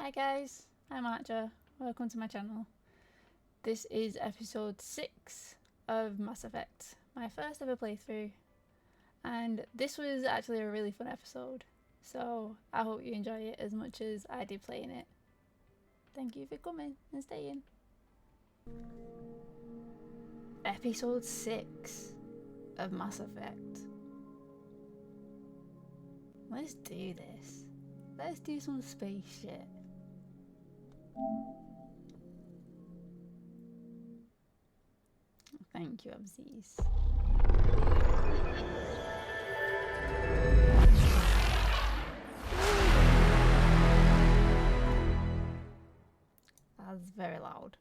Hi guys, I'm Archer. Welcome to my channel. This is episode 6 of Mass Effect, my first ever playthrough, and this was actually a really fun episode, so I hope you enjoy it as much as I did playing it. Thank you for coming and staying. Episode 6 of Mass Effect. Let's do this. Let's do some space shit. Thank you, Abziz. That's very loud.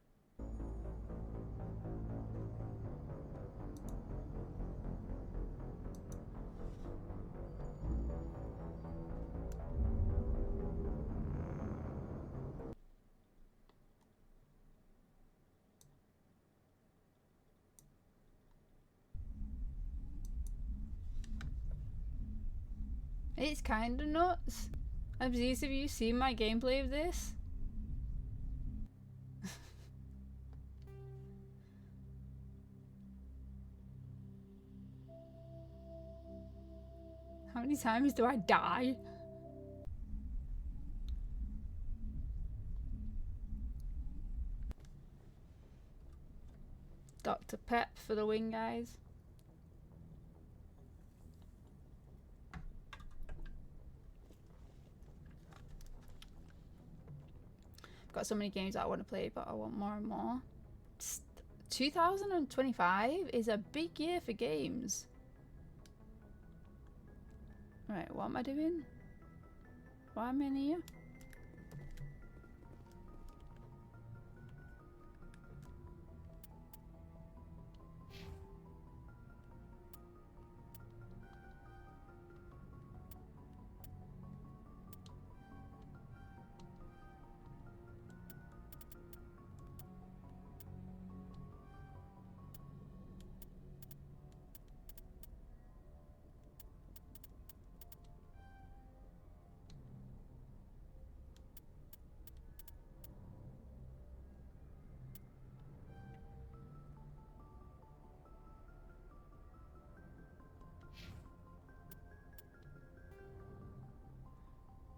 It's kinda nuts. Abziz, have you seen my gameplay of this? How many times do I die? Dr. Pep for the win, guys. I've got so many games that I want to play, but I want more and more. 2025 is a big year for games. Right, what am I doing? Why am I in here?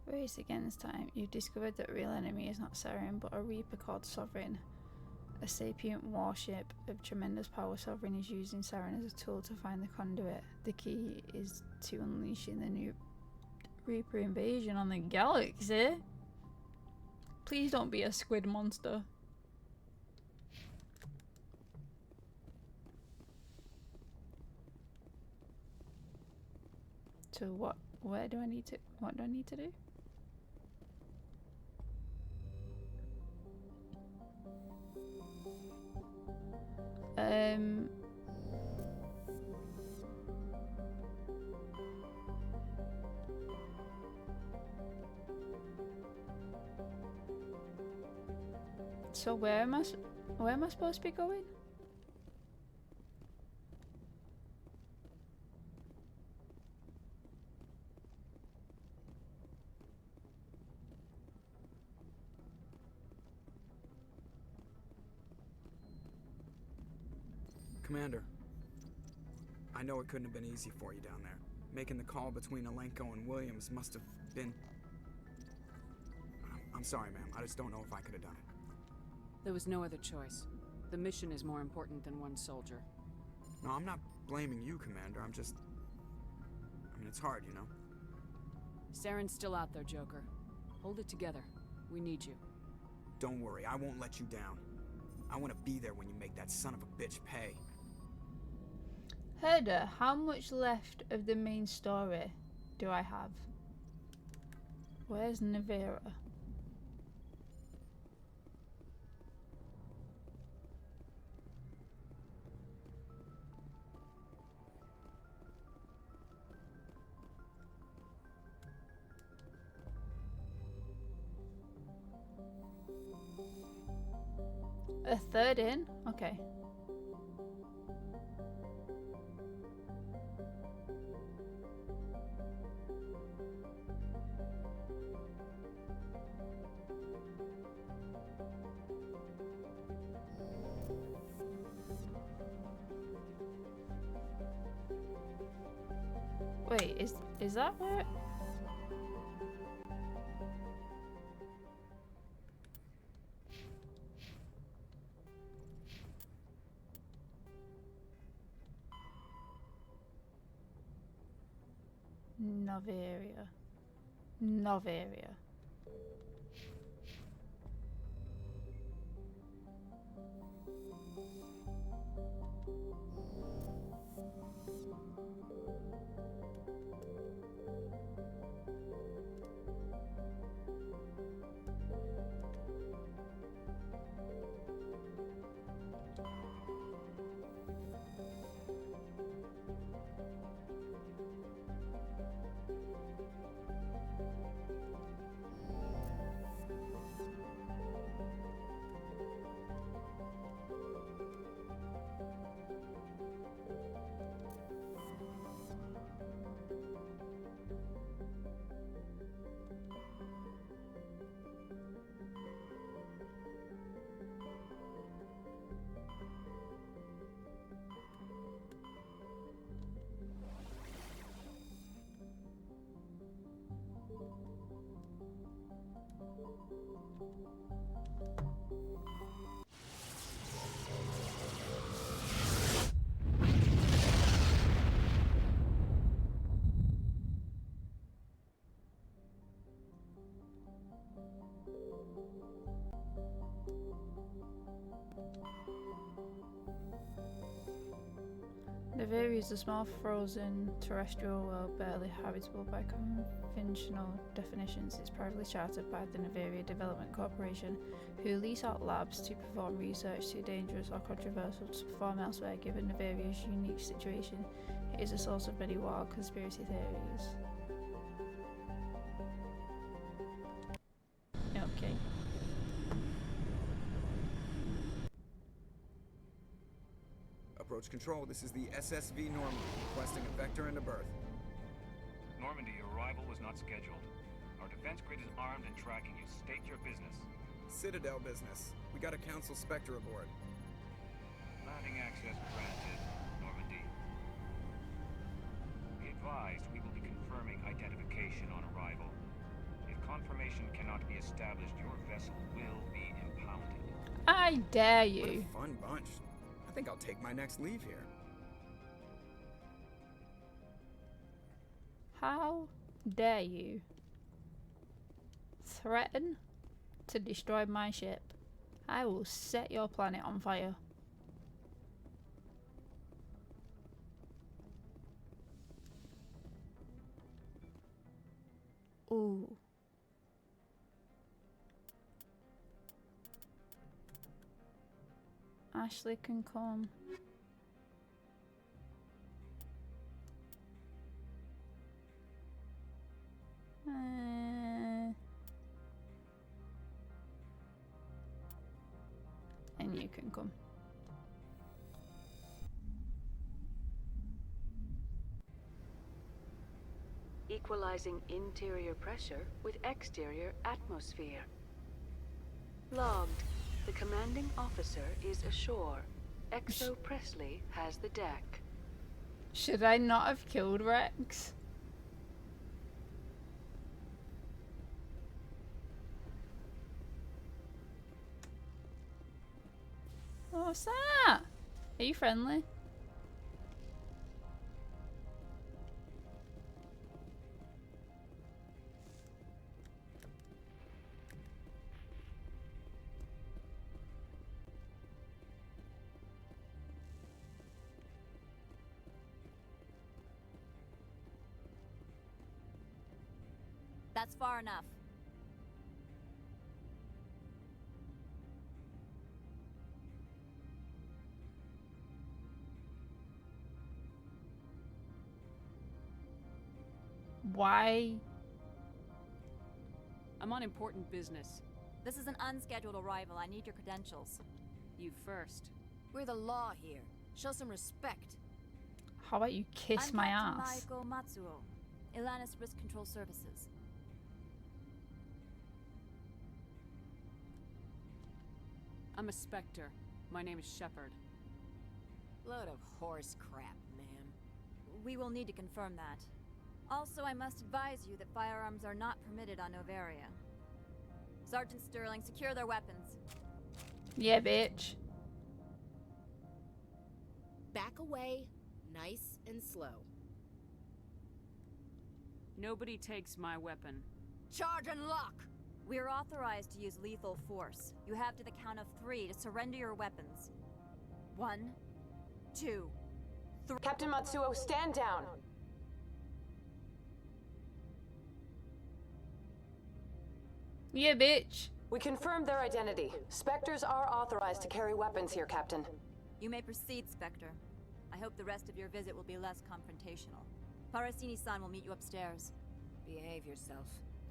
Race against time. You've discovered that real enemy is not Saren, but a Reaper called Sovereign. A sapient warship of tremendous power. Sovereign is using Saren as a tool to find the conduit. The key is to unleashing the new Reaper invasion on the galaxy. Please don't be a squid monster. So what? Where do I need to? What do I need to do? So where am I supposed to be going? Commander, I know it couldn't have been easy for you down there. Making the call between Alenko and Williams must have been... I'm sorry, ma'am. I just don't know if I could have done it. There was no other choice. The mission is more important than one soldier. No, I'm not blaming you, Commander. I'm just... I mean, it's hard, you know? Saren's still out there, Joker. Hold it together. We need you. Don't worry, I won't let you down. I want to be there when you make that son of a bitch pay. Herder, how much left of the main story do I have? Where's Nevera? A third in? Okay. Wait, is that where? Novaria. Novaria. Novaria is a small frozen terrestrial world barely habitable by conventional definitions. It's privately chartered by the Novaria Development Corporation, who lease out labs to perform research too dangerous or controversial to perform elsewhere. Given Novaria's unique situation, it is a source of many wild conspiracy theories. Okay. Approach control, this is the SSV Normandy, requesting a vector and a berth. Normandy, your arrival was not scheduled. Our defense grid is armed and tracking you. State your business. Citadel business. We got a Council Spectre aboard. Landing access granted, Normandy. Be advised, we will be confirming identification on arrival. If confirmation cannot be established, your vessel will be impounded. I dare What you. a fun bunch. I think I'll take my next leave here. How dare you threaten to destroy my ship? I will set your planet on fire. Ooh. Ashley can come. And you can come. Equalizing interior pressure with exterior atmosphere. Logged. The commanding officer is ashore. Exo Presley has the deck. Should I not have killed Rex? Oh, what's that? Are you friendly? That's far enough. Why? I'm on important business. This is an unscheduled arrival. I need your credentials. You first. We're the law here. Show some respect. How about you kiss I'm my Captain ass? Maiko Matsuo, Ilanis Risk Control Services. I'm a Spectre. My name is Shepard. Load of horse crap, ma'am. We will need to confirm that. Also, I must advise you that firearms are not permitted on Novaria. Sergeant Sterling, secure their weapons. Yeah, bitch. Back away, nice and slow. Nobody takes my weapon. Charge and lock! We're authorized to use lethal force. You have to the count of 3 to surrender your weapons. 1, 2, 3. Captain Matsuo, stand down! Yeah, bitch. We confirmed their identity. Spectres are authorized to carry weapons here, Captain. You may proceed, Spectre. I hope the rest of your visit will be less confrontational. Parasini-san will meet you upstairs. Behave yourself.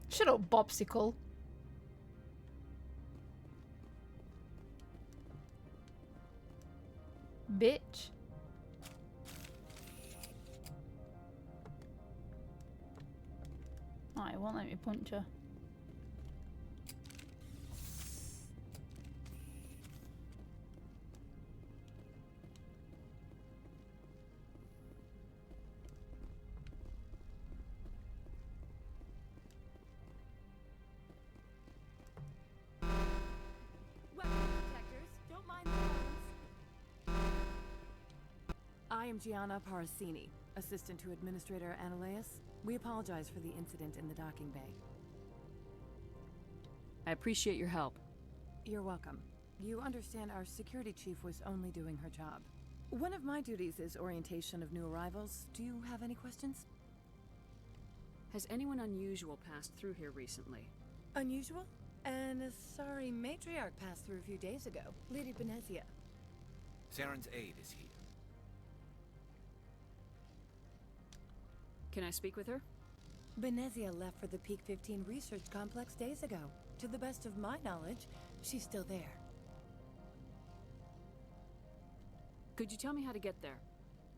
Shut up, Bobsicle. Bitch. Oh, it won't let me punch her. Weapon detectors, don't mind the phones. I am Gianna Parasini, assistant to Administrator Ananias. We apologize for the incident in the docking bay. I appreciate your help. You're welcome. You understand our security chief was only doing her job. One of my duties is orientation of new arrivals. Do you have any questions? Has anyone unusual passed through here recently? Unusual? And a sorry matriarch passed through a few days ago. Lady Benezia. Saren's aide is here. Can I speak with her? Benezia left for the Peak 15 research complex days ago. To the best of my knowledge, she's still there. Could you tell me how to get there?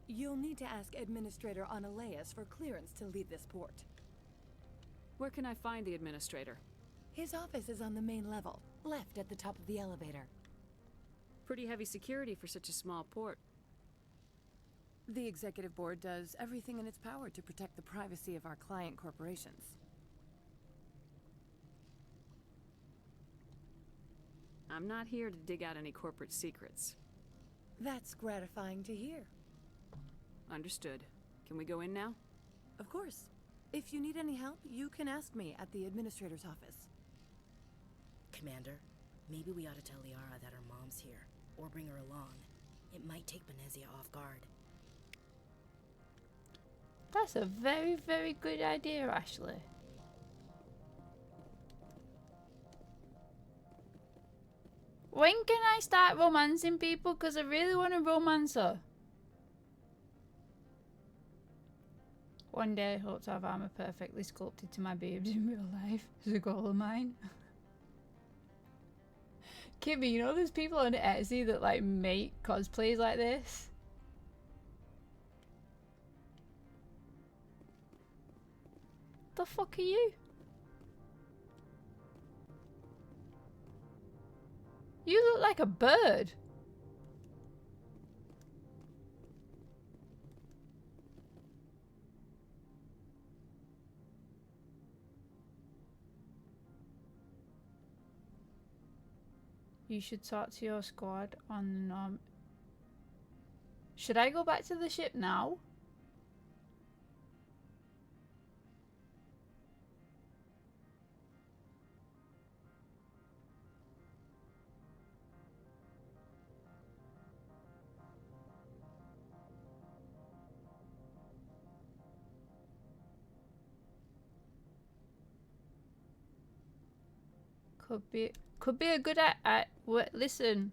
You'll need to ask Administrator Ananias for clearance to leave this port. Where can I find the administrator? His office is on the main level, left at the top of the elevator. Pretty heavy security for such a small port. The Executive Board does everything in its power to protect the privacy of our client corporations. I'm not here to dig out any corporate secrets. That's gratifying to hear. Understood. Can we go in now? Of course. If you need any help, you can ask me at the Administrator's office. Commander, maybe we ought to tell Liara that her mom's here, or bring her along. It might take Benezia off guard. That's a very, very good idea, Ashley. When can I start romancing people? Because I really want to romance her. One day I hope to have armor perfectly sculpted to my boobs in real life. Is a goal of mine. Kimmy, you know there's people on Etsy that like make cosplays like this? The fuck are you? You look like a bird. You should talk to your squad on Should I go back to the ship now? Could be a good listen,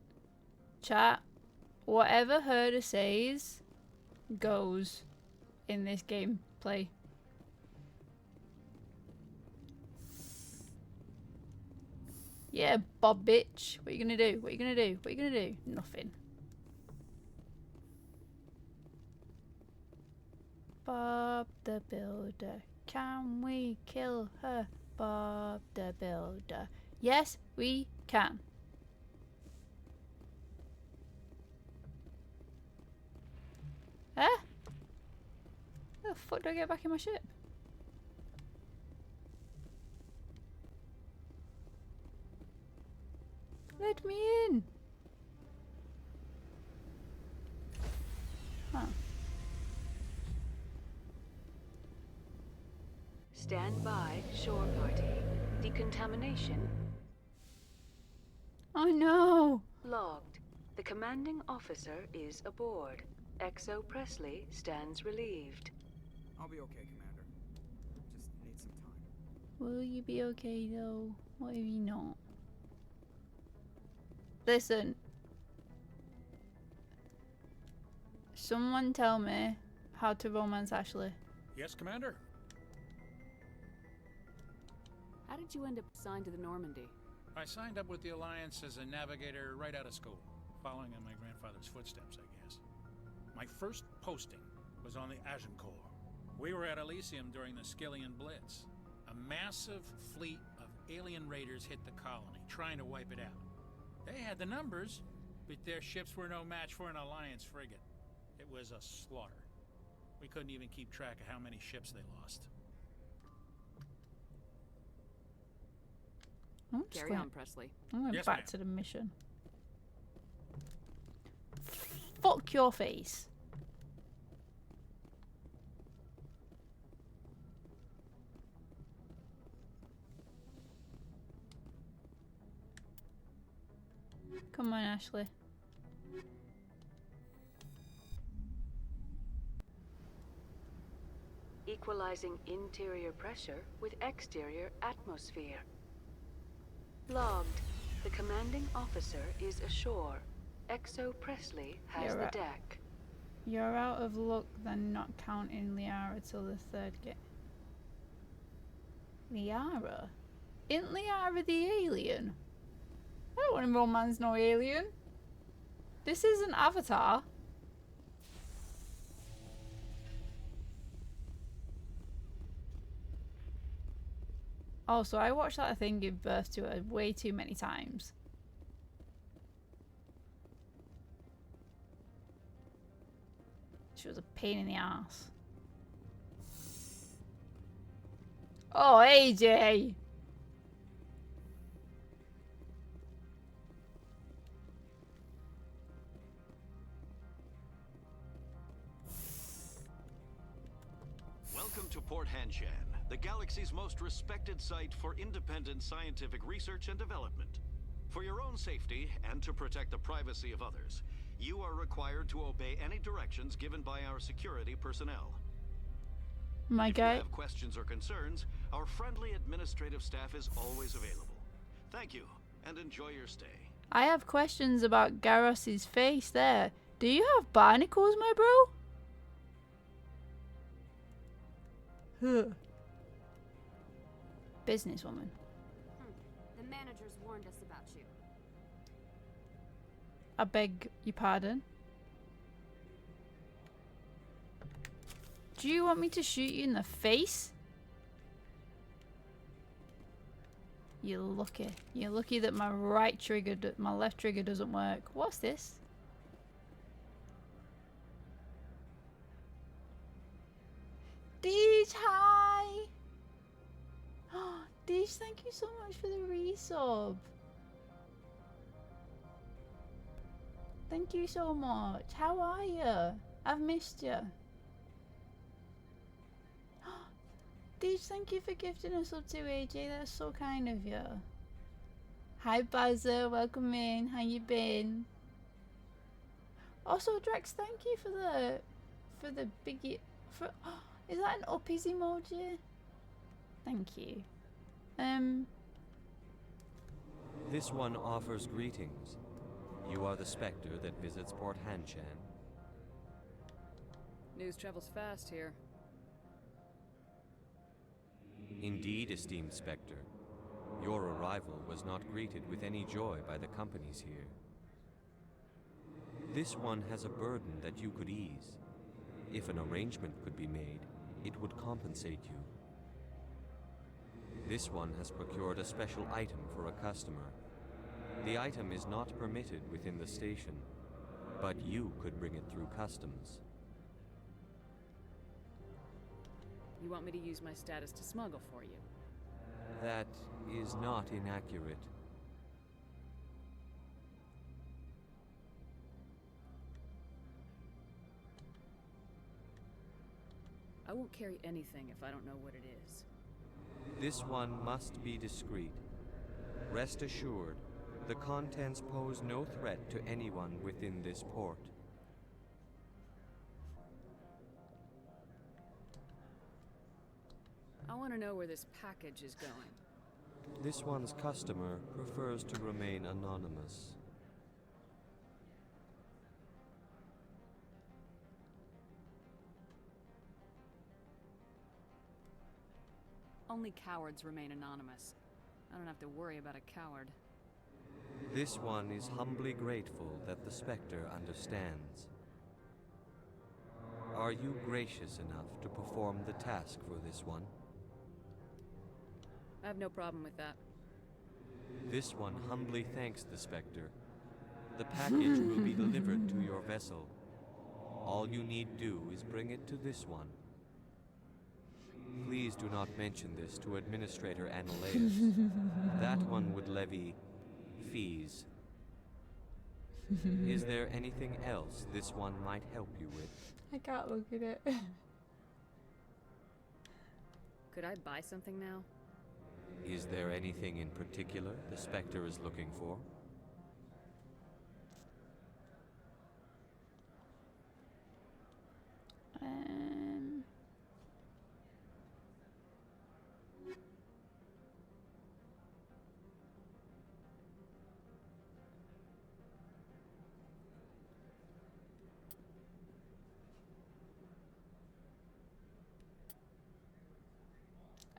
chat. Whatever Herder says goes in this gameplay. Yeah, Bob bitch. What are you gonna do? What are you gonna do? What are you gonna do? Nothing. Bob the Builder. Can we kill her? Bob the Builder. Yes, we can. Huh? How the fuck do I get back in my ship? Let me in. Huh. Stand by, shore party. Decontamination Oh no. logged. The commanding officer is aboard. XO Presley stands relieved. I'll be okay, Commander. Just need some time. Will you be okay though? What if you not? Listen. Someone tell me how to romance Ashley. Yes, Commander? How did you end up assigned to the Normandy? I signed up with the Alliance as a navigator right out of school, following in my grandfather's footsteps, I guess. My first posting was on the Agincourt. We were at Elysium during the Skillian Blitz. A massive fleet of alien raiders hit the colony, trying to wipe it out. They had the numbers, but their ships were no match for an Alliance frigate. It was a slaughter. We couldn't even keep track of how many ships they lost. Carry on, Presley. I'm going Yes, back ma'am. to the mission. Fuck your face. Come on, Ashley. Equalizing interior pressure with exterior atmosphere. Logged. The commanding officer is ashore. XO Presley has You're the right. deck. You're out of luck than not counting Liara till the third game. Liara? Isn't Liara the alien? I don't want to romance no alien. This isn't Avatar. Oh, so I watched that thing give birth to her way too many times. She was a pain in the ass. Oh, AJ! Welcome to Port Hanshan, the galaxy's most respected site for independent scientific research and development. For your own safety and to protect the privacy of others, you are required to obey any directions given by our security personnel. My If guy. you have questions or concerns, our friendly administrative staff is always available. Thank you, and enjoy your stay. I have questions about Garrus's face there. Do you have barnacles, my bro? Huh. Businesswoman. The managers warned us about you. I beg your pardon. Do you want me to shoot you in the face? You're lucky. You're lucky that my my left trigger doesn't work. What's this? Deej, hi! Deej, thank you so much for the resub. Thank you so much. How are you? I've missed you. Deej, thank you for gifting us up to AJ. That's so kind of you. Hi, Bazza. Welcome in. How you been? Also, Drex, thank you for the biggie. Is that an uppies emoji? Thank you. This one offers greetings. You are the Spectre that visits Port Hanshan. News travels fast here. Indeed, esteemed Spectre. Your arrival was not greeted with any joy by the companies here. This one has a burden that you could ease. If an arrangement could be made, it would compensate you. This one has procured a special item for a customer. The item is not permitted within the station, but you could bring it through customs. You want me to use my status to smuggle for you? That is not inaccurate. I won't carry anything if I don't know what it is. This one must be discreet. Rest assured, the contents pose no threat to anyone within this port. I want to know where this package is going. This one's customer prefers to remain anonymous. Only cowards remain anonymous. I don't have to worry about a coward. This one is humbly grateful that the Spectre understands. Are you gracious enough to perform the task for this one? I have no problem with that. This one humbly thanks the Spectre. The package will be delivered to your vessel. All you need do is bring it to this one. Please do not mention this to Administrator Analaeus. That one would levy fees. Is there anything else this one might help you with? I can't look at it. Could I buy something now? Is there anything in particular the Spectre is looking for?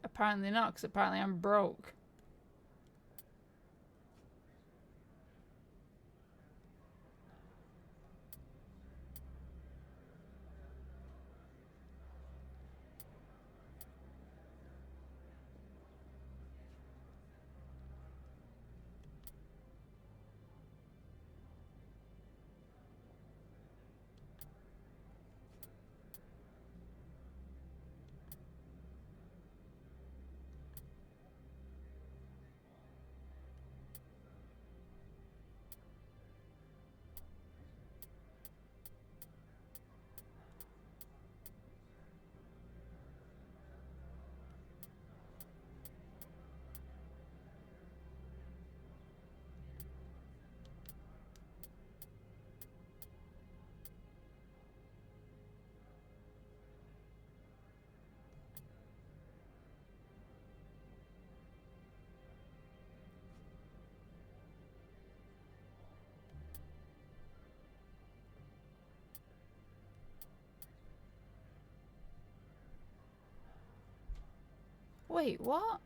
Apparently not, because apparently I'm broke. Wait, what?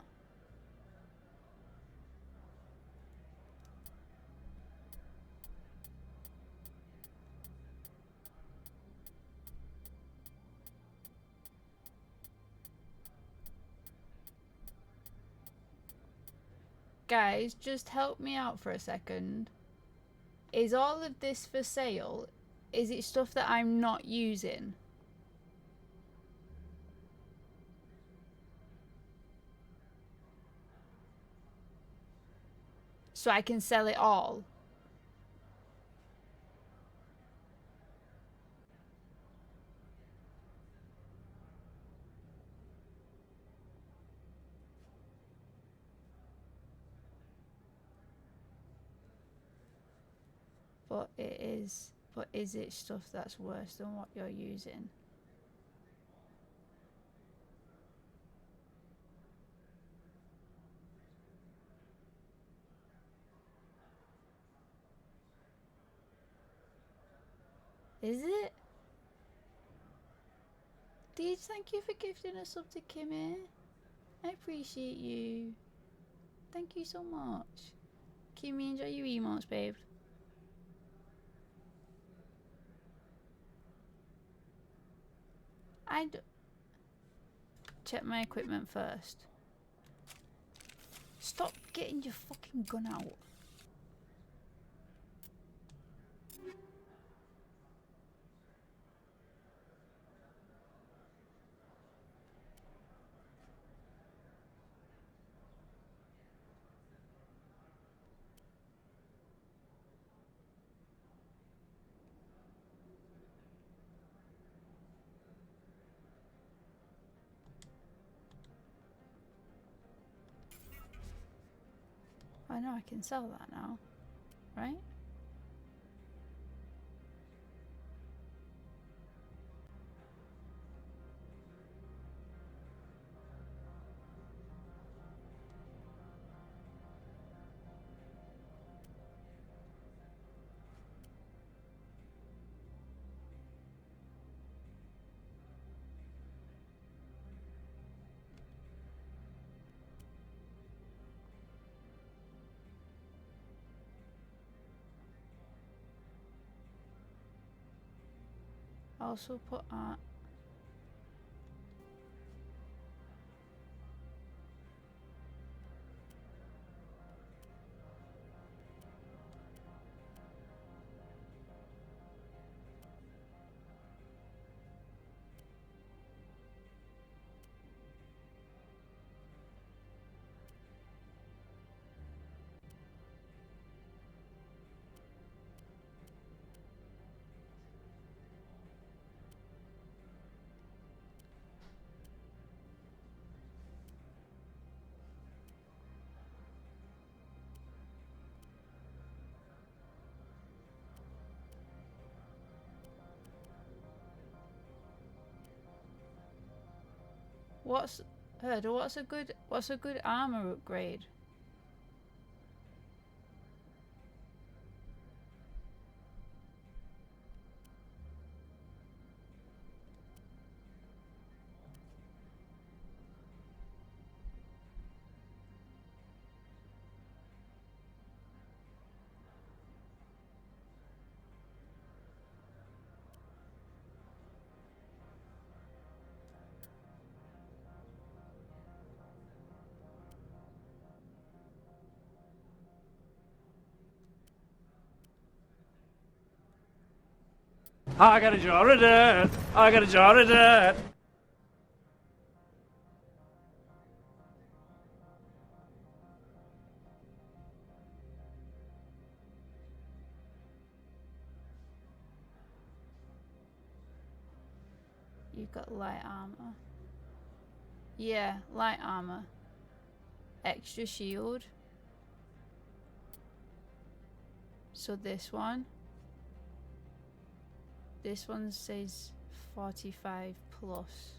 Guys, just help me out for a second. Is all of this for sale? Is it stuff that I'm not using? So I can sell it all? But is it stuff that's worse than what you're using? Is it? Deej, thank you for gifting us up to Kimmy. I appreciate you. Thank you so much. Kimmy, enjoy your emotes, babe. Check my equipment first. Stop getting your fucking gun out. I know I can sell that now, right? Also put art. What's a good armor upgrade? I got a jar of dirt. I got a jar of dirt. You've got light armor. Yeah, light armor. Extra shield. So this one says 45 plus.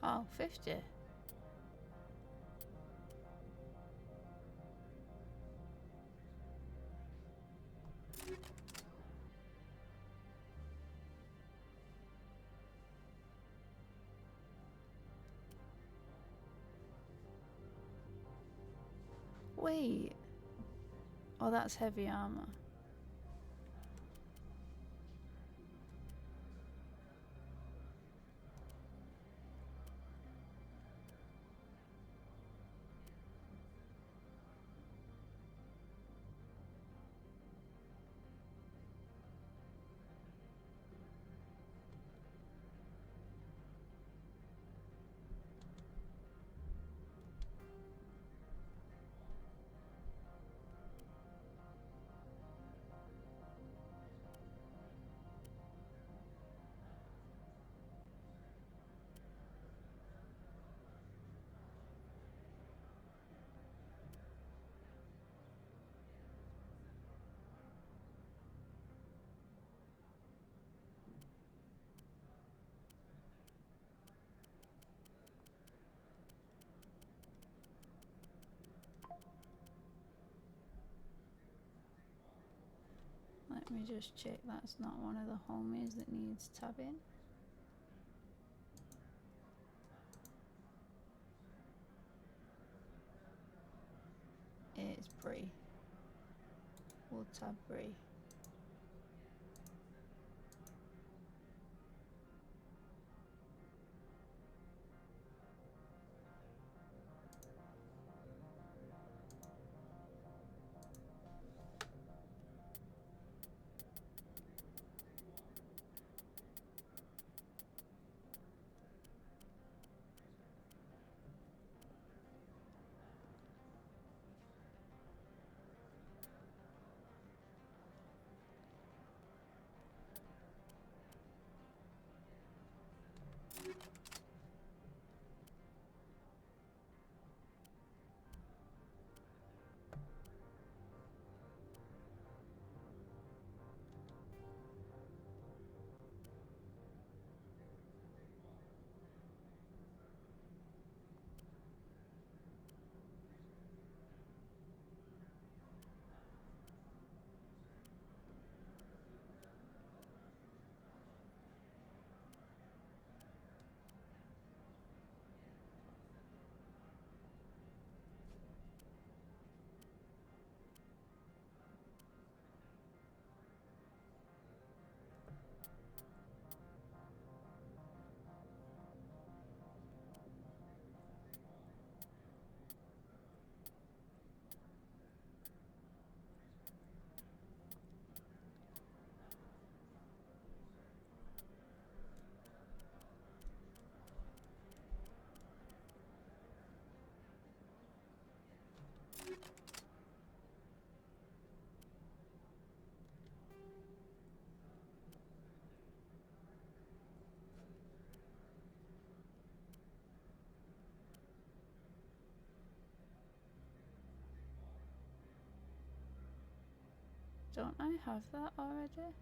Oh, 50. Wait. Oh, that's heavy armor. Let me just check that's not one of the homies that needs tabbing. It's Bree. We'll tab Bree. Don't I have that already?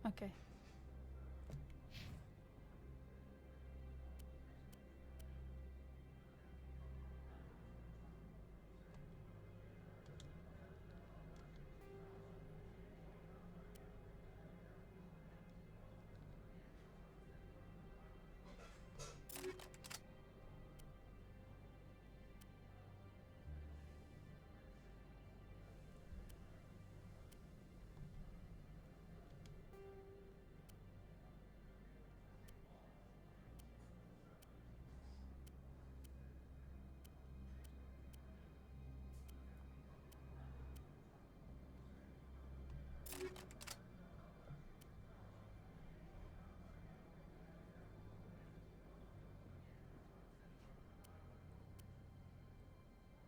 Okay.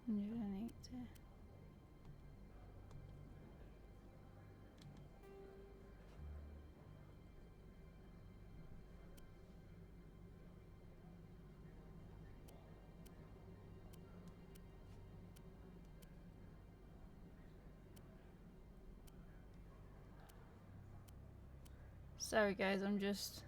$180. Sorry guys, I'm just...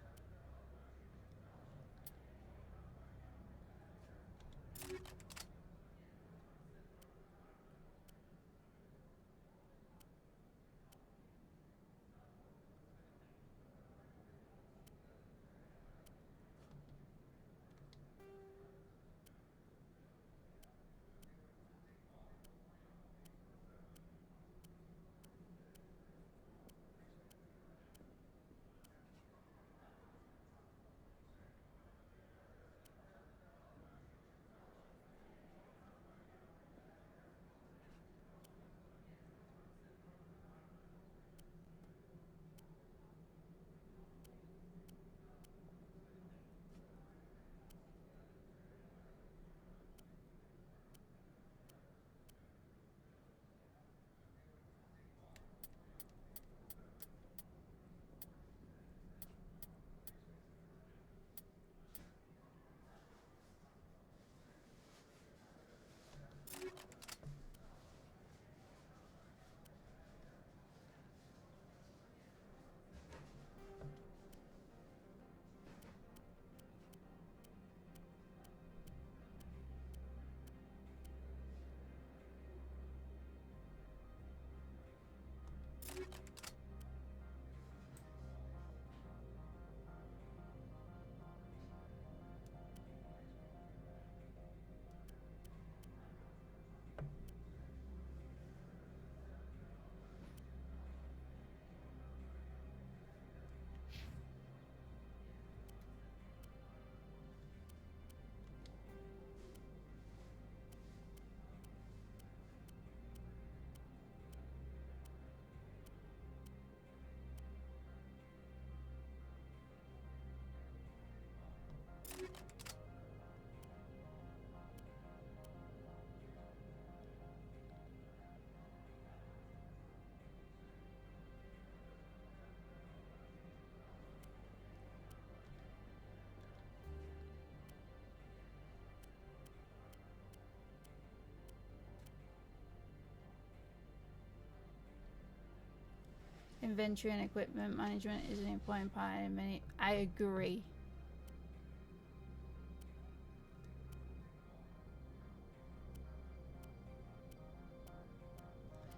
Inventory and equipment management is an important part in many... I agree.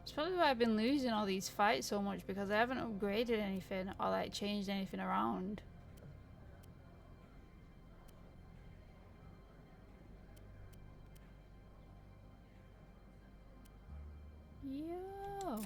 It's probably why I've been losing all these fights so much, because I haven't upgraded anything or like changed anything around. Yo.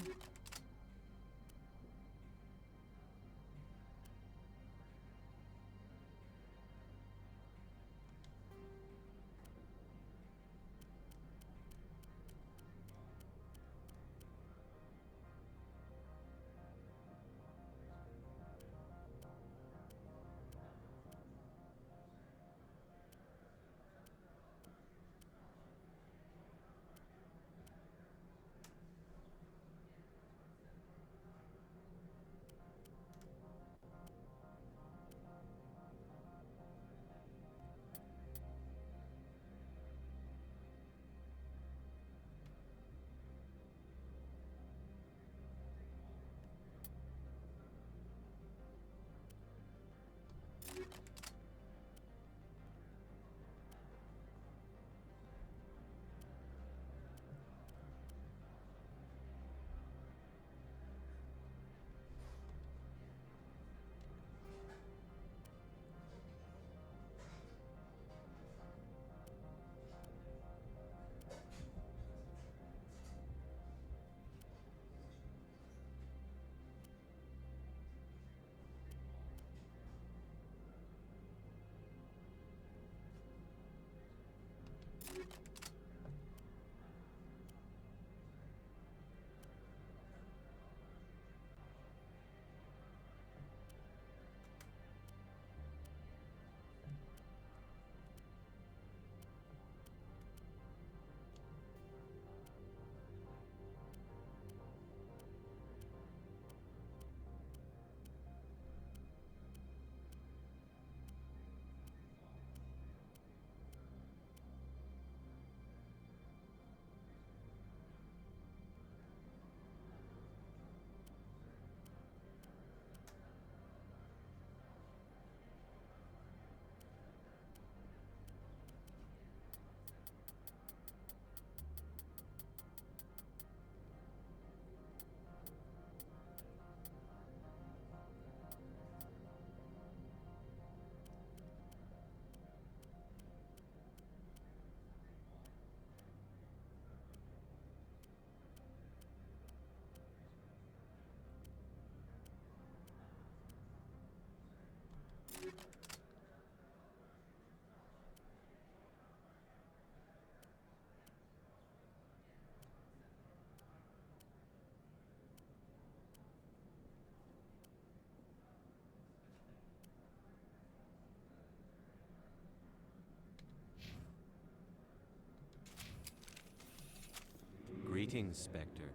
Greetings, Spectre.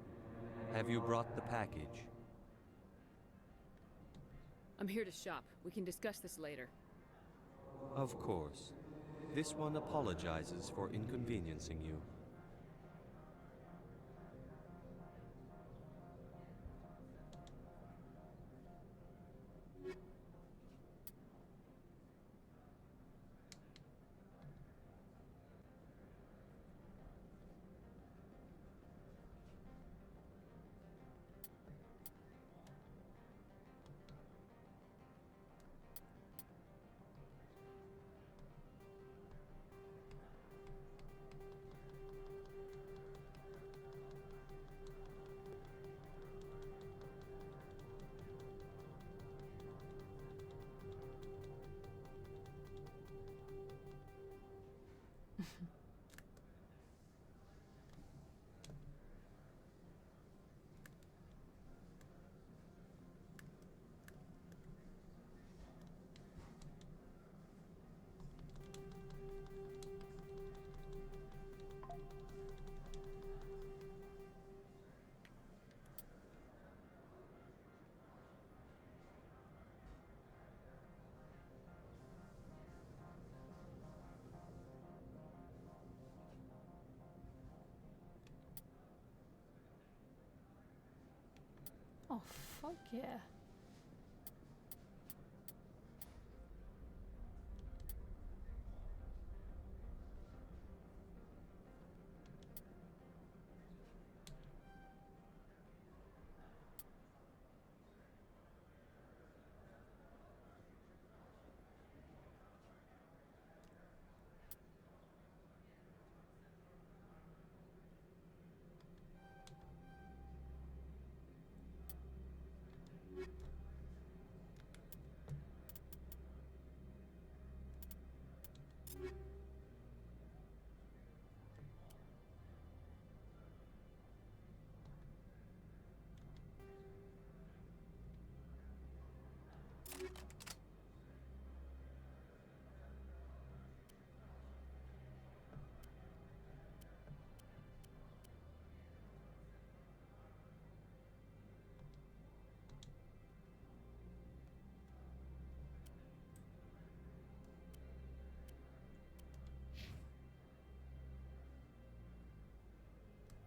Have you brought the package? I'm here to shop. We can discuss this later. Of course. This one apologizes for inconveniencing you. Oh, fuck yeah.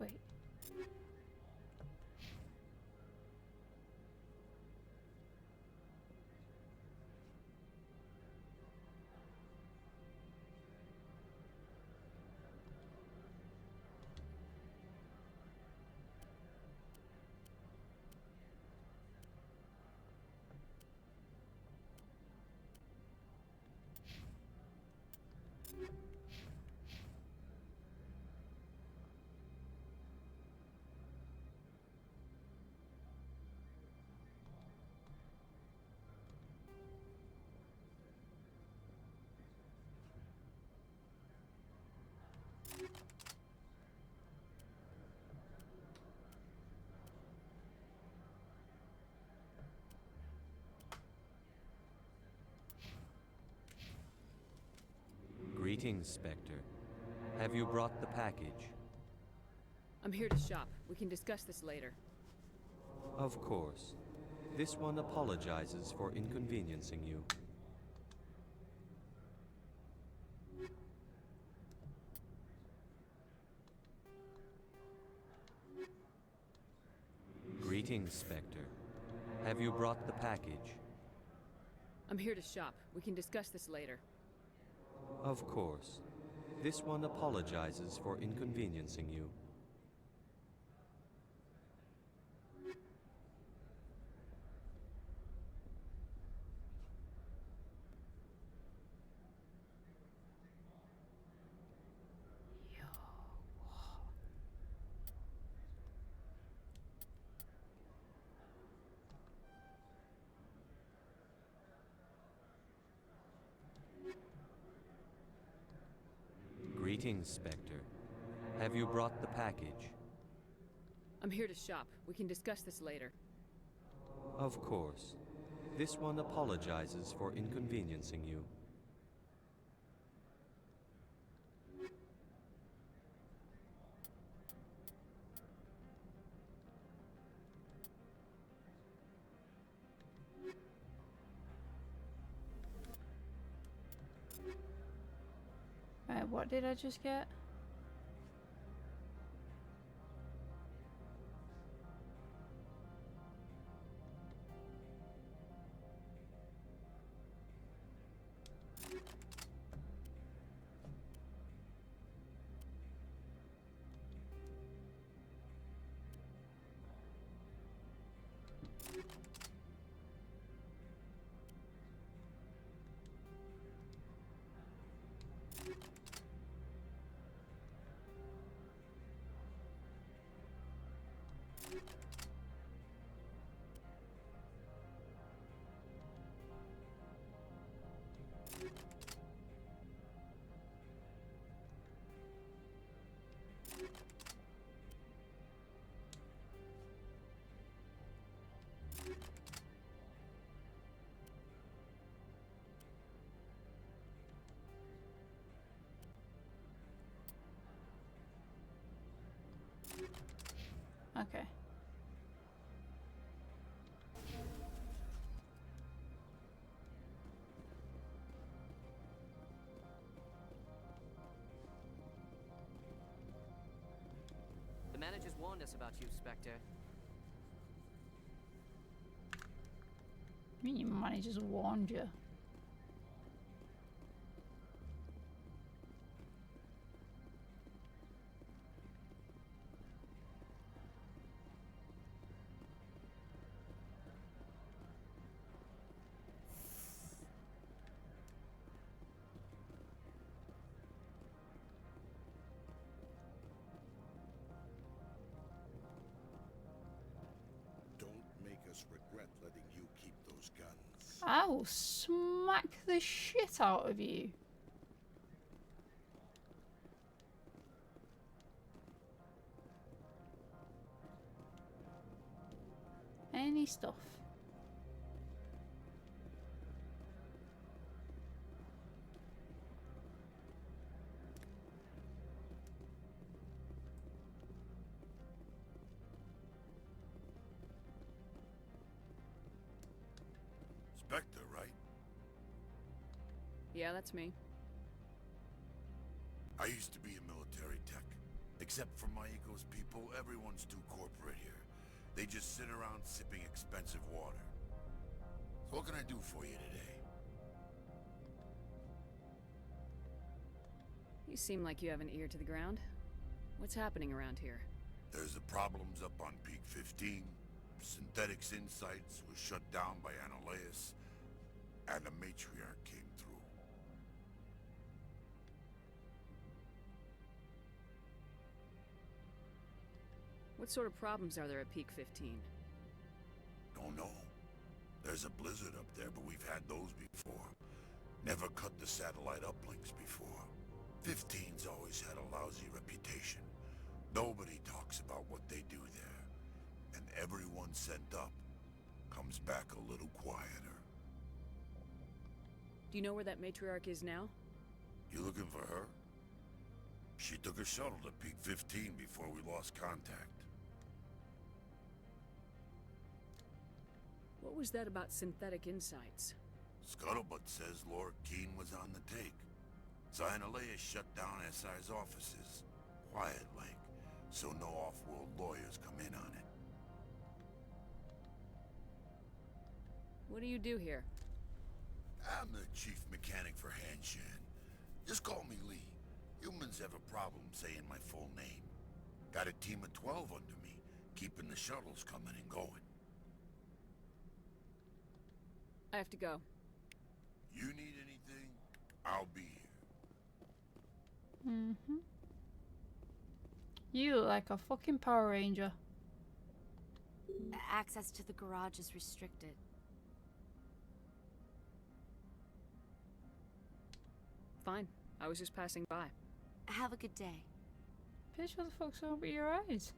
Wait. Greetings, Spectre. Have you brought the package? I'm here to shop. We can discuss this later. Of course. This one apologizes for inconveniencing you. Greetings, Spectre. Have you brought the package? I'm here to shop. We can discuss this later. Of course. This one apologizes for inconveniencing you. Greetings, Spectre. Have you brought the package? I'm here to shop. We can discuss this later. Of course. This one apologizes for inconveniencing you. what did I just get? Okay. The managers warned us about you, Spectre. I mean, your manager's warned you. Regret letting you keep those guns. I will smack the shit out of you. Any stuff. Spectre, right? Yeah, that's me. I used to be a military tech. Except for Maiko's people, everyone's too corporate here. They just sit around sipping expensive water. So what can I do for you today? You seem like you have an ear to the ground. What's happening around here? There's the problems up on Peak 15. Synthetics Insights was shut down by Annihilus, and the matriarch came through. What sort of problems are there at Peak 15? Don't know. There's a blizzard up there, but we've had those before. Never cut the satellite uplinks before. 15's always had a lousy reputation. Nobody talks about what they do there. And everyone sent up comes back a little quieter. Do you know where that matriarch is now? You looking for her? She took a shuttle to Peak 15 before we lost contact. What was that about Synthetic Insights? Scuttlebutt says Lord Keene was on the take. Annihilus shut down SI's offices. Quiet-like, so no off-world lawyers come in on it. What do you do here? I'm the chief mechanic for Hanshan. Just call me Lee. Humans have a problem saying my full name. Got a team of 12 under me, keeping the shuttles coming and going. I have to go. You need anything, I'll be here. Mm-hmm. You look like a fucking Power Ranger. Access to the garage is restricted. Fine. I was just passing by. Have a good day. Bitch, what the fuck's wrong with your eyes?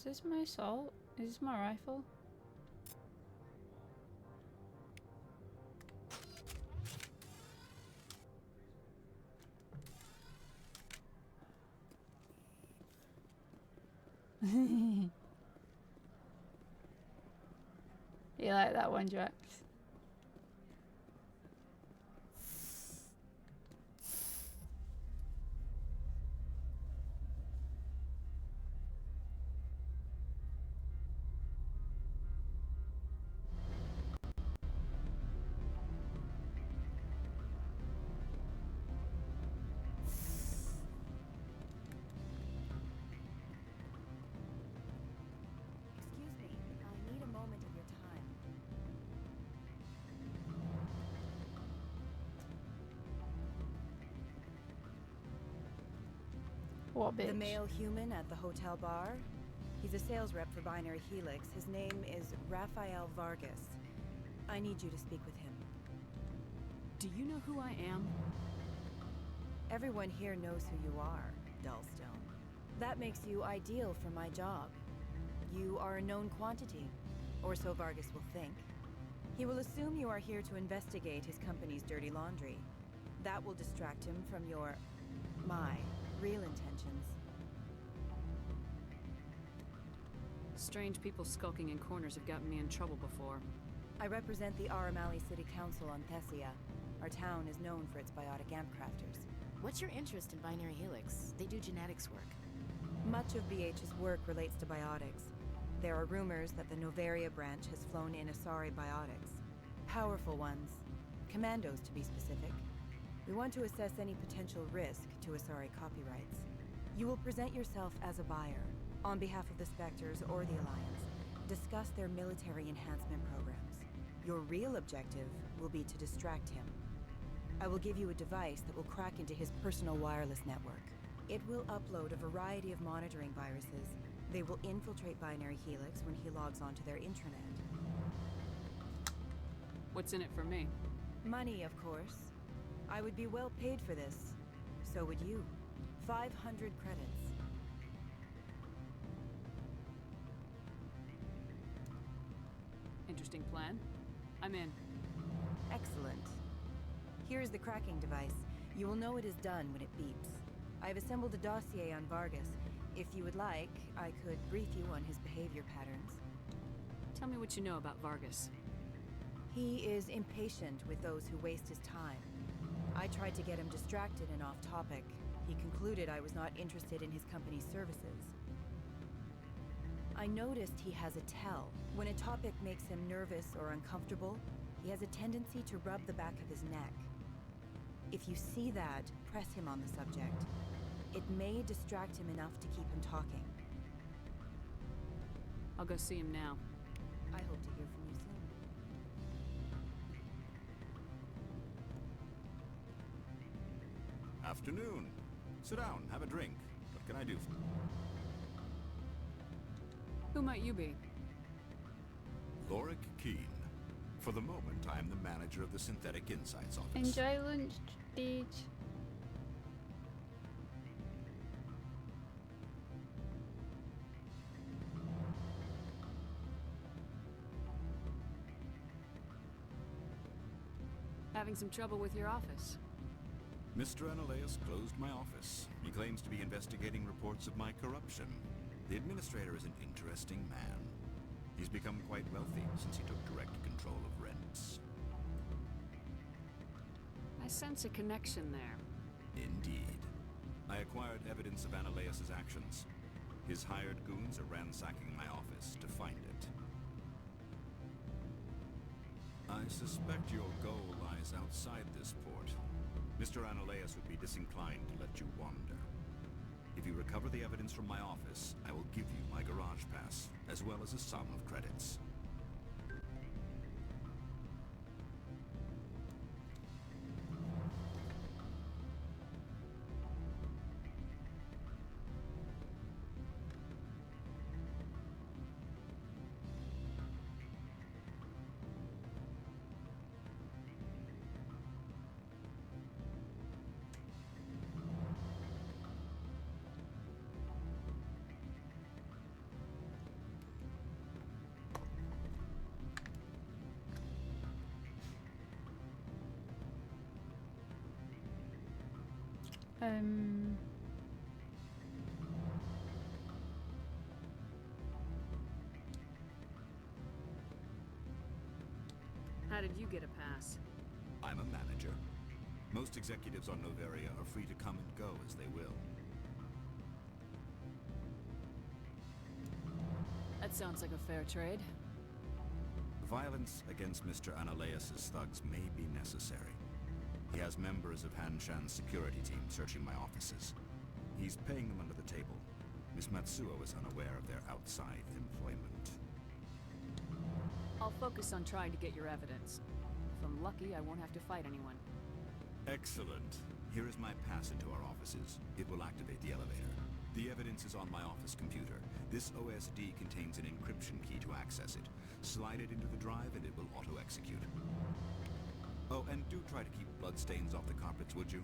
Is this my assault? Is this my rifle? You like that one, Drax? Excuse me, I need a moment of your time. What bitch? The male human at the hotel bar? He's a sales rep for Binary Helix. His name is Rafael Vargas. I need you to speak with him. Do you know who I am? Everyone here knows who you are, Dullstone. That makes you ideal for my job. You are a known quantity, or so Vargas will think. He will assume you are here to investigate his company's dirty laundry. That will distract him from my real intentions. Strange people skulking in corners have gotten me in trouble before. I represent the Aramali City Council on Thessia. Our town is known for its biotic amp crafters. What's your interest in Binary Helix? They do genetics work. Much of BH's work relates to biotics. There are rumors that the Novaria branch has flown in Asari biotics. Powerful ones. Commandos, to be specific. We want to assess any potential risk to Asari copyrights. You will present yourself as a buyer, on behalf of the Spectres or the Alliance. Discuss their military enhancement programs. Your real objective will be to distract him. I will give you a device that will crack into his personal wireless network. It will upload a variety of monitoring viruses. They will infiltrate Binary Helix when he logs onto their intranet. What's in it for me? Money, of course. I would be well paid for this. So would you. 500 credits. Interesting plan. I'm in. Excellent. Here's the cracking device. You will know it is done when it beeps. I've assembled a dossier on Vargas. If you would like, I could brief you on his behavior patterns. Tell me what you know about Vargas. He is impatient with those who waste his time. I tried to get him distracted and off topic. He concluded I was not interested in his company's services. I noticed he has a tell. When a topic makes him nervous or uncomfortable, he has a tendency to rub the back of his neck. If you see that, press him on the subject. It may distract him enough to keep him talking. I'll go see him now. I hope to hear from you soon. Afternoon. Sit down, have a drink. What can I do? Who might you be? Lorik Keen. For the moment, I am the manager of the Synthetic Insights Office. Enjoy lunch, Deej. Having some trouble with your office. Mr. Analeus closed my office. He claims to be investigating reports of my corruption. The administrator is an interesting man. He's become quite wealthy since he took direct control of rents. I sense a connection there. Indeed. I acquired evidence of Analeus' actions. His hired goons are ransacking my office to find it. I suspect your goal lies outside this port. Mr. Analeus would be disinclined to let you wander. If you recover the evidence from my office, I will give you my garage pass, as well as a sum of credits. How did you get a pass? I'm a manager. Most executives on Noveria are free to come and go as they will. That sounds like a fair trade. Violence against Mr. Analeas' thugs may be necessary. He has members of Hanshan's security team searching my offices. He's paying them under the table. Miss Matsuo is unaware of their outside employment. I'll focus on trying to get your evidence. If I'm lucky, I won't have to fight anyone. Excellent. Here is my pass into our offices. It will activate the elevator. The evidence is on my office computer. This OSD contains an encryption key to access it. Slide it into the drive and it will auto-execute. Oh, and do try to keep bloodstains off the carpets, would you?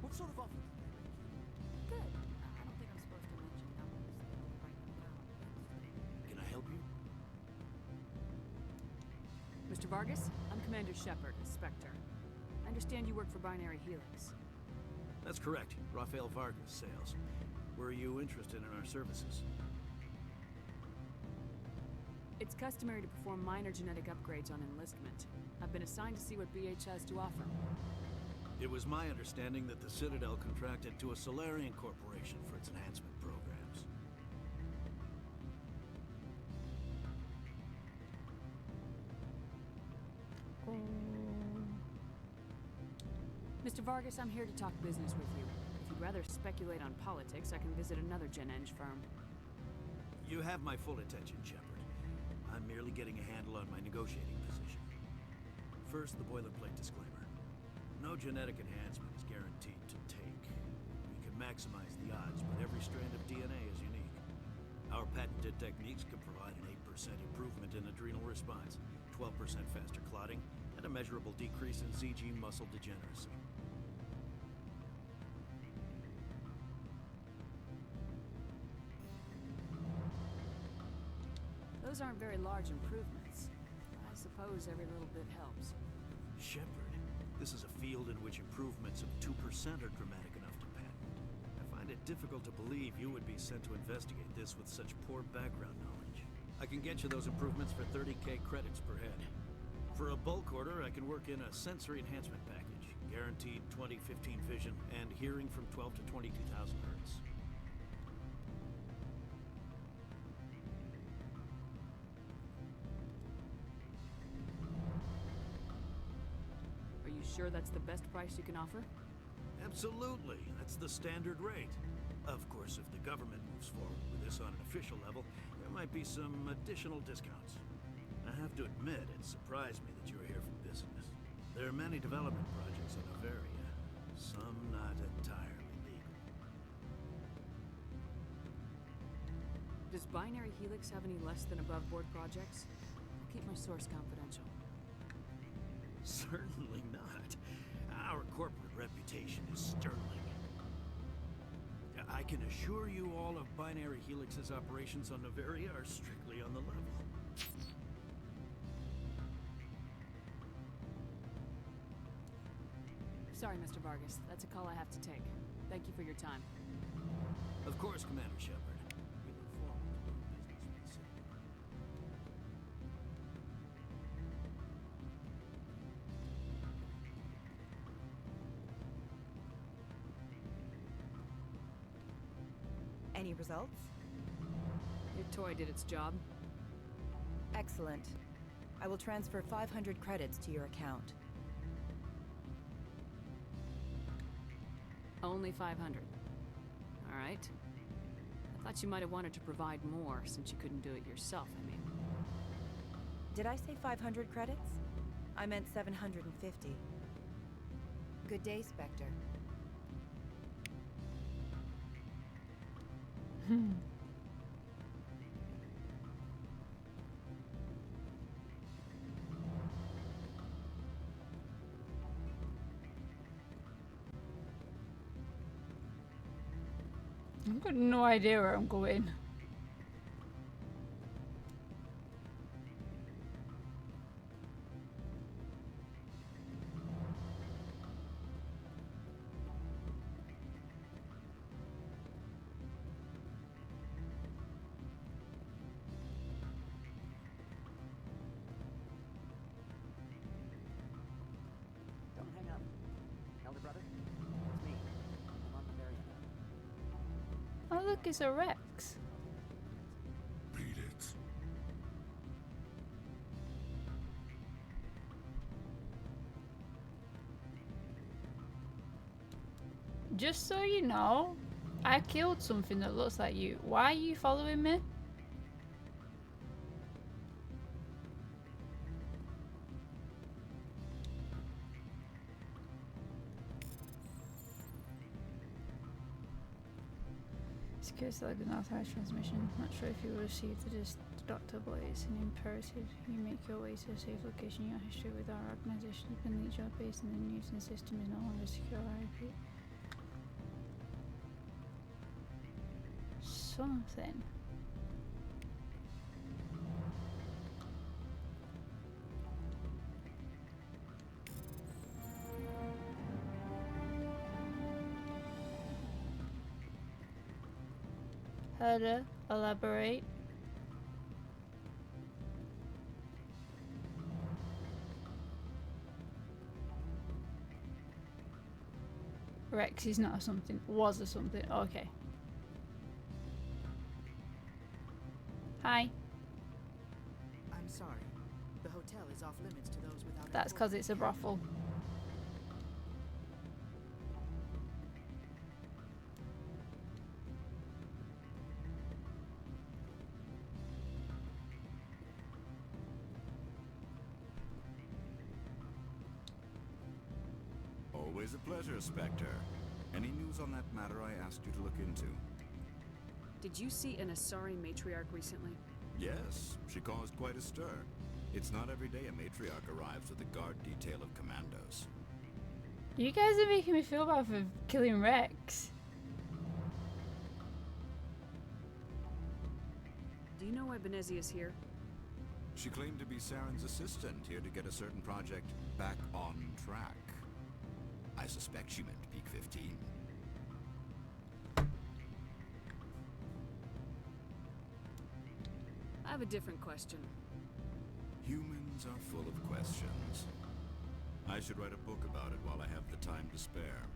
What sort of offer did they make you? Good. I don't think I'm supposed to mention numbers. They don't write them down. Can I help you? Mr. Vargas, I'm Commander Shepard, a Spectre. I understand you work for Binary Helix. That's correct. Rafael Vargas, sales. Were you interested in our services? It's customary to perform minor genetic upgrades on enlistment. I've been assigned to see what BH has to offer. It was my understanding that the Citadel contracted to a Solarian corporation for its enhancement programs. Mr. Vargas, I'm here to talk business with you. If you'd rather speculate on politics, I can visit another Gen-Eng firm. You have my full attention, Shepard. I'm merely getting a handle on my negotiating position. First, the boilerplate disclaimer. No genetic enhancement is guaranteed to take. We can maximize the odds, but every strand of DNA is unique. Our patented techniques can provide an 8% improvement in adrenal response, 12% faster clotting, and a measurable decrease in CG muscle degeneracy. Those aren't very large improvements. I suppose every little bit helps. Shepard, this is a field in which improvements of 2% are dramatic enough to patent. I find it difficult to believe you would be sent to investigate this with such poor background knowledge. I can get you those improvements for 30k credits per head. For a bulk order, I can work in a sensory enhancement package, guaranteed 20/15 vision, and hearing from 12 to 22,000 hertz. Are you sure that's the best price you can offer? Absolutely. That's the standard rate. Of course, if the government moves forward with this on an official level, there might be some additional discounts. I have to admit, it surprised me that you were here for business. There are many development projects on Noveria, some not entirely legal. Does Binary Helix have any less than above-board projects? I'll keep my source confidential. Certainly not. Our corporate reputation is sterling. I can assure you all of Binary Helix's operations on Noveria are strictly on the level. Sorry, Mr. Vargas. That's a call I have to take. Thank you for your time. Of course, Commander Shepard. We look forward to doing business with the city. Any results? Your toy did its job. Excellent. I will transfer 500 credits to your account. Only 500. All right. I thought you might have wanted to provide more since you couldn't do it yourself, I mean. Did I say 500 credits? I meant 750. Good day, Spectre. I've got no idea where I'm going. fuck is a Rex? Read it. Just so you know, I killed something that looks like you. Why are you following me? Security log an authorized transmission. Not sure if you will receive the doctor, but it's an imperative you make your way to a safe location. Your history with our organization has been leaked. Your base in the Newton system is no longer secure, I repeat. Something. Herder, elaborate. Rex is not a something. Was a something. Okay. Hi. I'm sorry. The hotel is off limits to those without. That's because it's a brothel. Always a pleasure, Spectre. Any news on that matter I asked you to look into? Did you see an Asari matriarch recently? Yes, she caused quite a stir. It's not every day a matriarch arrives with a guard detail of commandos. You guys are making me feel bad for killing Rex. Do you know why Benezia is here? She claimed to be Saren's assistant, here to get a certain project back on track. I suspect she meant Peak 15. I have a different question. Humans are full of questions. I should write a book about it while I have the time to spare.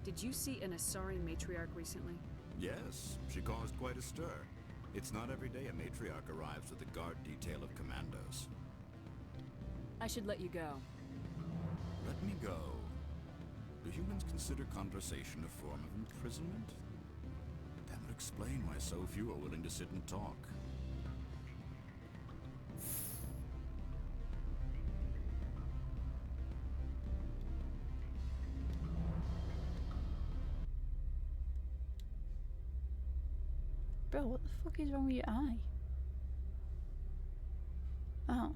Did you see an Asari matriarch recently? Yes, she caused quite a stir. It's not every day a matriarch arrives with a guard detail of commandos. I should let you go. Let me go. Do humans consider conversation a form of imprisonment? That would explain why so few are willing to sit and talk. Bro, what the fuck is wrong with your eye? Oh.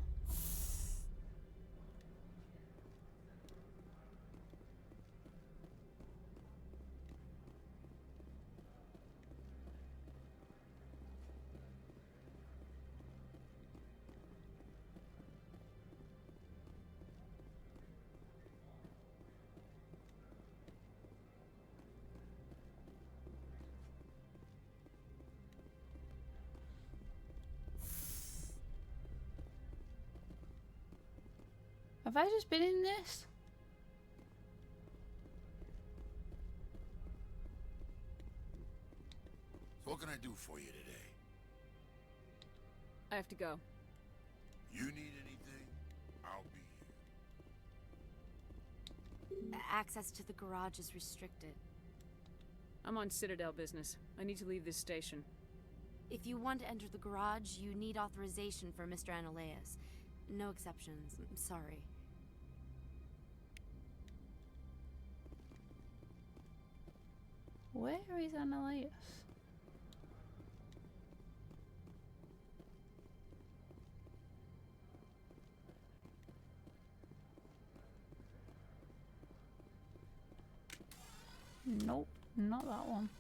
Have I just been in this? So what can I do for you today? I have to go. You need anything? I'll be here. Access to the garage is restricted. I'm on Citadel business. I need to leave this station. If you want to enter the garage, you need authorization for Mr. Analeas. No exceptions. I'm sorry. Where is Analeas? Nope, not that one.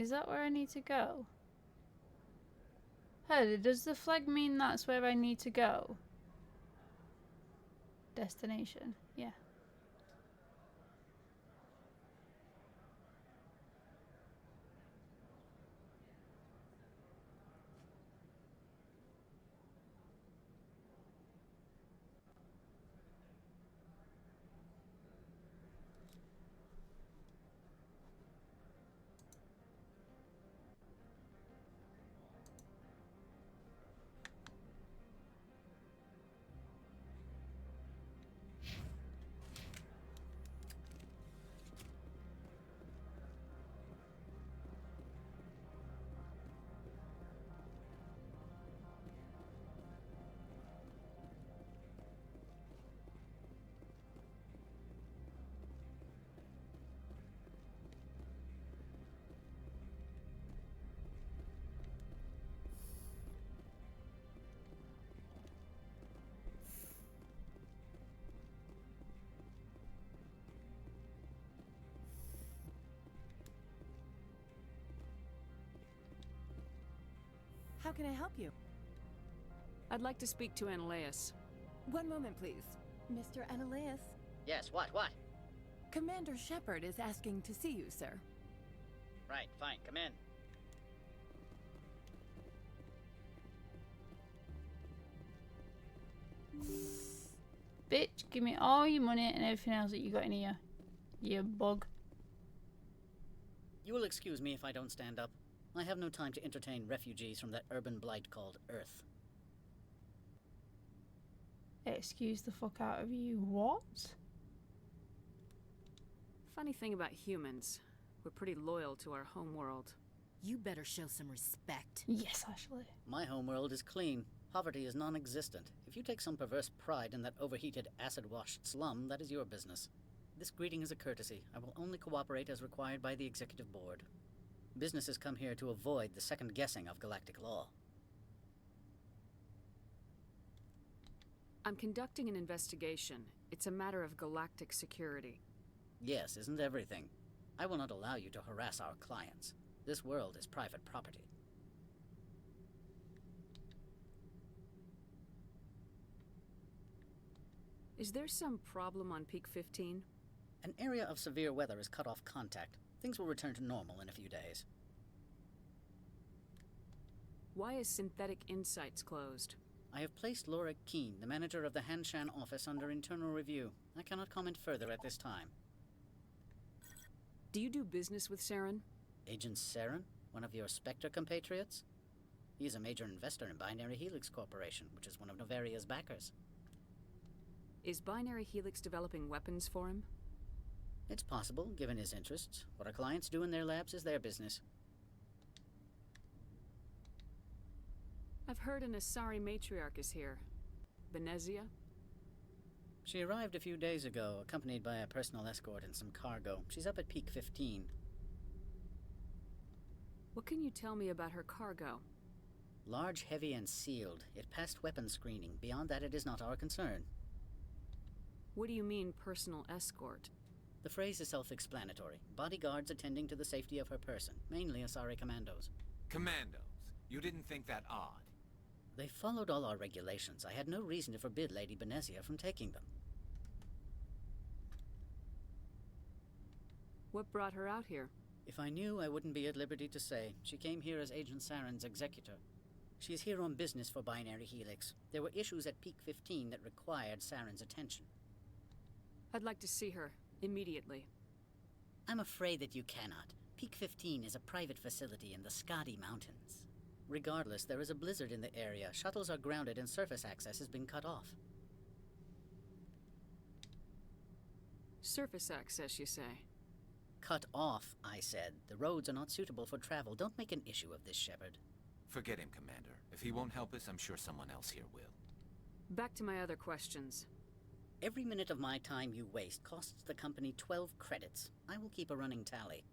Is that where I need to go? Hey, does the flag mean that's where I need to go? Destination, yeah. How can I help you? I'd like to speak to Analeas. One moment, please. Mr. Analeas? Yes, what? Commander Shepard is asking to see you, sir. Right, fine, come in. Bitch, give me all your money and everything else that you got in here. You bug. You will excuse me if I don't stand up. I have no time to entertain refugees from that urban blight called Earth. Excuse the fuck out of you. What? Funny thing about humans, we're pretty loyal to our home world. You better show some respect. Yes, Ashley. My homeworld is clean. Poverty is non-existent. If you take some perverse pride in that overheated, acid-washed slum, that is your business. This greeting is a courtesy. I will only cooperate as required by the Executive Board. Businesses come here to avoid the second guessing of galactic law. I'm conducting an investigation. It's a matter of galactic security. Yes, isn't everything? I will not allow you to harass our clients. This world is private property. Is there some problem on Peak 15? An area of severe weather has cut off contact. Things will return to normal in a few days. Why is Synthetic Insights closed? I have placed Laura Keene, the manager of the Hanshan office, under internal review. I cannot comment further at this time. Do you do business with Saren? Agent Saren? One of your Spectre compatriots? He is a major investor in Binary Helix Corporation, which is one of Novaria's backers. Is Binary Helix developing weapons for him? It's possible, given his interests. What our clients do in their labs is their business. I've heard an Asari matriarch is here. Benezia? She arrived a few days ago, accompanied by a personal escort and some cargo. She's up at Peak 15. What can you tell me about her cargo? Large, heavy, and sealed. It passed weapons screening. Beyond that, it is not our concern. What do you mean, personal escort? The phrase is self-explanatory. Bodyguards attending to the safety of her person, mainly Asari commandos. Commandos? You didn't think that odd? They followed all our regulations. I had no reason to forbid Lady Benezia from taking them. What brought her out here? If I knew, I wouldn't be at liberty to say. She came here as Agent Saren's executor. She is here on business for Binary Helix. There were issues at Peak 15 that required Saren's attention. I'd like to see her. Immediately. I'm afraid that you cannot. Peak 15 is a private facility in the Skadi Mountains. Regardless, there is a blizzard in the area. Shuttles are grounded and surface access has been cut off. Surface access, you say? Cut off, I said. The roads are not suitable for travel. Don't make an issue of this, Shepard. Forget him, Commander. If he won't help us, I'm sure someone else here will. Back to my other questions. Every minute of my time you waste costs the company 12 credits. I will keep a running tally.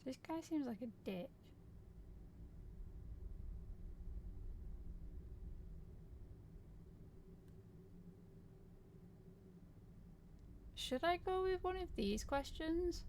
This guy seems like a dick. Should I go with one of these questions?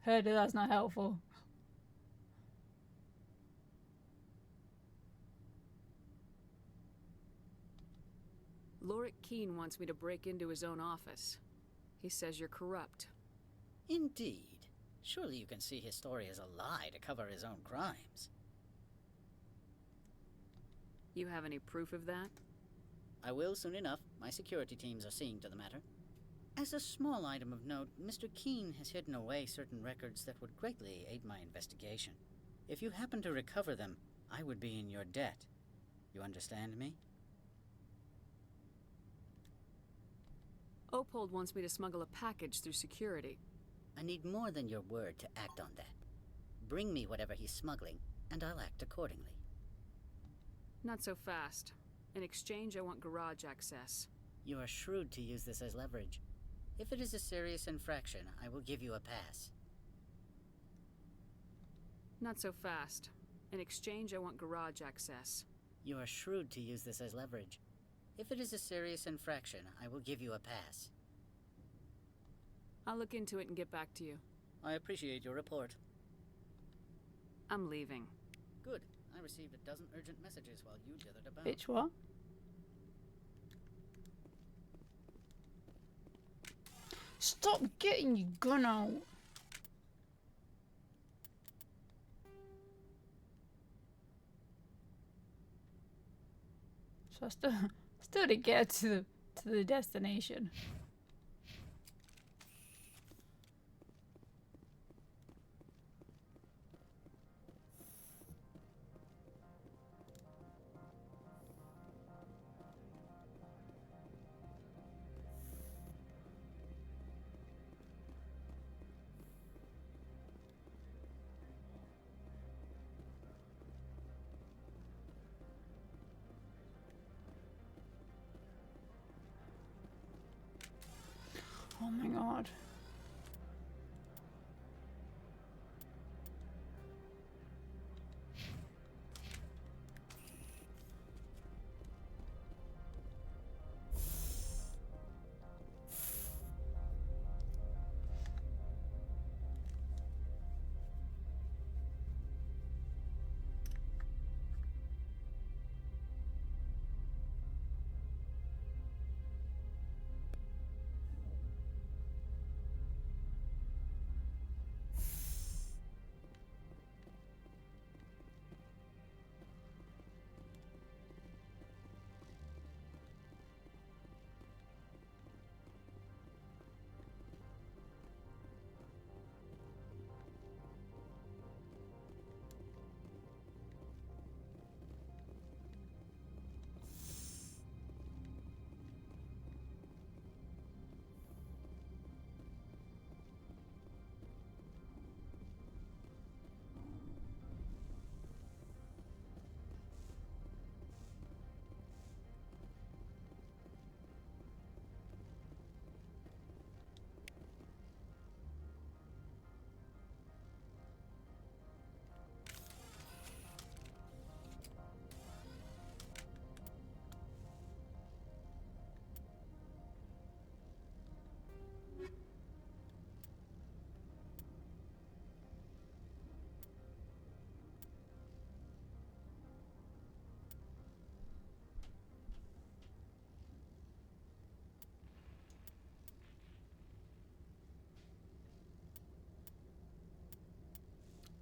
Heard that's not helpful. Lorik Keene wants me to break into his own office. He says you're corrupt. Indeed. Surely you can see his story as a lie to cover his own crimes. You have any proof of that? I will soon enough. My security teams are seeing to the matter. As a small item of note, Mr. Keene has hidden away certain records that would greatly aid my investigation. If you happen to recover them, I would be in your debt. You understand me? Opold wants me to smuggle a package through security. I need more than your word to act on that. Bring me whatever he's smuggling, and I'll act accordingly. Not so fast. In exchange, I want garage access. You are shrewd to use this as leverage. If it is a serious infraction, I will give you a pass. Not so fast. In exchange, I want garage access. You are shrewd to use this as leverage. If it is a serious infraction, I will give you a pass. I'll look into it and get back to you. I appreciate your report. I'm leaving. Good. I received a dozen urgent messages while you dithered about. Bitch, what? Stop getting your gun out. So I still didn't get to the destination. Oh my god.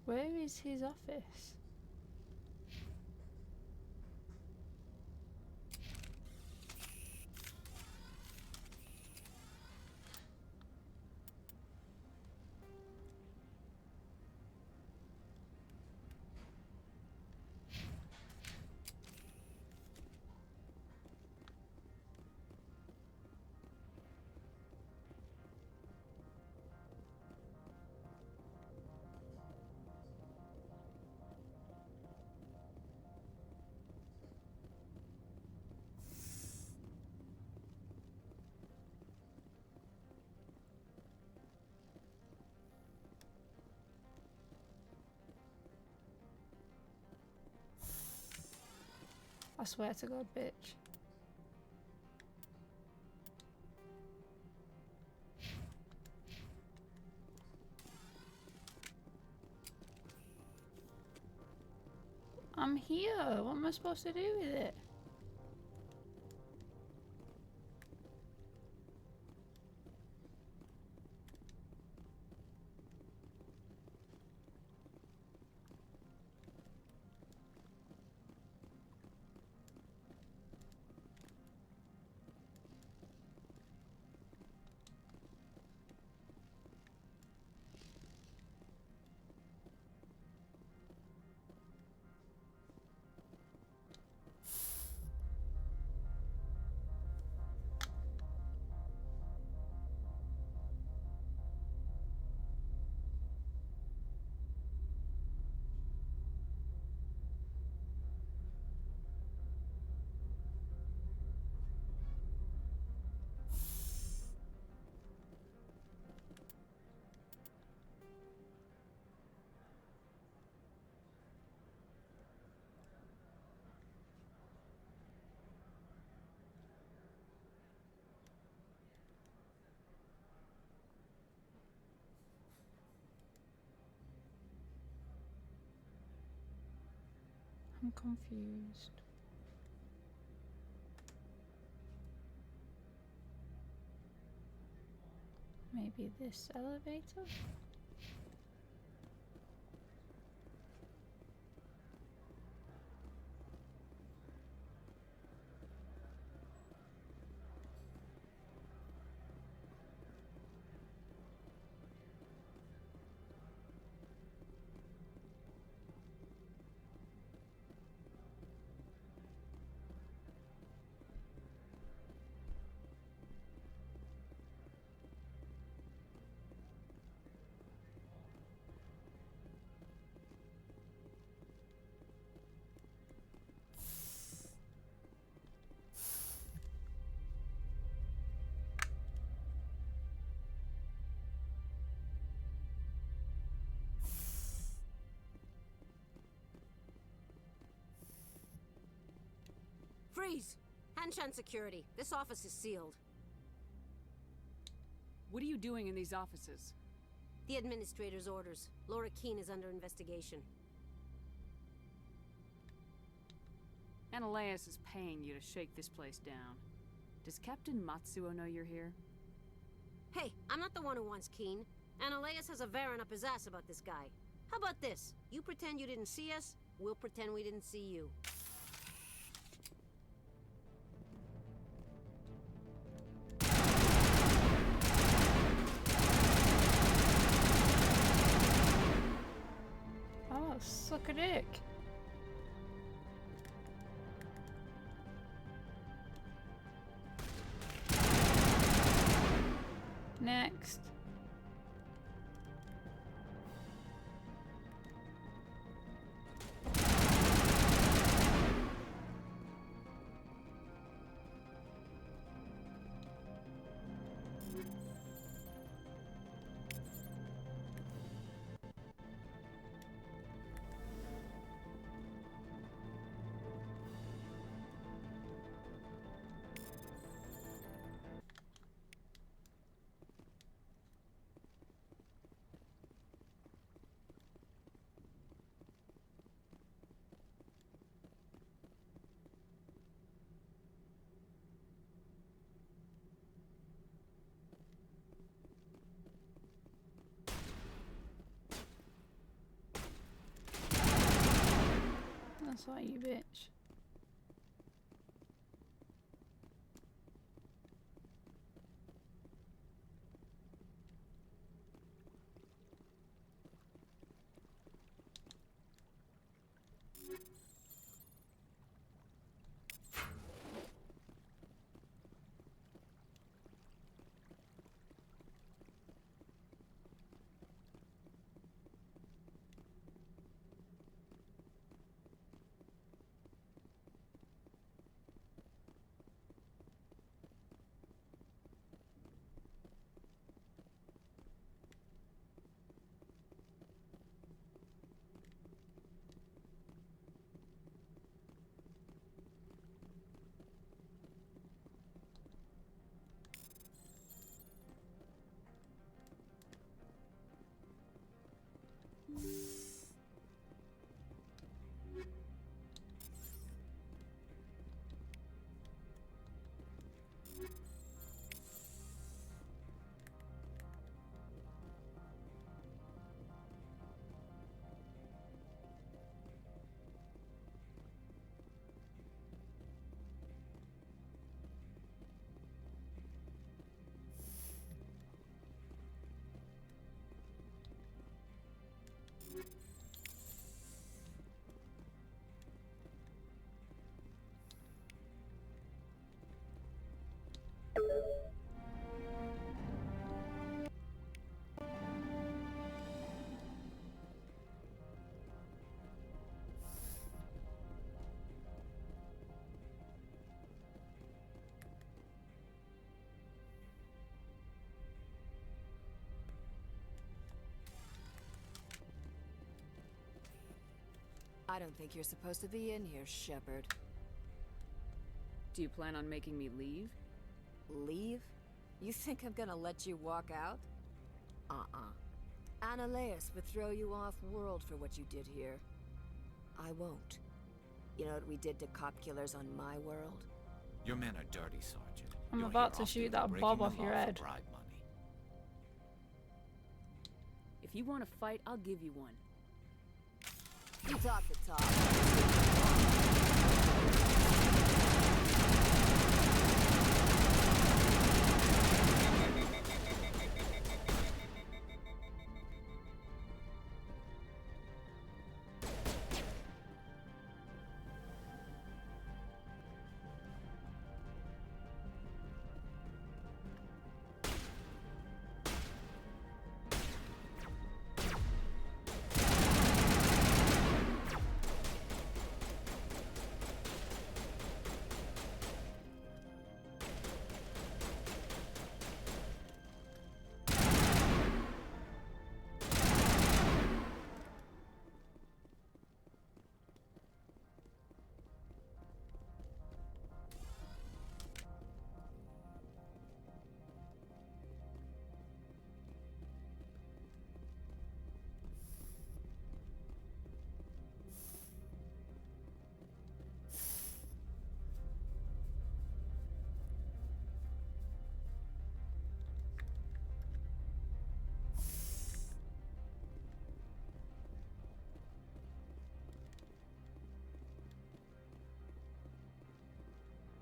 Where is his office? I swear to God, bitch. I'm here. What am I supposed to do with it? I'm confused. Maybe this elevator? Freeze! Hanshan security. This office is sealed. What are you doing in these offices? The administrator's orders. Laura Keene is under investigation. Analeus is paying you to shake this place down. Does Captain Matsuo know you're here? Hey, I'm not the one who wants Keene. Analeus has a Varen up his ass about this guy. How about this? You pretend you didn't see us, we'll pretend we didn't see you. Oh, suck a dick. Next. That's all you, bitch. I don't think you're supposed to be in here, Shepard. Do you plan on making me leave? Leave? You think I'm gonna let you walk out? Annaleus would throw you off world for what you did here. I won't. You know what we did to cop killers on my world? Your men are dirty, Sergeant. I'm You're about here to often shoot for that breaking bob the off your law for head. bribe money. If you want to fight, I'll give you one. You talk the talk.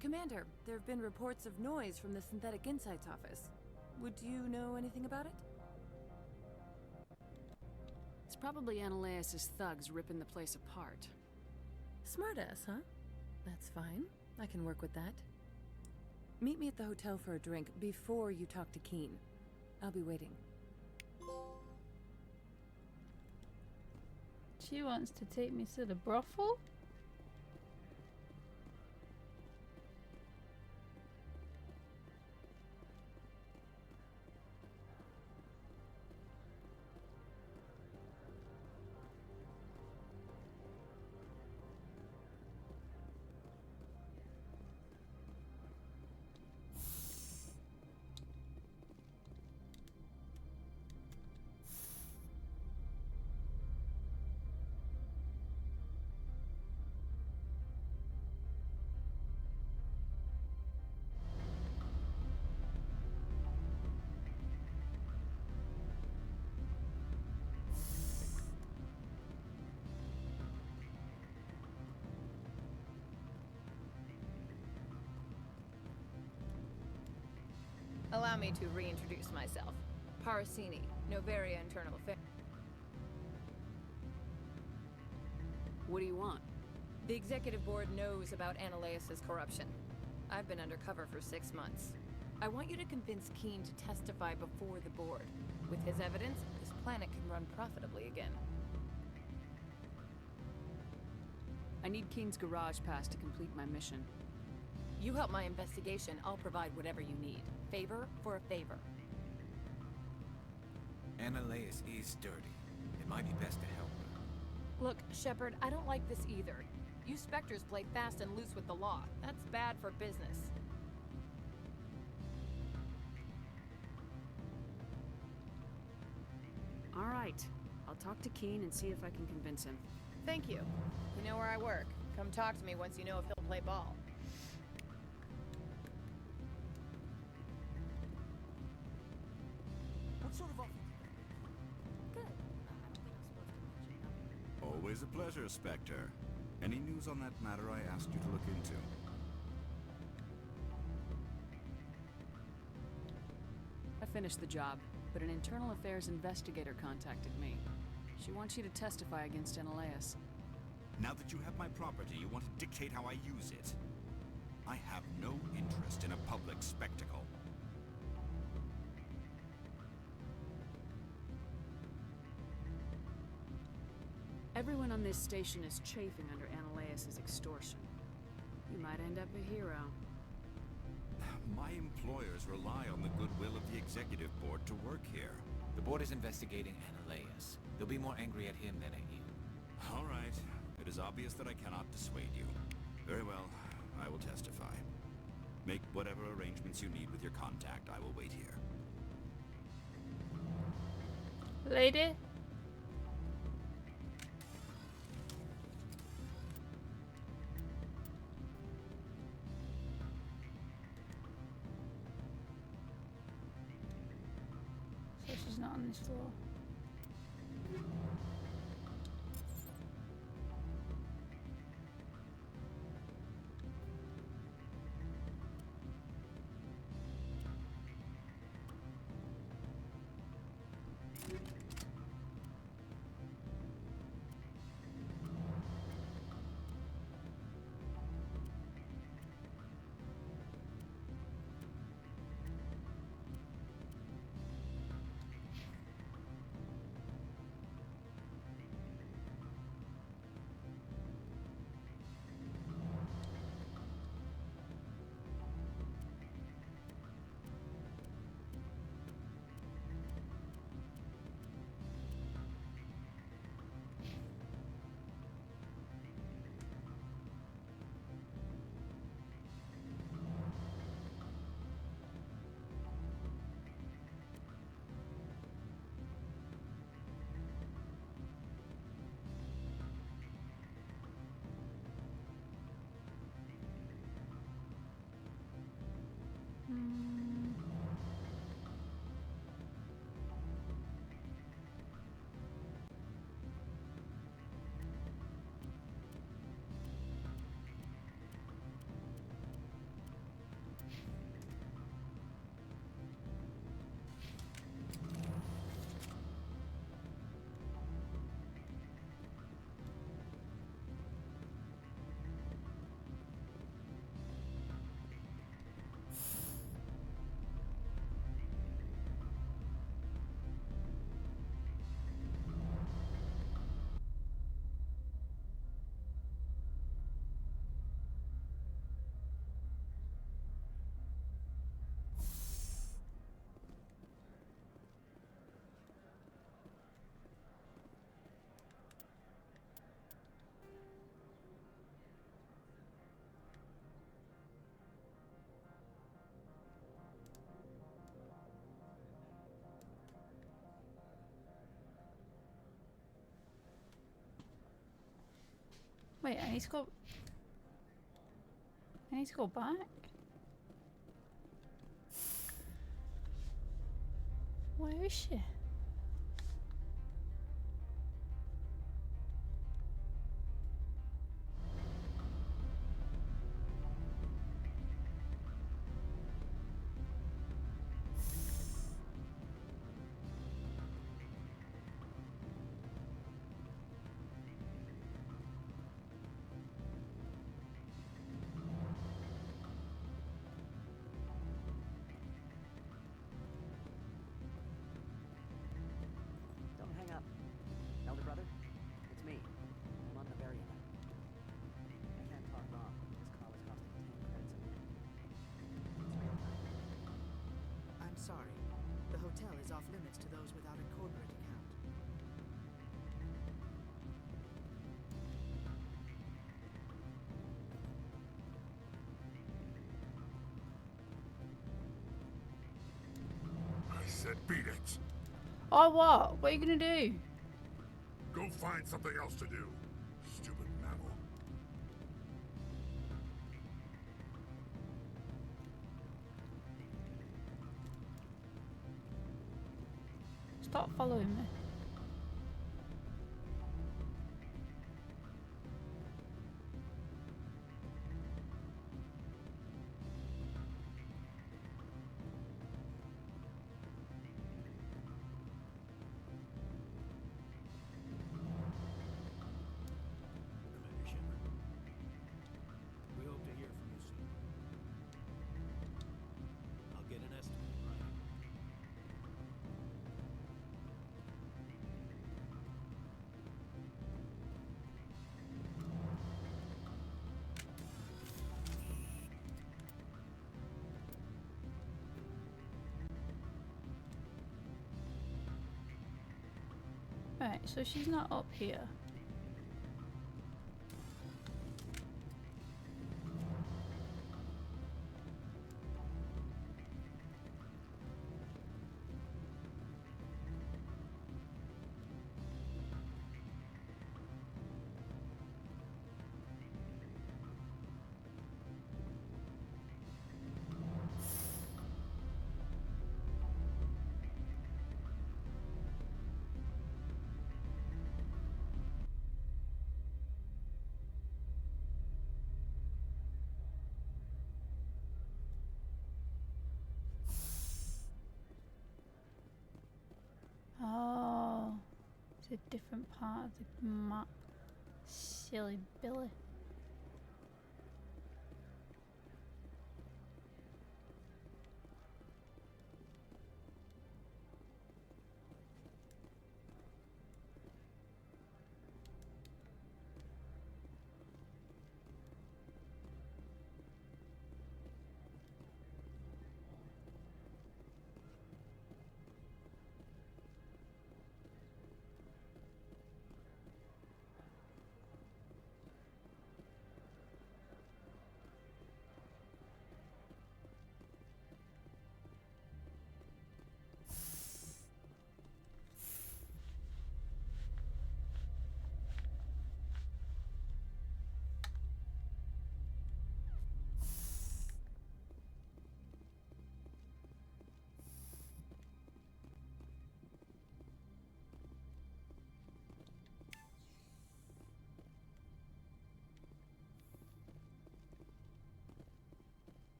Commander, there have been reports of noise from the Synthetic Insights office. Would you know anything about it? It's probably Annaleus' thugs ripping the place apart. Smartass, huh? That's fine. I can work with that. Meet me at the hotel for a drink before you talk to Keen. I'll be waiting. She wants to take me to the brothel? Allow me to reintroduce myself. Parasini, Novaria Internal Affairs. What do you want? The Executive Board knows about Annaleus' corruption. I've been undercover for 6 months. I want you to convince Keen to testify before the Board. With his evidence, this planet can run profitably again. I need Keen's garage pass to complete my mission. You help my investigation, I'll provide whatever you need. Favor for a favor. Annaleus is dirty. It might be best to help her. Look, Shepard, I don't like this either. You Spectres play fast and loose with the law. That's bad for business. All right. I'll talk to Keen and see if I can convince him. Thank you. You know where I work. Come talk to me once you know if he'll play ball. What sort of offer? Good. Always a pleasure, Spectre. Any news on that matter I asked you to look into? I finished the job, but an internal affairs investigator contacted me. She wants you to testify against Annaleus. Now that you have my property, you want to dictate how I use it. I have no interest in a public spectacle. Everyone on this station is chafing under Annaleus' extortion. You might end up a hero. My employers rely on the goodwill of the Executive Board to work here. The board is investigating Annaleus. They'll be more angry at him than at you. All right. It is obvious that I cannot dissuade you. Very well, I will testify. Make whatever arrangements you need with your contact. I will wait here. Lady? So she's not on this floor. Wait, I need to go back? Where is she? Don't hang up. Elder brother, it's me. I'm on Bavaria now. I can't talk long. This call is costing 10 credits a minute. It's real time. I'm sorry. The hotel is off limits to those without a corporate account. I said beat it. Oh, what? What are you gonna do? Go find something else to do. Stupid mammal. Stop following me. Commander Shepard. We hope to hear from you soon. I'll get an estimate in writing. Right, so she's not up here. a different part of the map. Silly Billy.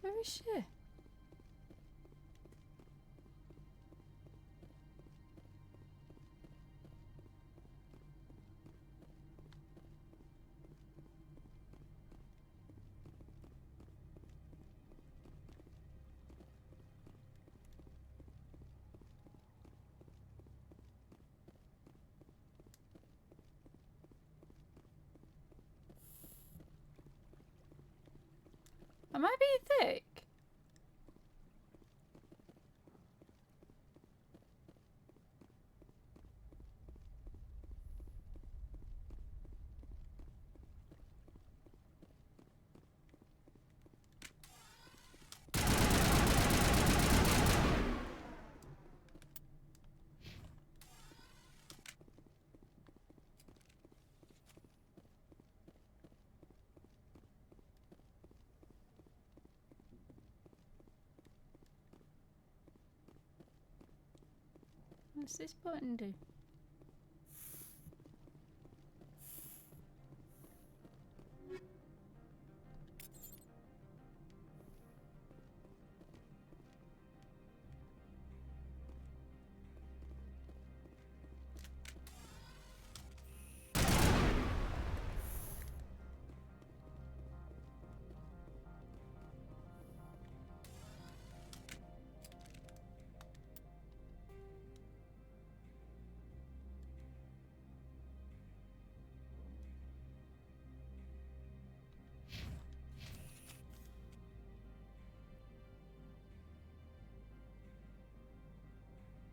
Where is she? Am I being thick? What's this button do?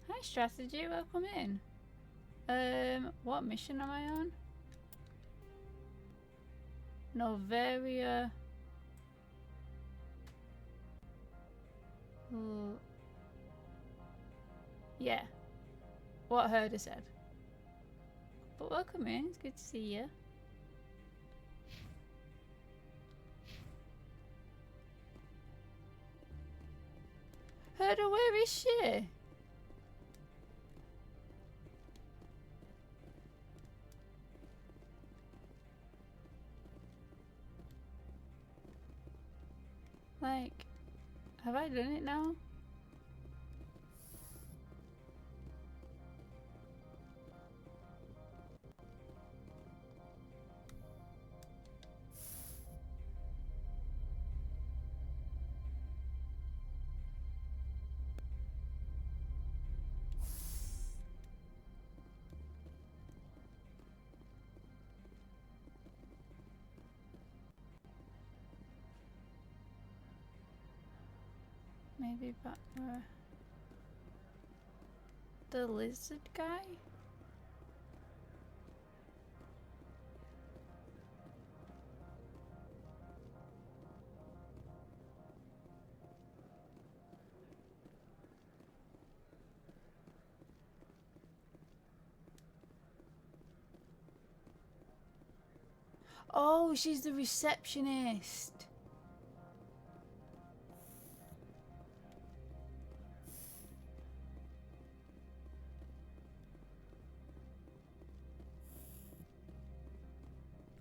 Hi strategy, welcome in. What mission am I on? Novaria. Yeah. What Herder said. But welcome in, it's good to see you. Herder, where is she? Like, have I done it now? Maybe back where the lizard guy? Oh, she's the receptionist.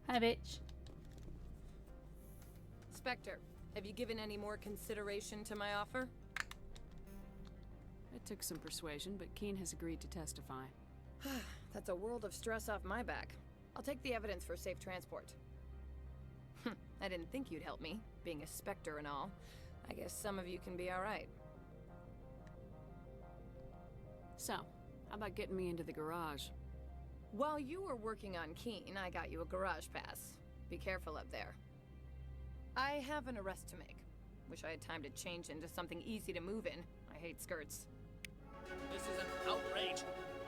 Hi, bitch. Inspector, have you given any more consideration to my offer? It took some persuasion, but Keen has agreed to testify. That's a world of stress off my back. I'll take the evidence for safe transport. I didn't think you'd help me, being a Spectre and all. I guess some of you can be alright. So, how about getting me into the garage? While you were working on Keen, I got you a garage pass. Be careful up there. I have an arrest to make. Wish I had time to change into something easy to move in. I hate skirts. This is an outrage.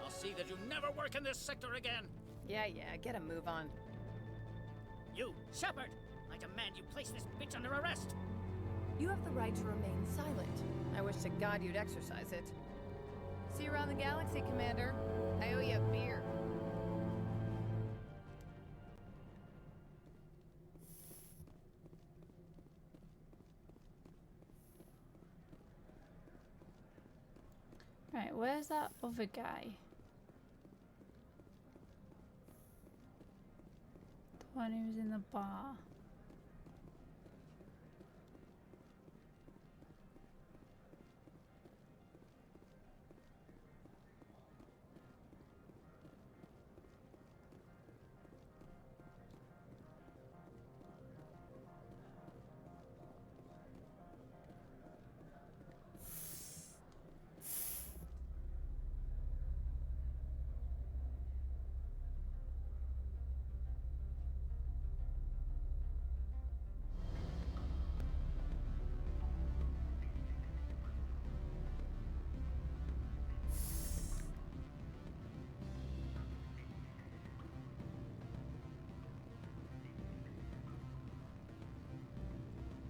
I'll see that you never work in this sector again. Yeah, get a move on. You, Shepard! I demand you place this bitch under arrest! You have the right to remain silent. I wish to God you'd exercise it. See you around the galaxy, Commander. I owe you a beer. Right, where's that other guy? The one who was in the bar.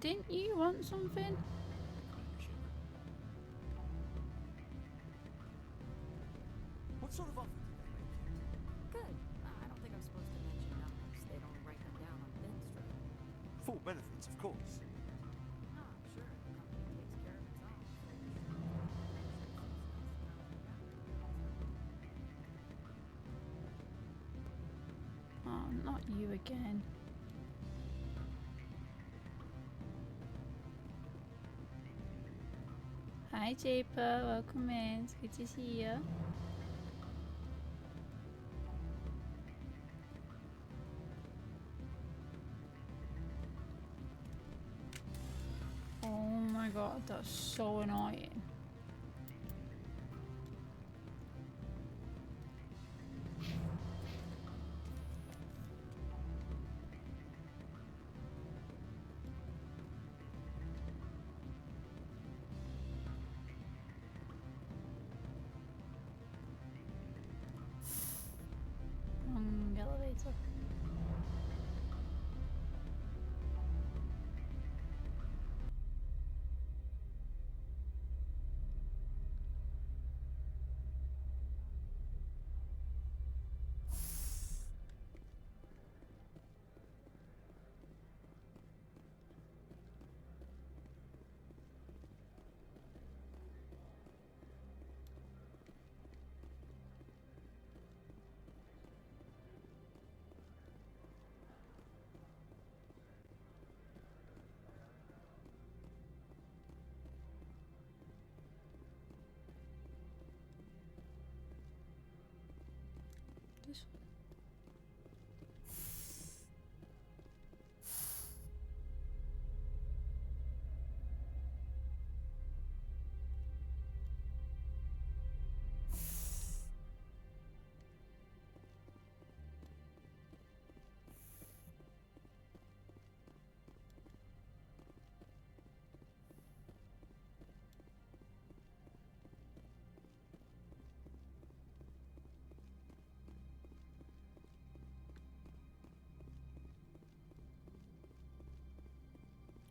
Didn't you want something? What sort of offer did they make? Good. I don't think I'm supposed to mention numbers. They don't write them down on thin strip. Full benefits, of course. No, sure. The company takes care of its own. Oh, not you again. Hi, Japer. Welcome in. It's good to see you. Oh my god, that's so annoying. Elevator. This one.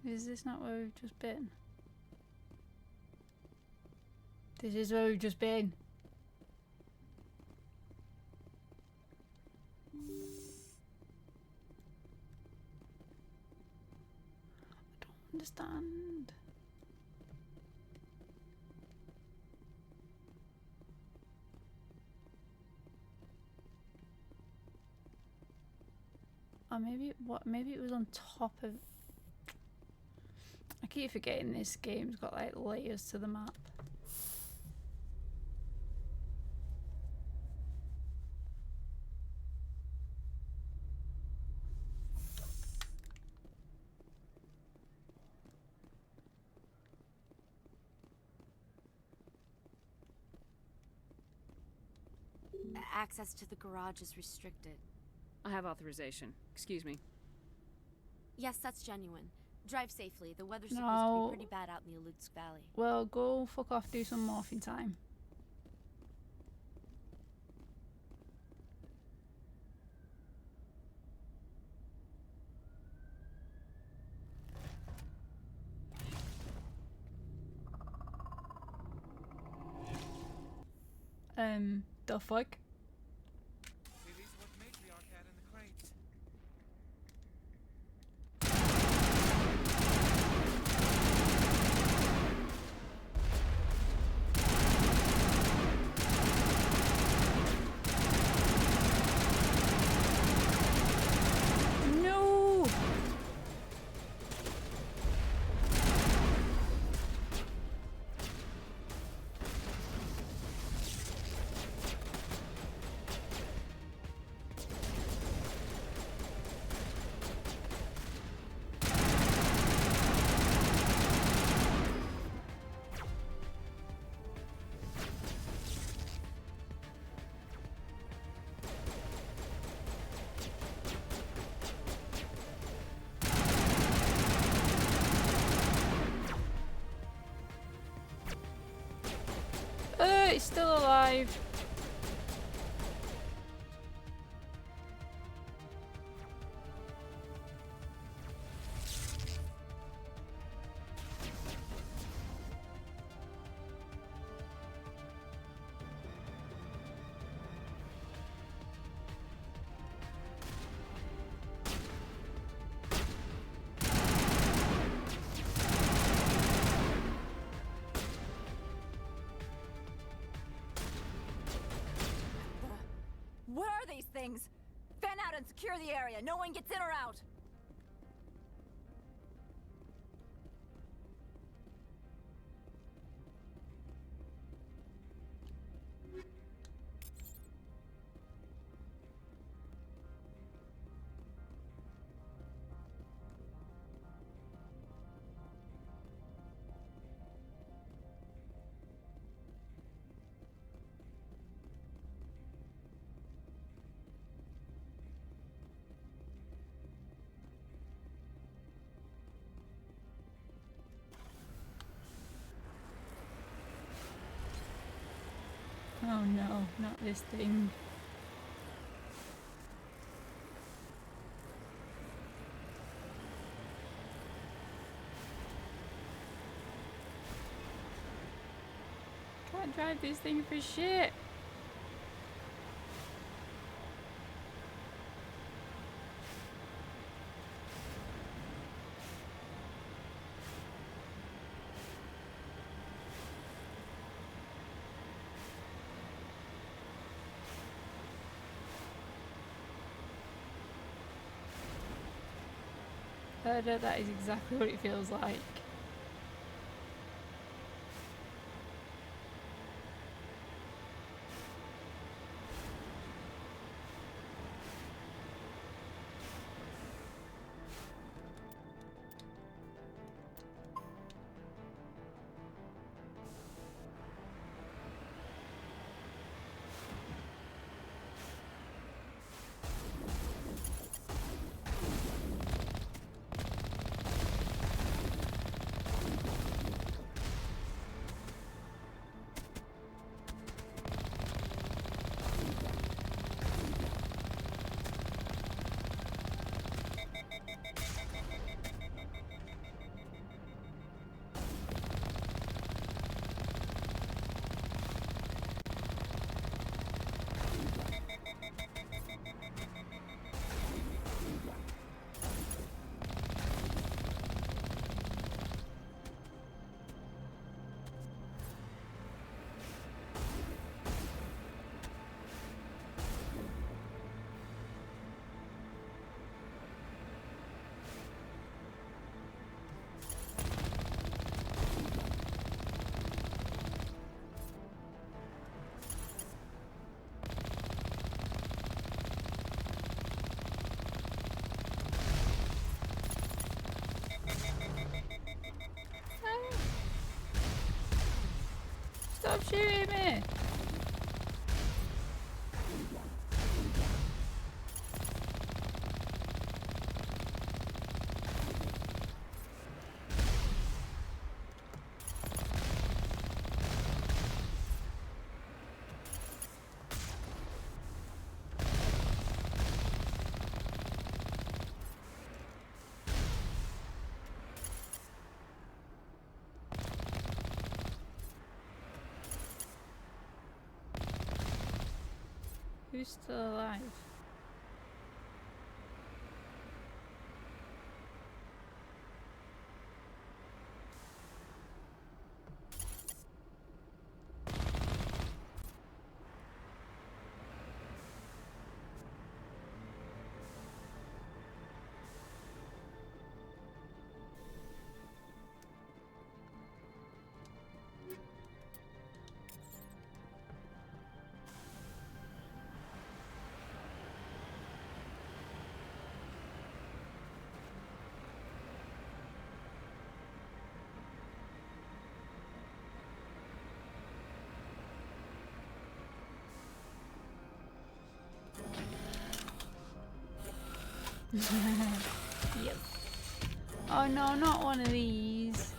Is this not where we've just been? This is where we've just been. I don't understand. Or maybe it was on top of. keep forgetting this game's got like layers to the map. Access to the garage is restricted. I have authorization. Excuse me. Yes, that's genuine. Drive safely. The weather's supposed to No. be pretty bad out in the Alutsk Valley. Well, go fuck off, do some morphine time. The fuck? See, these are what Matriarch had in the crates. No! It's still alive. What are these things? Fan out and secure the area. No one gets in or out. Oh no, not this thing. Can't drive this thing for shit. That is exactly what it feels like. Stop shooting me! Who's still alive? Yep. Oh no, not one of these.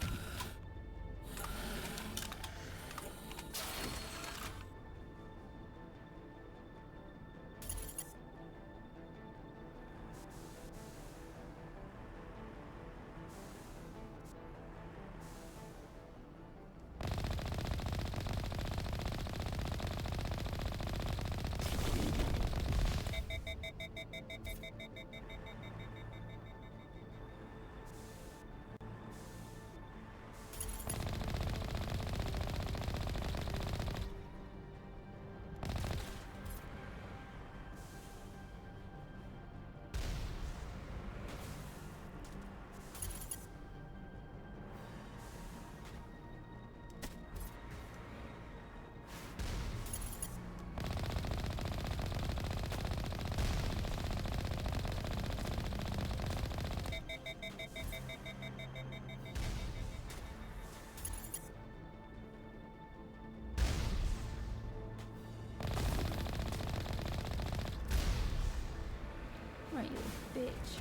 Right, you bitch.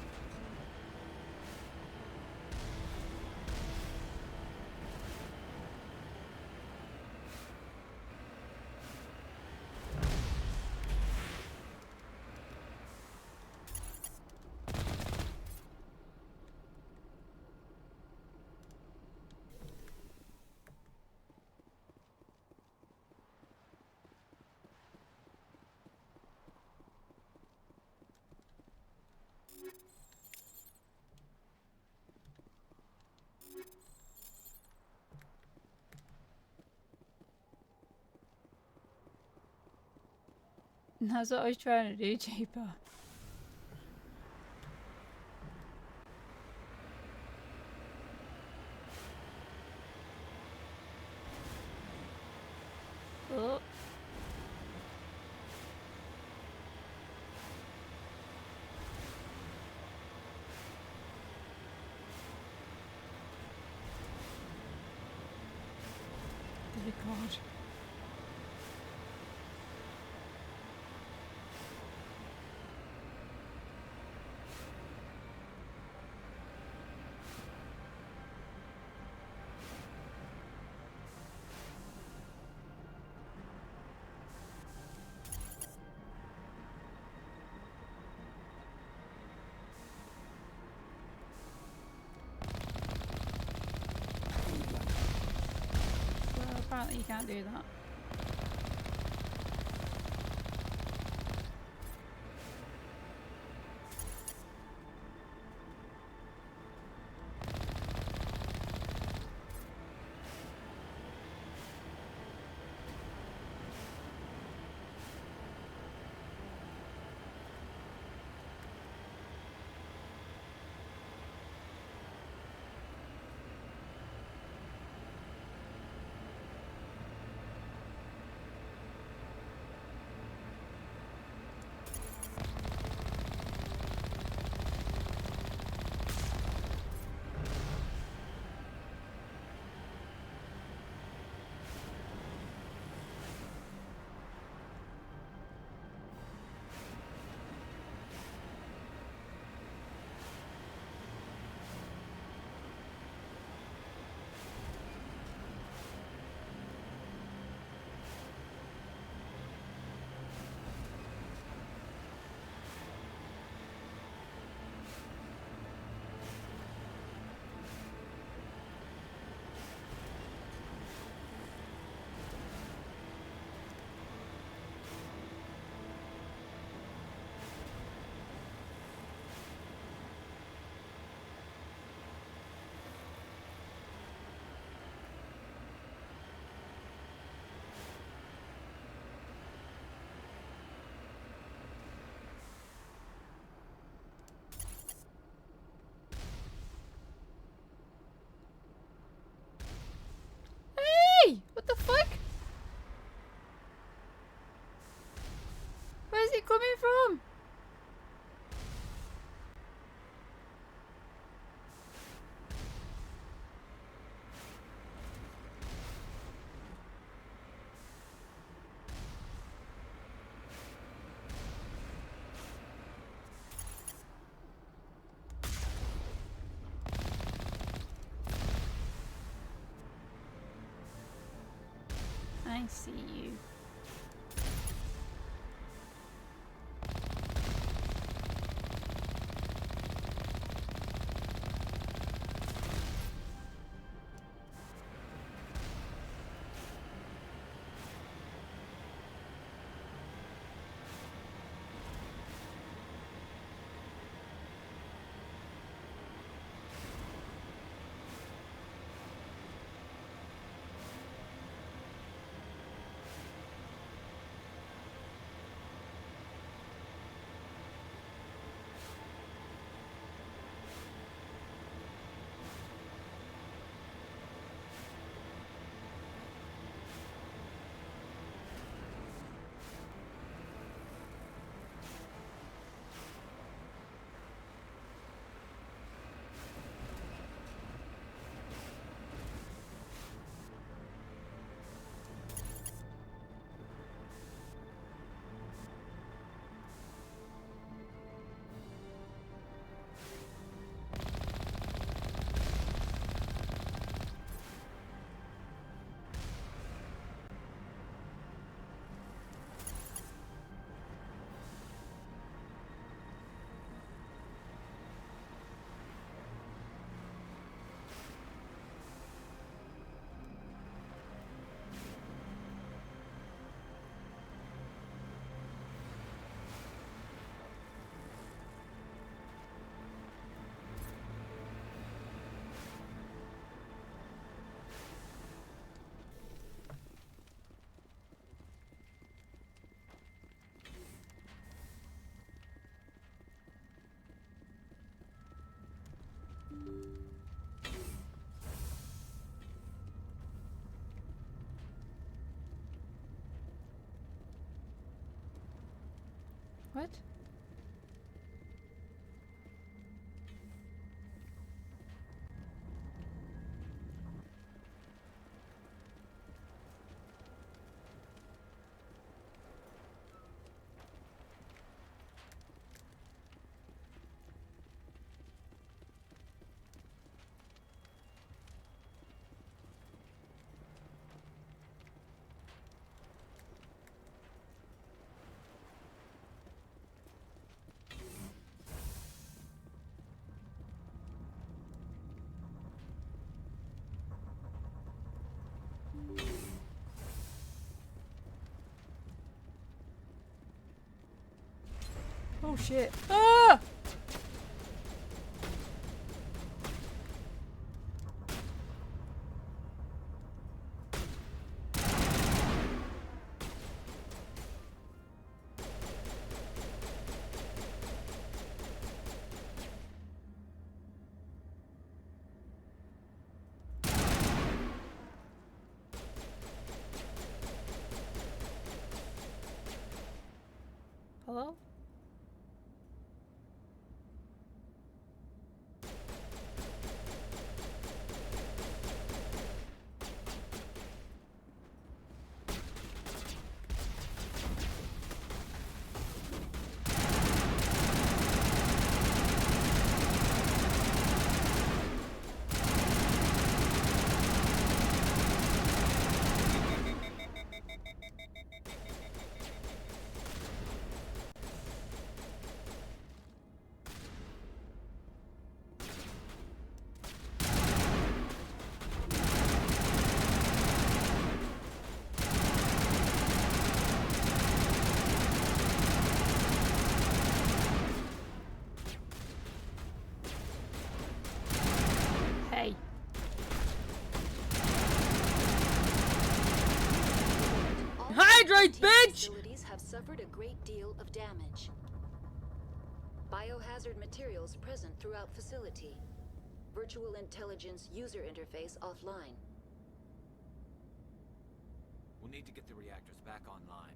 That's what I was trying to do, Cheaper. Oh. Dear God. Well, apparently you can't do that. I see you. What? Oh shit. Ah! Hello? Hey. Hydrate, bitch! Facilities have suffered a great deal of damage. Biohazard materials present throughout facility. Virtual intelligence user interface offline. We'll need to get the reactors back online.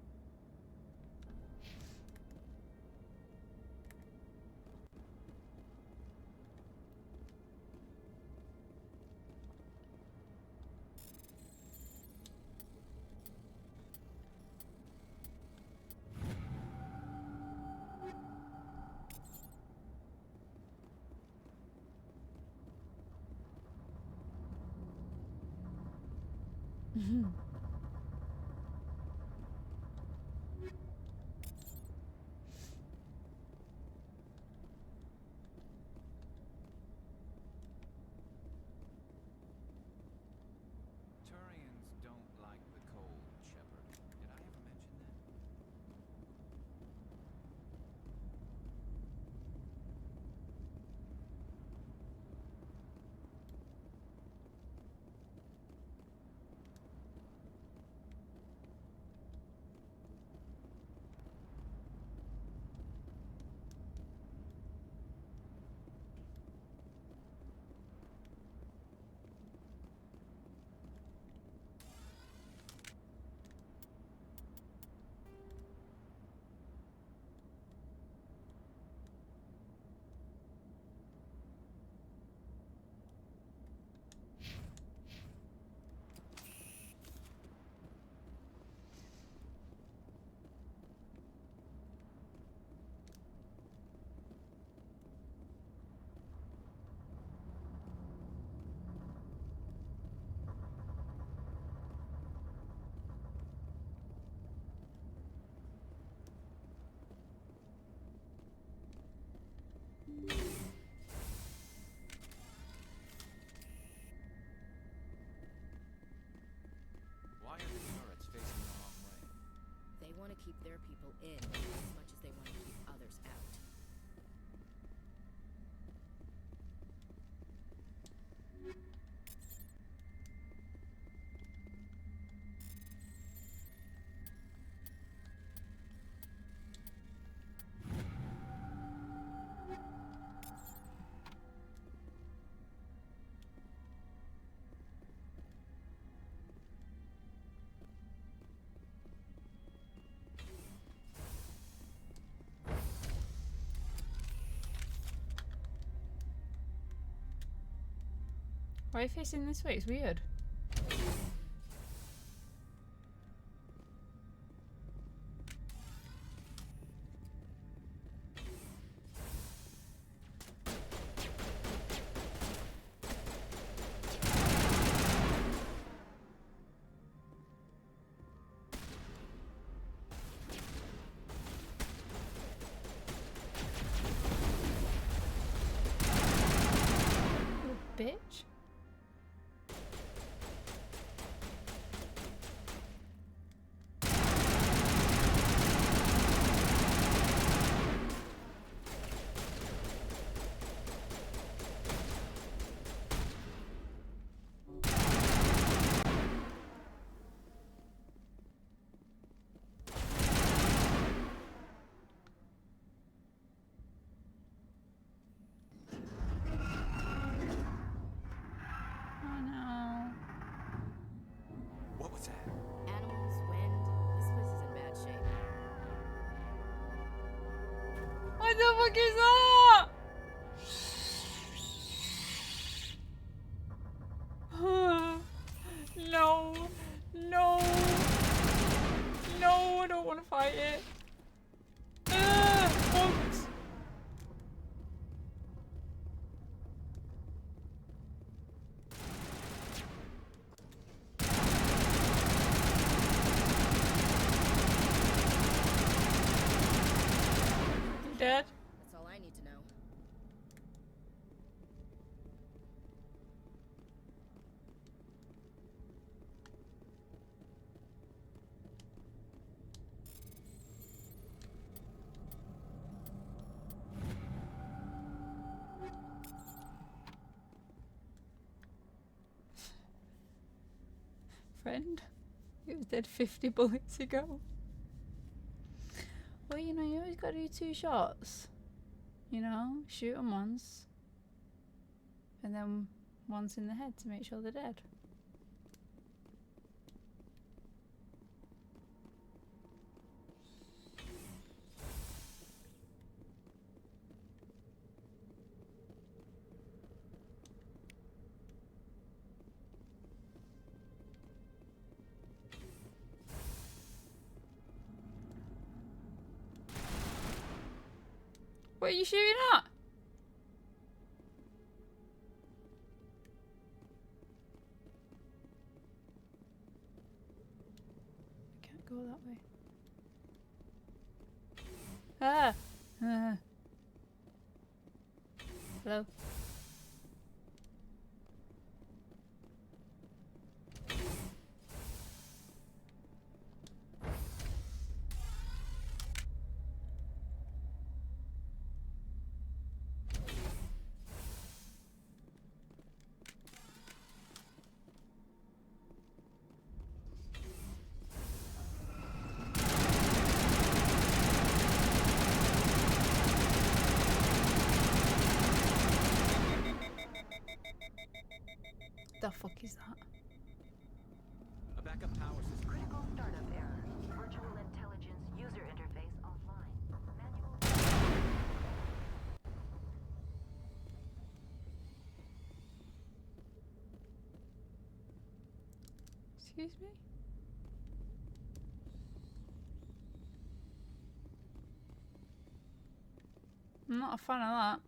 want to keep their people in as much as they want to keep others out. Why are you facing this way? It's weird. Bitch. What was that? Animals, wind. This place is in bad shape. What the fuck is that? No. No. No, I don't want to fight it. Bugs. Dead? That's all I need to know. Friend? He was dead 50 bullets ago. Well, you know, you always gotta do 2 shots. You know, shoot them once. And then once in the head to make sure they're dead. What are you shooting at? I can't go that way. Ah! Hello? The fuck is that? A backup power system. Critical startup error. Virtual intelligence user interface offline. Manual. Excuse me? I'm not a fan of that.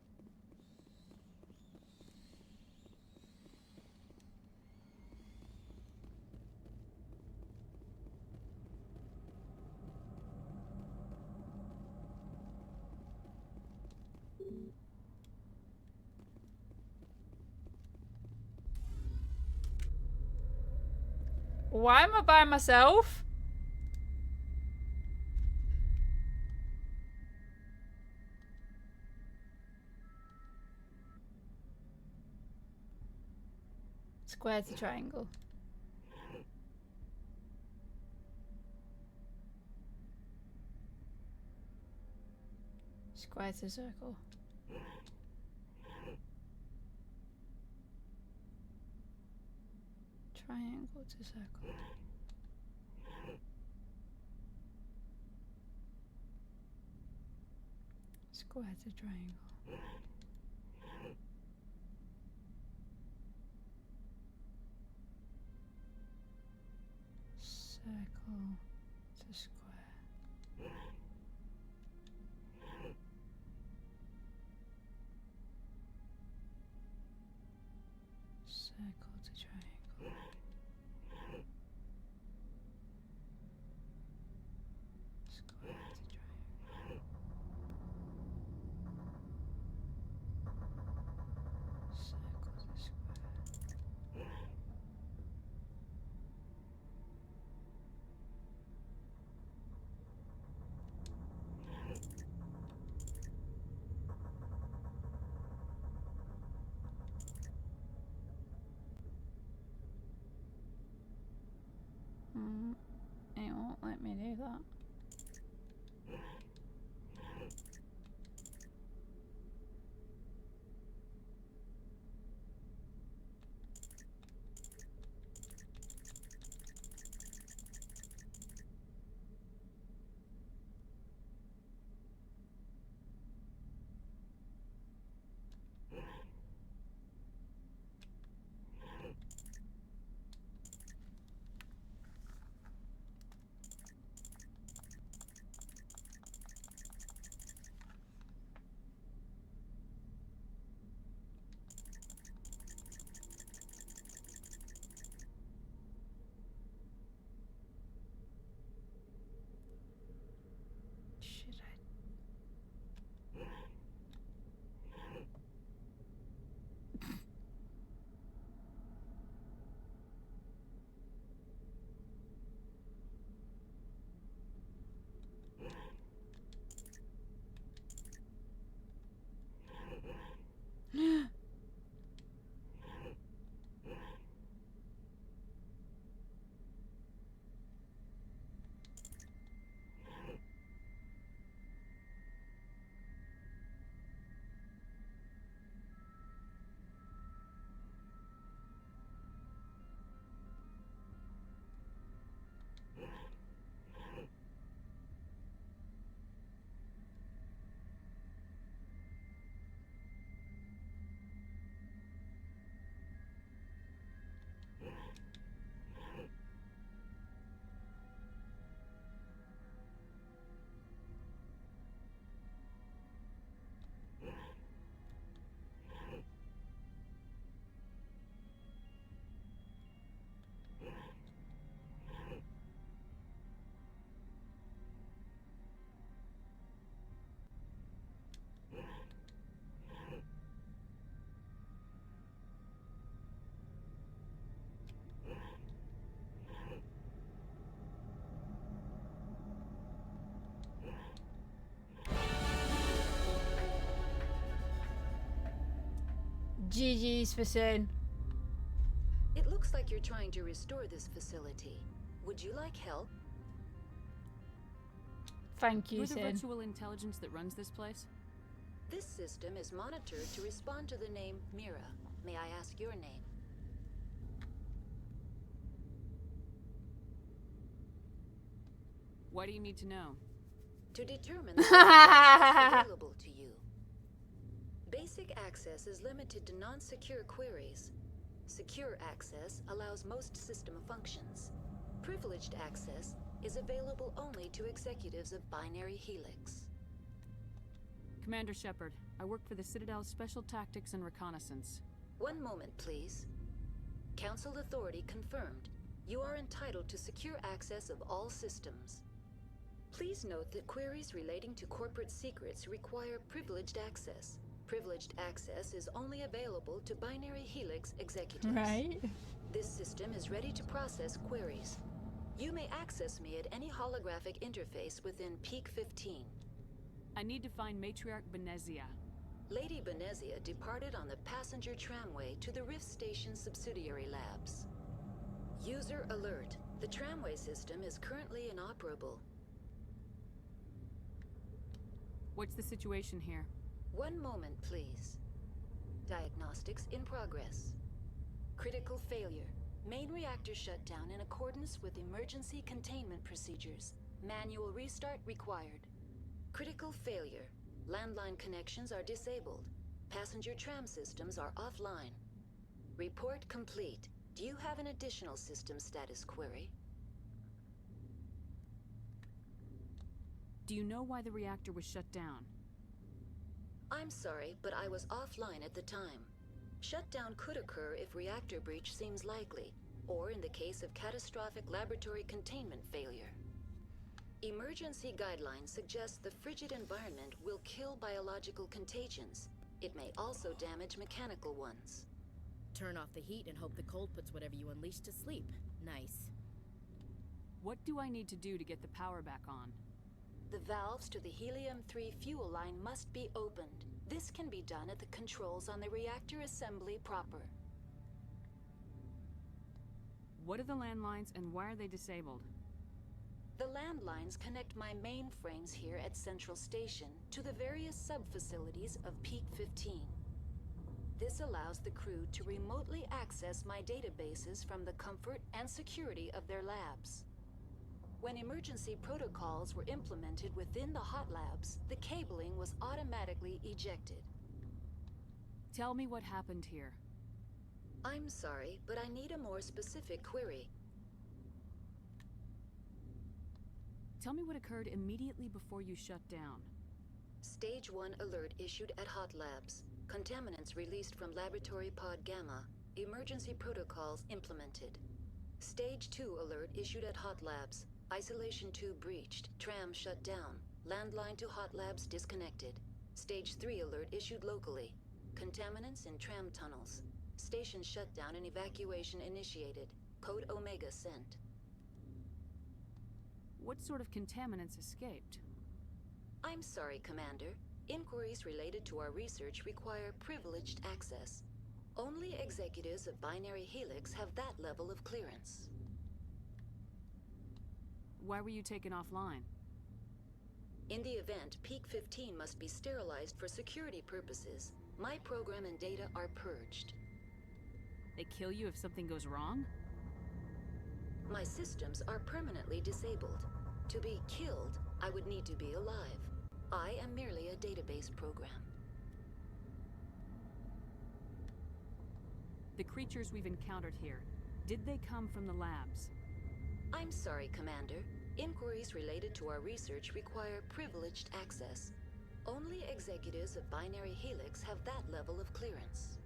Why am I by myself? Square to triangle. Square to circle. Triangle to circle. Square to triangle. Circle to square. Circle to triangle. Square to triangle. Circle to square. It won't let me do that. Should I? GG's for soon. It looks like you're trying to restore this facility. Would you like help? Thank you, You're the Sin. virtual intelligence that runs this place? This system is monitored to respond to the name Mira. May I ask your name? Why do you need to know? To determine the access available to you. Basic access is limited to non-secure queries. Secure access allows most system functions. Privileged access is available only to executives of Binary Helix. Commander Shepard, I work for the Citadel's Special Tactics and Reconnaissance. One moment, please. Council authority confirmed. You are entitled to secure access of all systems. Please note that queries relating to corporate secrets require privileged access. Privileged access is only available to Binary Helix executives. Right. This system is ready to process queries. You may access me at any holographic interface within Peak 15. I need to find Matriarch Benezia. Lady Benezia departed on the passenger tramway to the Rift Station subsidiary labs. User alert. The tramway system is currently inoperable. What's the situation here? One moment, please. Diagnostics in progress. Critical failure. Main reactor shut down in accordance with emergency containment procedures. Manual restart required. Critical failure. Landline connections are disabled. Passenger tram systems are offline. Report complete. Do you have an additional system status query? Do you know why the reactor was shut down? I'm sorry, but I was offline at the time. Shutdown could occur if reactor breach seems likely, or in the case of catastrophic laboratory containment failure. Emergency guidelines suggest the frigid environment will kill biological contagions. It may also damage mechanical ones. Turn off the heat and hope the cold puts whatever you unleash to sleep. Nice. What do I need to do to get the power back on? The valves to the helium-3 fuel line must be opened. This can be done at the controls on the reactor assembly proper. What are the landlines and why are they disabled? The landlines connect my mainframes here at Central Station to the various sub-facilities of Peak 15. This allows the crew to remotely access my databases from the comfort and security of their labs. When emergency protocols were implemented within the hot labs, the cabling was automatically ejected. Tell me what happened here. I'm sorry, but I need a more specific query. Tell me what occurred immediately before you shut down. Stage 1 alert issued at hot labs. Contaminants released from laboratory pod Gamma. Emergency protocols implemented. Stage 2 alert issued at hot labs. Isolation tube breached. Tram shut down. Landline to hot labs disconnected. Stage 3 alert issued locally. Contaminants in tram tunnels. Station shutdown and evacuation initiated. Code Omega sent. What sort of contaminants escaped? I'm sorry, Commander. Inquiries related to our research require privileged access. Only executives of Binary Helix have that level of clearance. Why were you taken offline? In the event, Peak 15 must be sterilized for security purposes. My program and data are purged. They kill you if something goes wrong? My systems are permanently disabled. To be killed, I would need to be alive. I am merely a database program. The creatures we've encountered here, did they come from the labs? I'm sorry, Commander. Inquiries related to our research require privileged access. Only executives of Binary Helix have that level of clearance.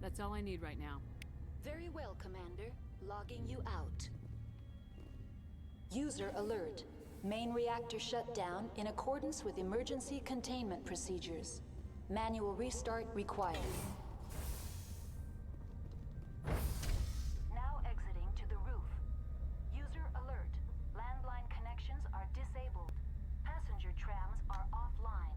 That's all I need right now. Very well, Commander. Logging you out. User alert. Main reactor shut down in accordance with emergency containment procedures. Manual restart required. Now exiting to the roof. User alert. Landline connections are disabled. Passenger trams are offline.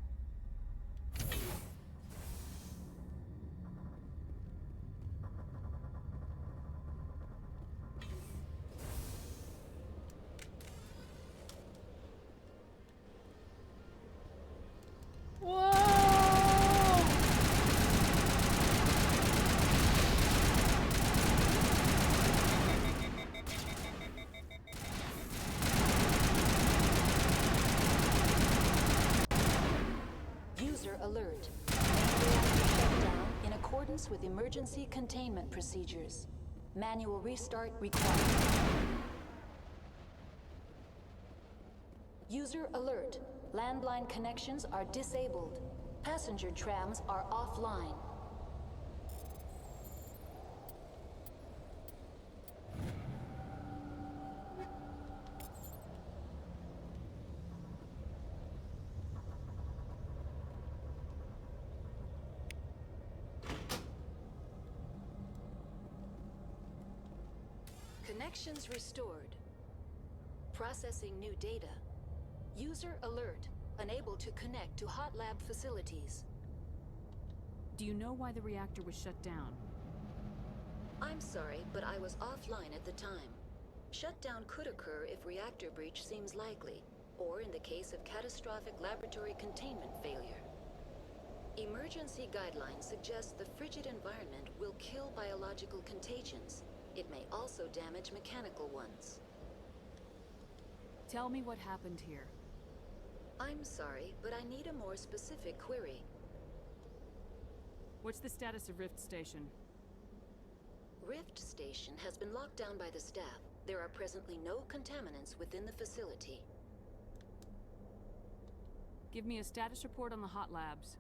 User alert. Reactor shut down in accordance with emergency containment procedures. Manual restart required. User alert. Landline connections are disabled. Passenger trams are offline. Connections restored. Processing new data. User alert. Unable to connect to hot lab facilities. Do you know why the reactor was shut down? I'm sorry, but I was offline at the time. Shutdown could occur if reactor breach seems likely, or in the case of catastrophic laboratory containment failure. Emergency guidelines suggest the frigid environment will kill biological contagions. It may also damage mechanical ones. Tell me what happened here. I'm sorry, but I need a more specific query. What's the status of Rift Station? Rift Station has been locked down by the staff. There are presently no contaminants within the facility. Give me a status report on the hot labs.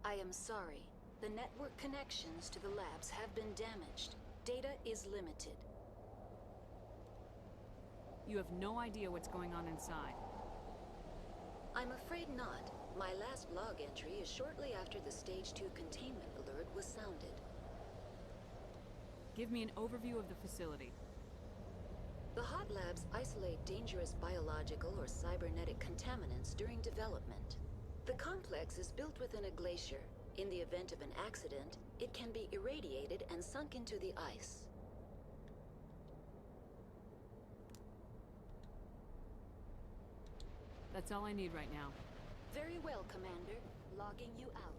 I am sorry. The network connections to the labs have been damaged. Data is limited. You have no idea what's going on inside. I'm afraid not. My last log entry is shortly after the Stage 2 containment alert was sounded. Give me an overview of the facility. The hot labs isolate dangerous biological or cybernetic contaminants during development. The complex is built within a glacier. In the event of an accident, it can be irradiated and sunk into the ice. That's all I need right now. Very well, Commander. Logging you out.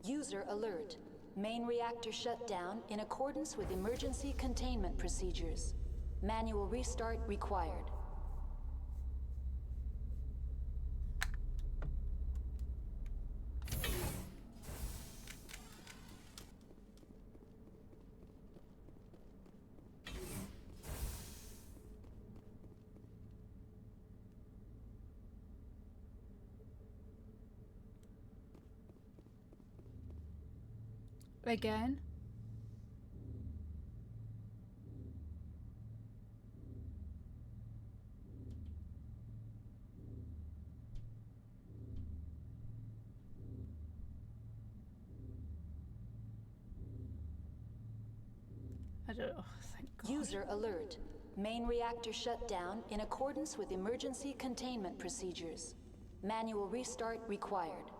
User alert. Main reactor shut down in accordance with emergency containment procedures. Manual restart required. Again? I don't know. Thank God. User alert. Main reactor shut down in accordance with emergency containment procedures. Manual restart required.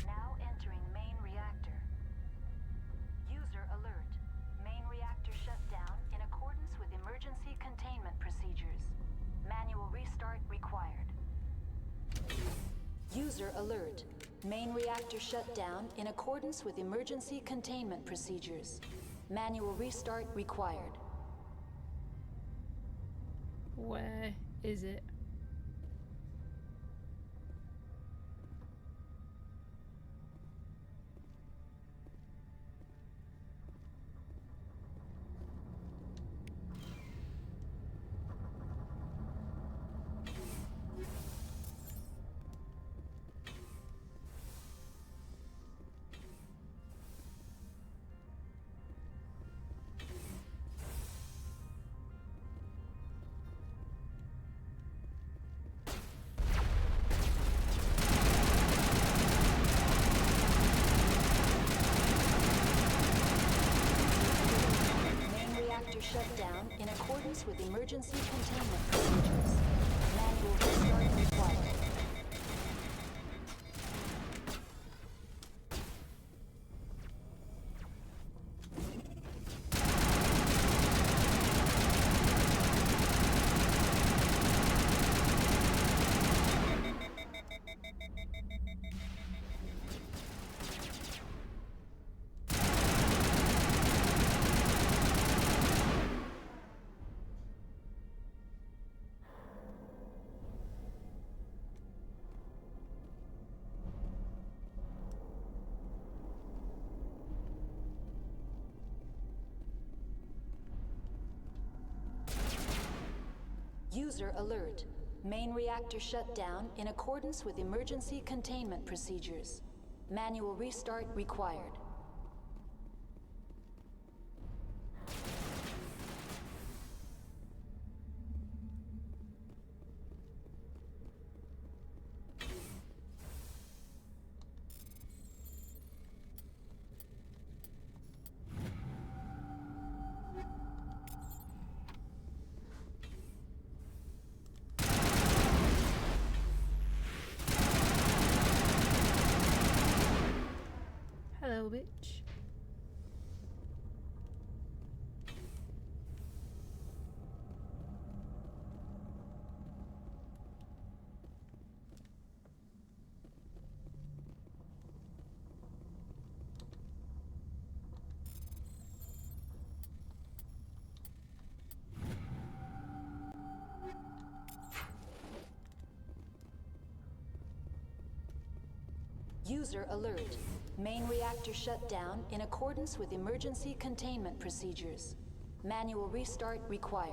Now entering main reactor. User alert. Main reactor shut down in accordance with emergency containment procedures. Manual restart required. User alert. Main reactor shut down in accordance with emergency containment procedures. Manual restart required. Where is it? Shut down in accordance with emergency containment procedures. Manual restart required. User alert. Main reactor shut down in accordance with emergency containment procedures. Manual restart required. Hello, bitch. User alert. Main reactor shut down in accordance with emergency containment procedures. Manual restart required.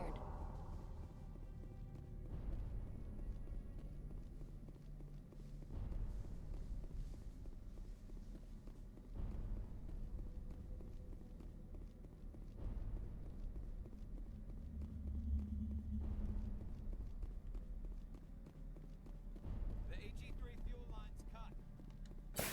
The AG3 fuel line's cut.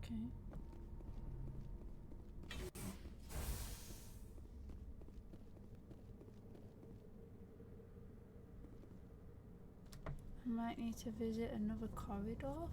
Okay. I might need to visit another corridor.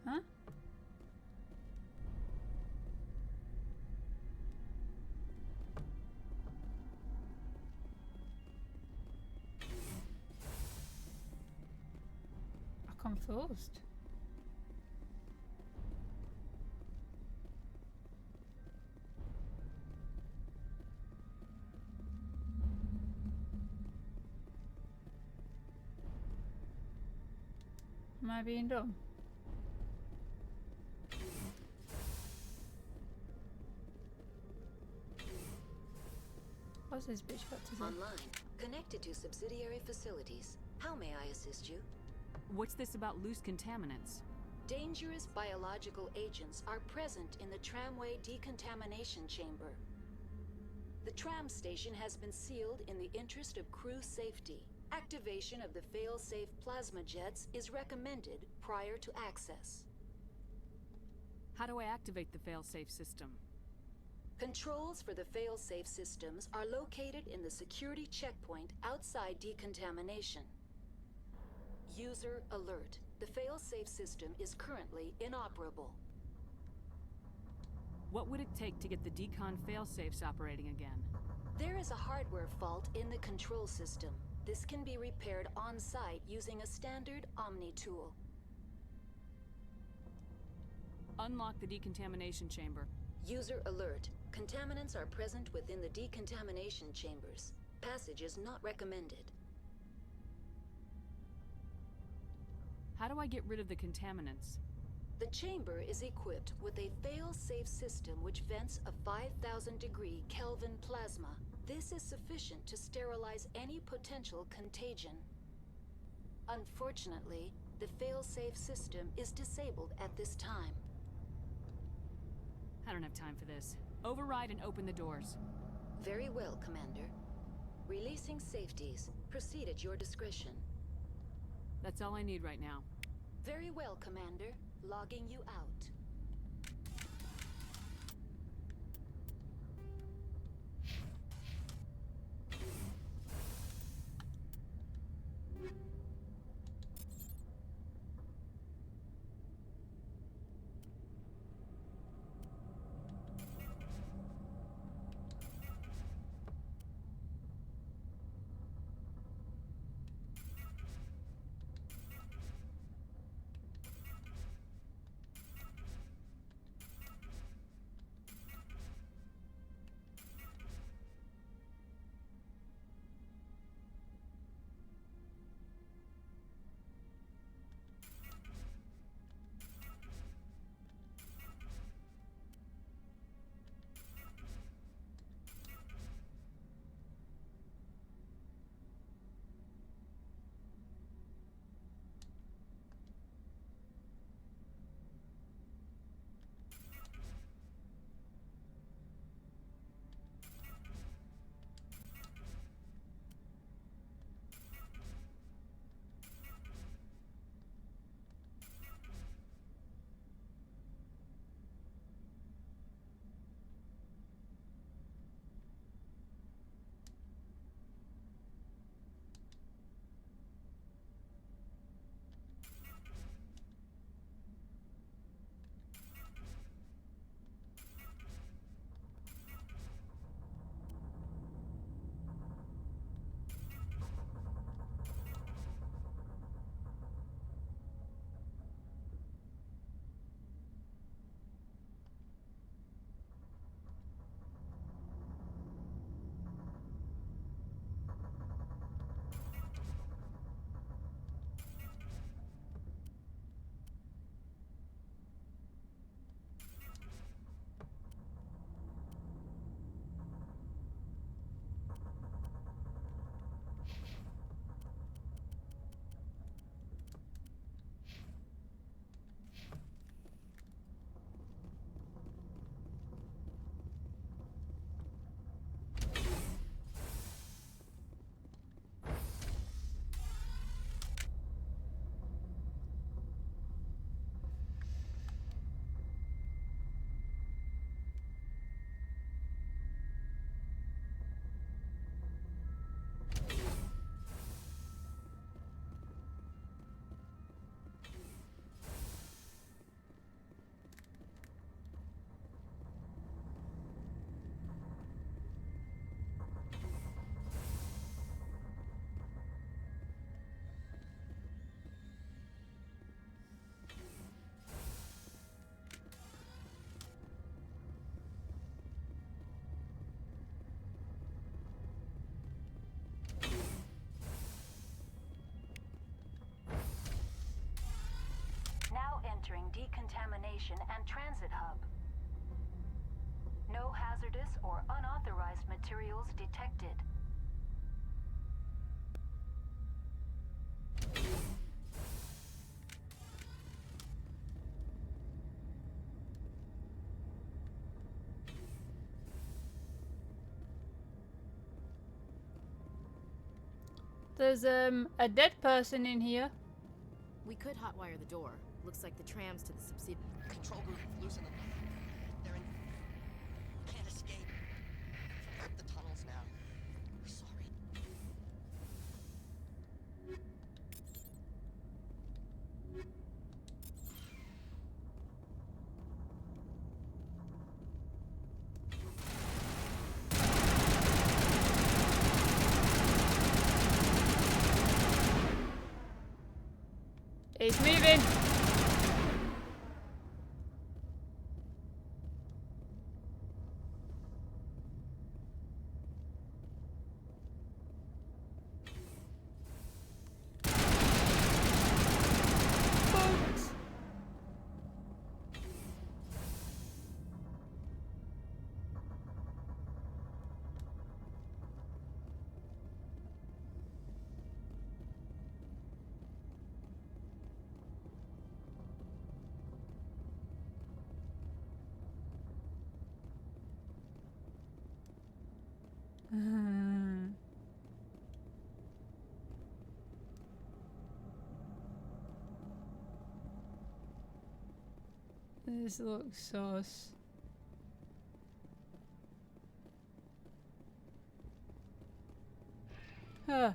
Huh? I'm confused. Am I being dumb? What's this bitch got to say? Online. Connected to subsidiary facilities. How may I assist you? What's this about loose contaminants? Dangerous biological agents are present in the tramway decontamination chamber. The tram station has been sealed in the interest of crew safety. Activation of the fail-safe plasma jets is recommended prior to access. How do I activate the fail-safe system? Controls for the fail-safe systems are located in the security checkpoint outside decontamination. User alert. The fail-safe system is currently inoperable. What would it take to get the decon fail-safes operating again? There is a hardware fault in the control system. This can be repaired on-site using a standard Omni tool. Unlock the decontamination chamber. User alert. Contaminants are present within the decontamination chambers. Passage is not recommended. How do I get rid of the contaminants? The chamber is equipped with a fail-safe system which vents a 5,000-degree Kelvin plasma. This is sufficient to sterilize any potential contagion. Unfortunately, the fail-safe system is disabled at this time. I don't have time for this. Override and open the doors. Very well, Commander. Releasing safeties. Proceed at your discretion. That's all I need right now. Very well, Commander. Logging you out. Entering decontamination and transit hub. No hazardous or unauthorized materials detected. There's a dead person in here. We could hotwire the door. Looks like the trams to the subsidiary. Control group, loosen them. They're in. Can't escape. Up the tunnels now. We're sorry. It's moving. This looks sus. Huh.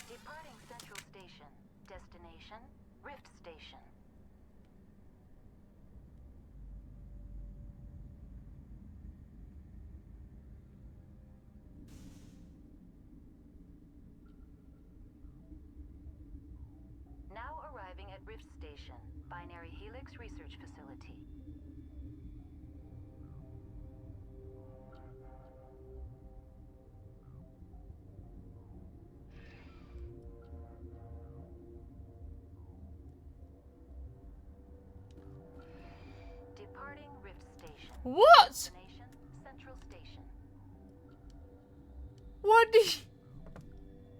Departing Central Station. Destination, Rift Station. Now arriving at Rift Station, Binary Helix Research Facility. Departing Rift Station. What? Destination, Central Station. What do you...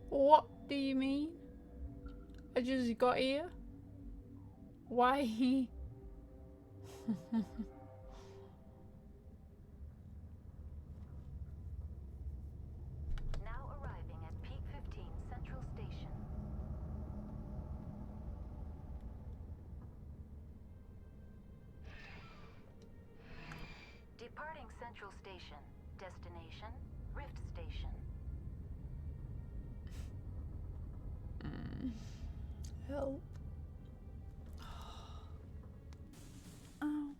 What do you mean? I just got here? Why? Now arriving at Peak 15 Central Station. Departing Central Station. Destination, Rift Station. Help. Oh.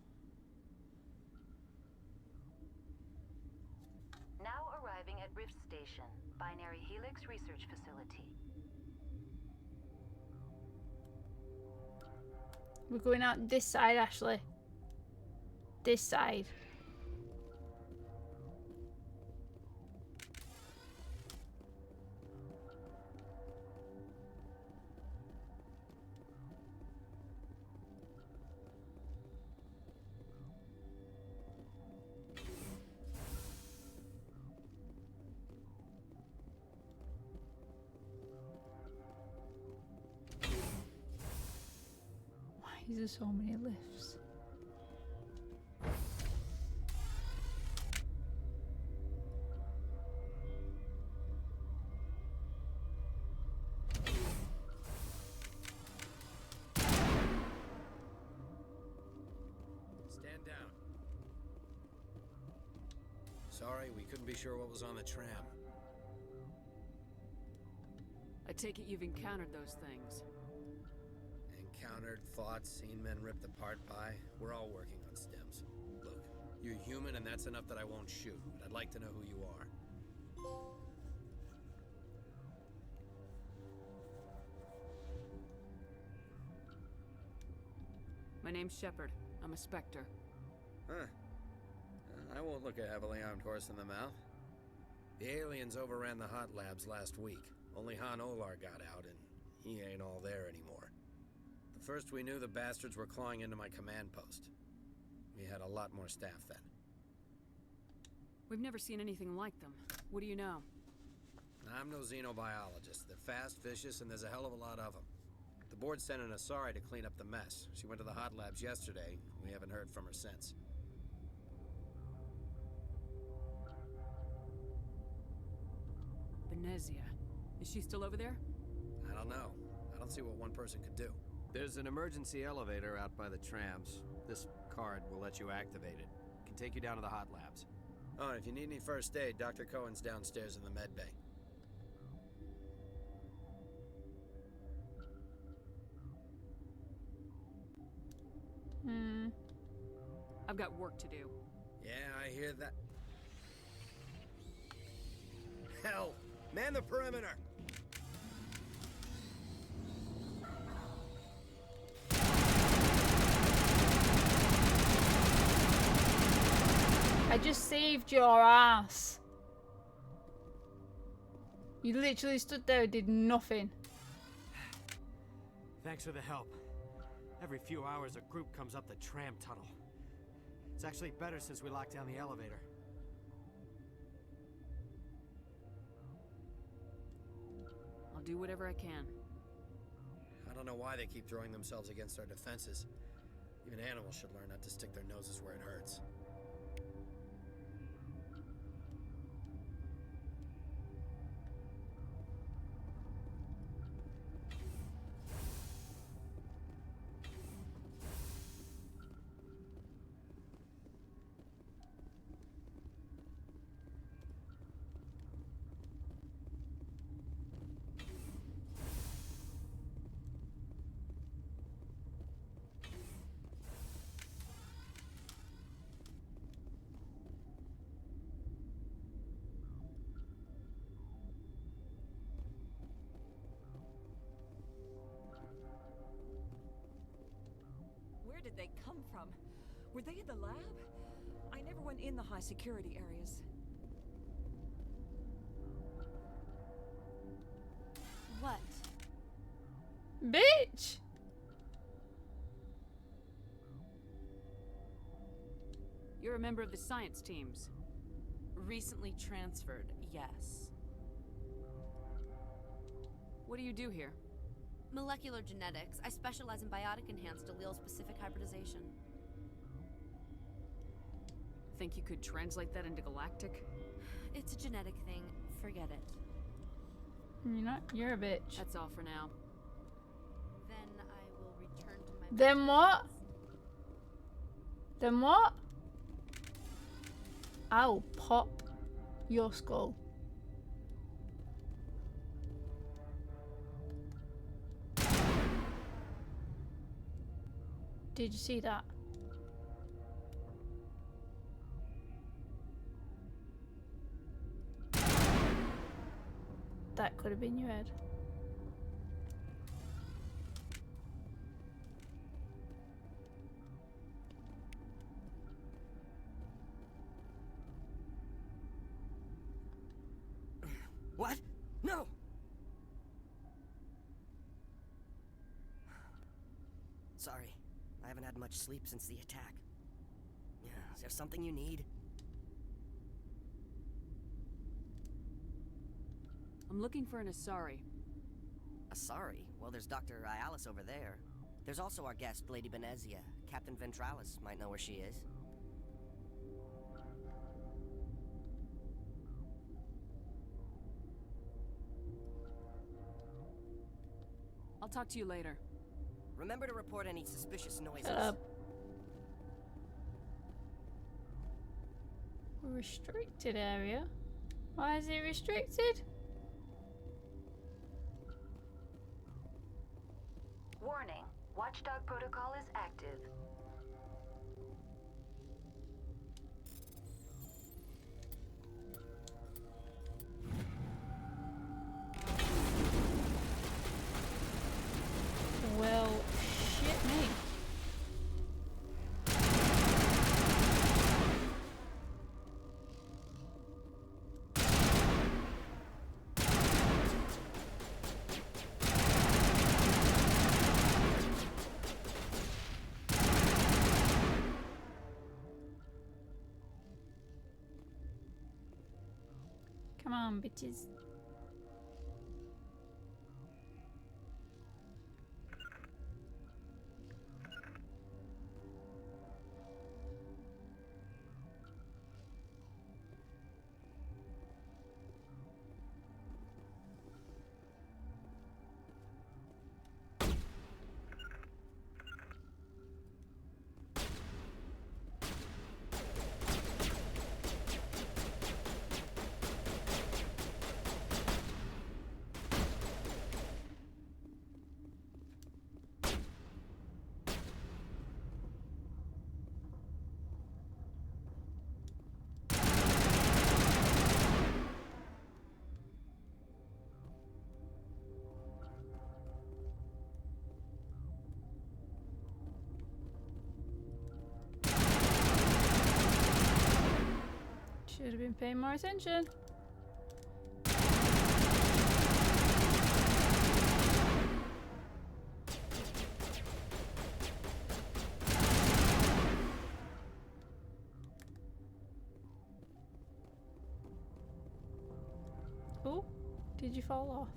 Now arriving at Rift Station, Binary Helix Research Facility. We're going out this side, Ashley. This side. Why is there so many lifts? Stand down. Sorry, we couldn't be sure what was on the tram. I take it you've encountered those things. Encountered, fought, seen men ripped apart by. We're all working on stems. Look, you're human and that's enough that I won't shoot. But I'd like to know who you are. My name's Shepard. I'm a Spectre. Huh. I won't look a heavily armed horse in the mouth. The aliens overran the hot labs last week. Only Han Olar got out, and he ain't all there anymore. The first we knew, the bastards were clawing into my command post. We had a lot more staff then. We've never seen anything like them. What do you know? I'm no xenobiologist. They're fast, vicious, and there's a hell of a lot of them. The board sent an Asari to clean up the mess. She went to the hot labs yesterday. We haven't heard from her since. Benezia. Is she still over there? I don't know. I don't see what one person could do. There's an emergency elevator out by the trams. This card will let you activate it. It can take you down to the hot labs. Oh, and if you need any first aid, Dr. Cohen's downstairs in the med bay. I've got work to do. Yeah, I hear that. Hell! Man the perimeter! I just saved your ass. You literally stood there and did nothing. Thanks for the help. Every few hours a group comes up the tram tunnel. It's actually better since we locked down the elevator. I'll do whatever I can. I don't know why they keep throwing themselves against our defenses. Even animals should learn not to stick their noses where it hurts. Where did they come from? Were they in the lab? I never went in the high security areas. What? Bitch! You're a member of the science teams. Recently transferred, yes. What do you do here? Molecular genetics. I specialize in biotic-enhanced allele-specific hybridization. Think you could translate that into galactic? It's a genetic thing. Forget it. You're not. You're a bitch. That's all for now. Then I will return to my... Then what? Then what? I'll pop your skull. Did you see that? That could have been your head. What? No! Sorry. I haven't had much sleep since the attack. Yeah, is there something you need? I'm looking for an Asari. Asari? Well, there's Dr. Ayalis over there. There's also our guest, Lady Benezia. Captain Ventralis might know where she is. I'll talk to you later. Remember to report any suspicious noises. Restricted area? Why is it restricted? Warning. Watchdog protocol is active. Well, shit me. Come on, bitches. Should have been paying more attention. Oh, did you fall off?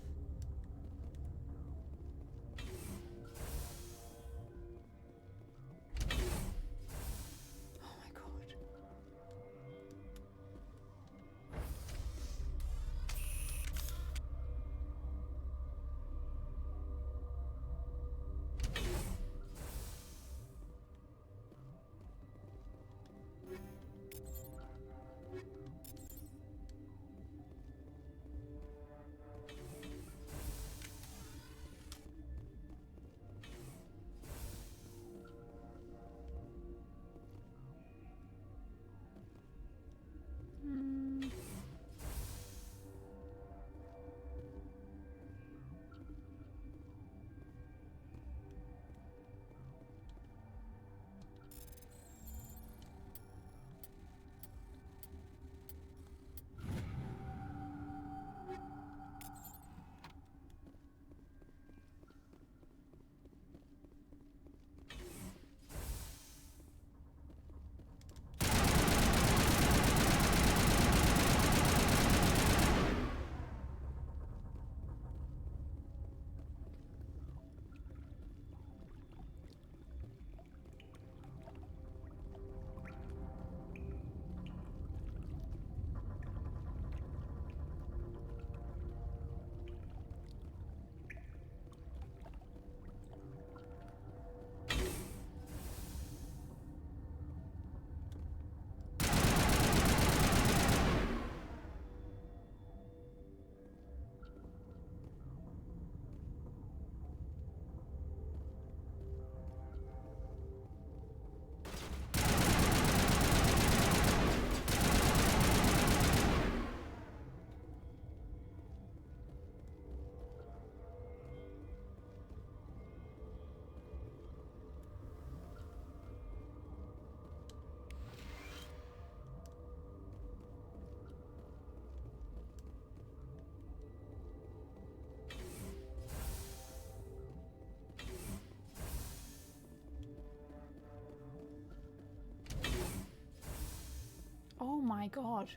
my god.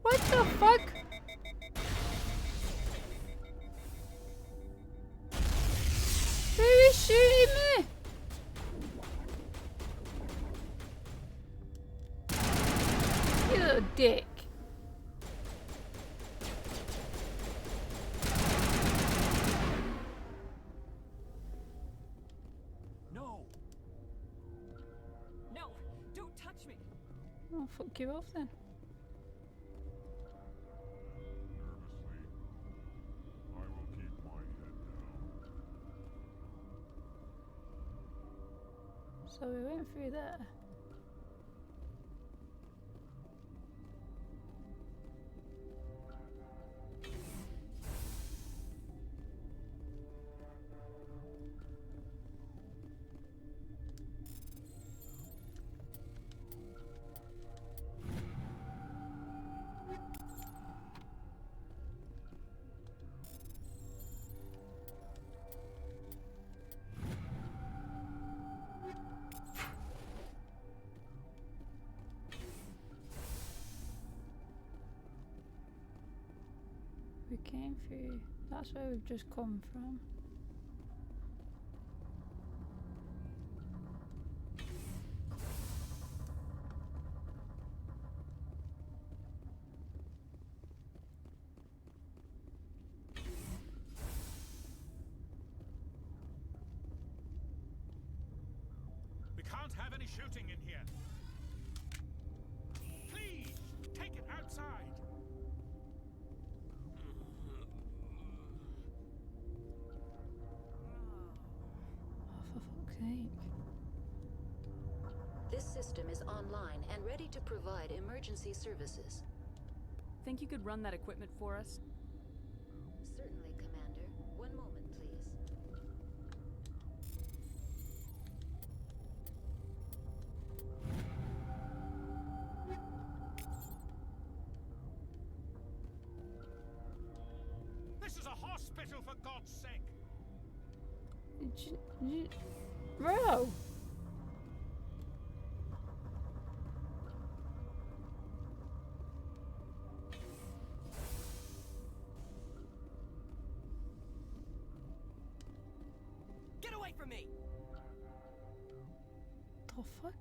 What the fuck? Who is shooting me? You little dick. No! No! Don't touch me! I'll fuck you off then. So we went through there. We came through. That's where we've just come from. We can't have any shooting in here. Please, take it outside. For fuck's sake. This system is online and ready to provide emergency services. Think you could run that equipment for us? Certainly, Commander. One moment, please. This is a hospital, for God's sake. Bro! Get away from me! The fuck?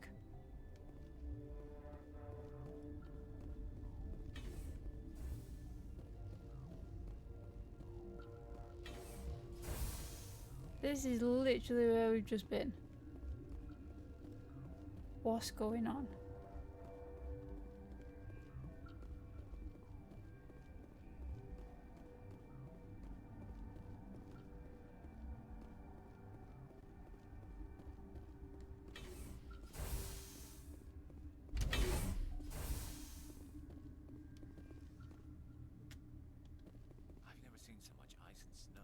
This is literally where we've just been. What's going on? I've never seen so much ice and snow.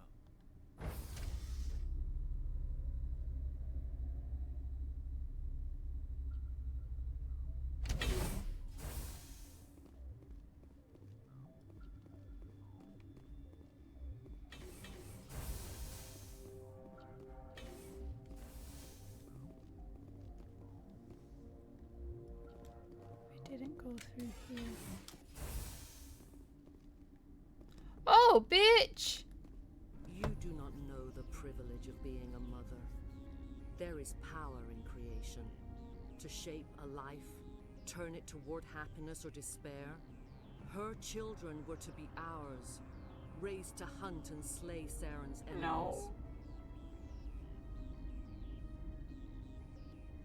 We didn't go through here. Oh, bitch! You do not know the privilege of being a mother. There is power in creation. To shape a life, turn it toward happiness or despair. Her children were to be ours. raised to hunt and slay Saren's enemies. No.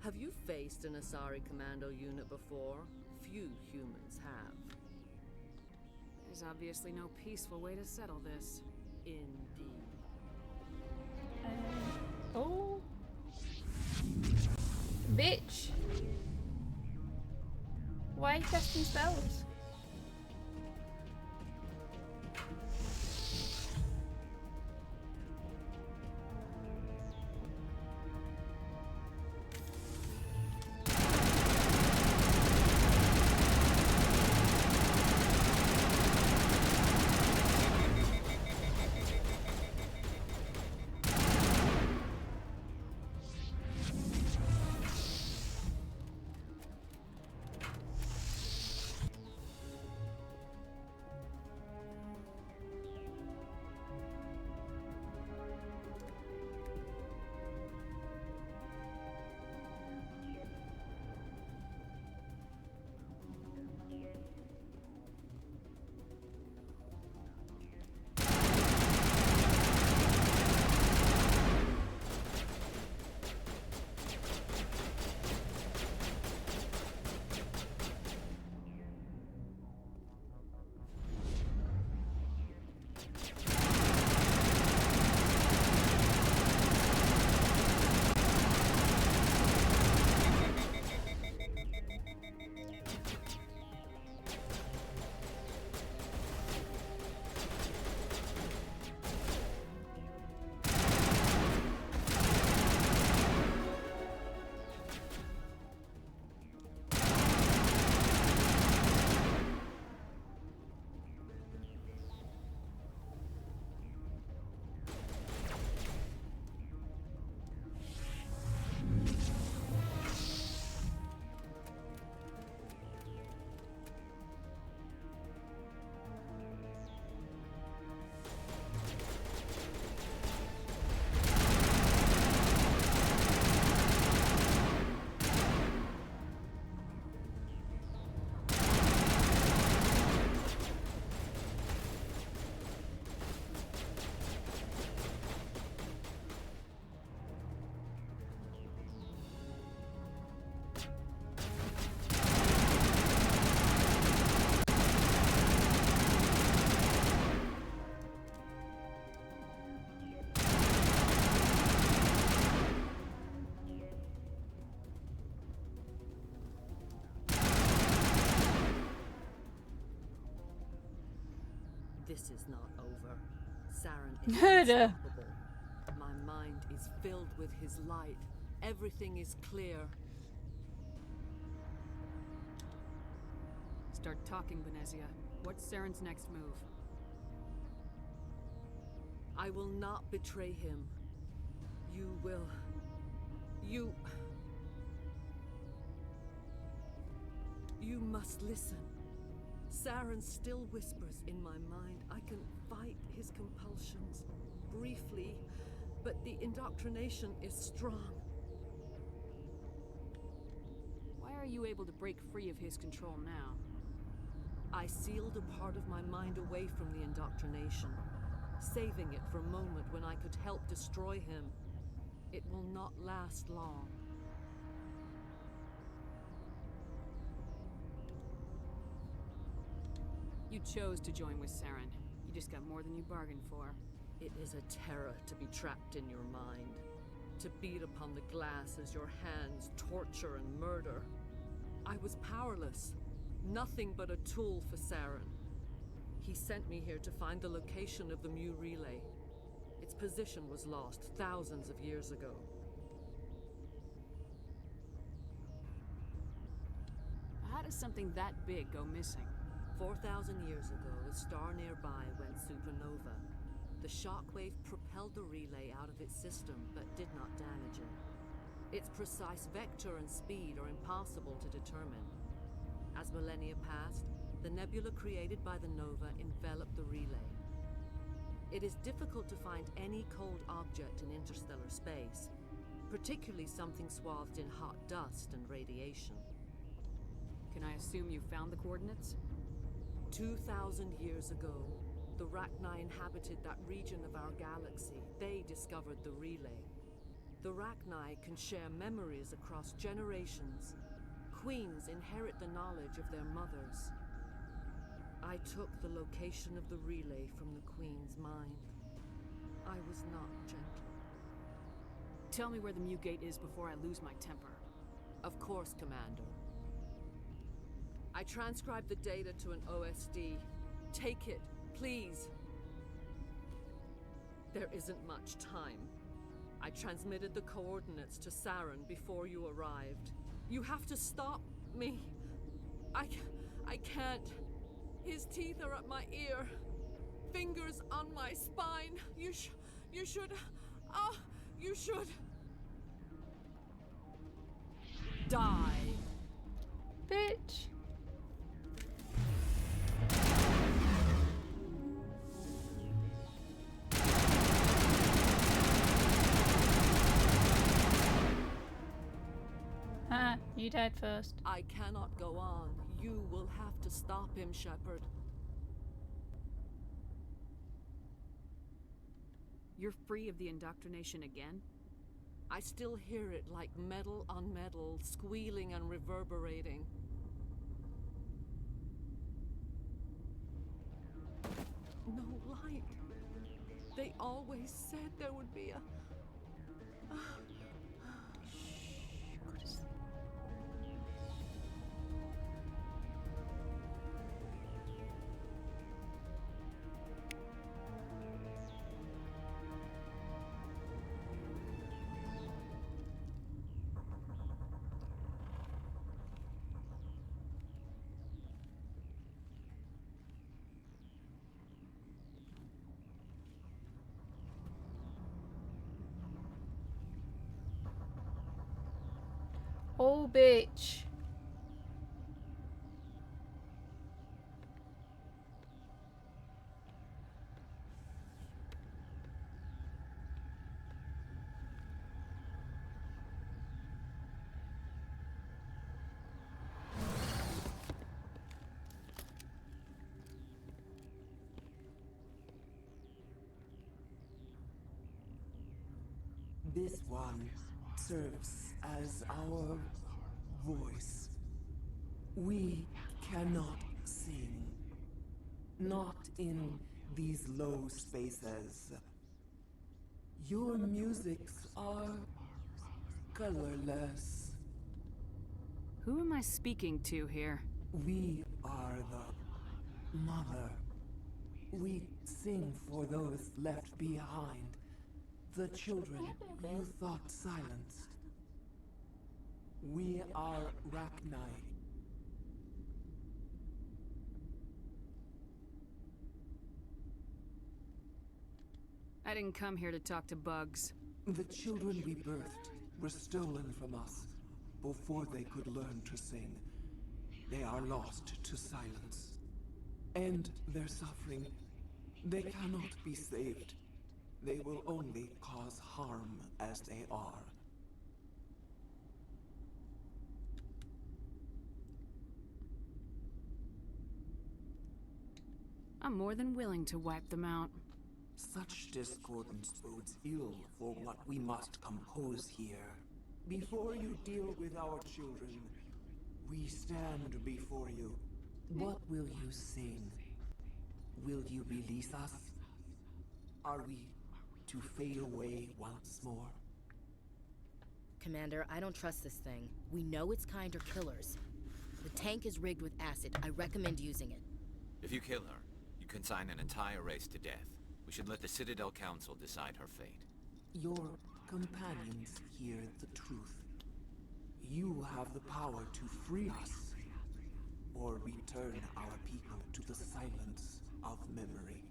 Have you faced an Asari commando unit before? Few humans have. There's obviously no peaceful way to settle this. Indeed. Oh. Bitch. Why are you casting spells? This is not over. Saren is Murder. unstoppable. My mind is filled with his light. Everything is clear. Start talking, Benezia. What's Saren's next move? I will not betray him. You will. You must listen. Saren still whispers in my mind. I can fight his compulsions briefly, but the indoctrination is strong. Why are you able to break free of his control now? I sealed a part of my mind away from the indoctrination, saving it for a moment when I could help destroy him. It will not last long. You chose to join with Saren. You just got more than you bargained for. It is a terror to be trapped in your mind, to beat upon the glass as your hands torture and murder. I was powerless, nothing but a tool for Saren. He sent me here to find the location of the Mu relay. Its position was lost thousands of years ago. How does something that big go missing? 4,000 years ago, a star nearby went supernova. The shockwave propelled the relay out of its system, but did not damage it. Its precise vector and speed are impossible to determine. As millennia passed, the nebula created by the nova enveloped the relay. It is difficult to find any cold object in interstellar space, particularly something swathed in hot dust and radiation. Can I assume you found the coordinates? 2,000 years ago, The Raknai inhabited that region of our galaxy. They discovered the relay. The Raknai can share memories across generations. Queens inherit the knowledge of their mothers. I took the location of the relay from the Queen's mind. I was not gentle. Tell me where the mute gate is before I lose my temper. Of course, Commander. I transcribed the data to an OSD. Take it, please. There isn't much time. I transmitted the coordinates to Saren before you arrived. You have to stop me. I can't. His teeth are at my ear. Fingers on my spine. You should... you should... Die. Bitch. Ah, you died first. I cannot go on. You will have to stop him, Shepard. You're free of the indoctrination again? I still hear it like metal on metal, squealing and reverberating. No light. They always said there would be a... Oh, bitch. This one serves as our voice. We cannot sing. Not in these low spaces. Your musics are colorless. Who am I speaking to here? We are the mother. We sing for those left behind. The children you thought silenced. We are Raknai. I didn't come here to talk to bugs. The children we birthed were stolen from us before they could learn to sing. They are lost to silence. And their suffering, they cannot be saved. They will only cause harm as they are. I'm more than willing to wipe them out. Such discordance bodes ill for what we must compose here. Before you deal with our children, we stand before you. What will you sing? Will you release us? Are we to fade away once more? Commander, I don't trust this thing. We know its kind are killers. The tank is rigged with acid. I recommend using it. If you kill her, you consign an entire race to death. We should let the Citadel Council decide her fate. Your companions hear the truth. You have the power to free us, or return our people to the silence of memory.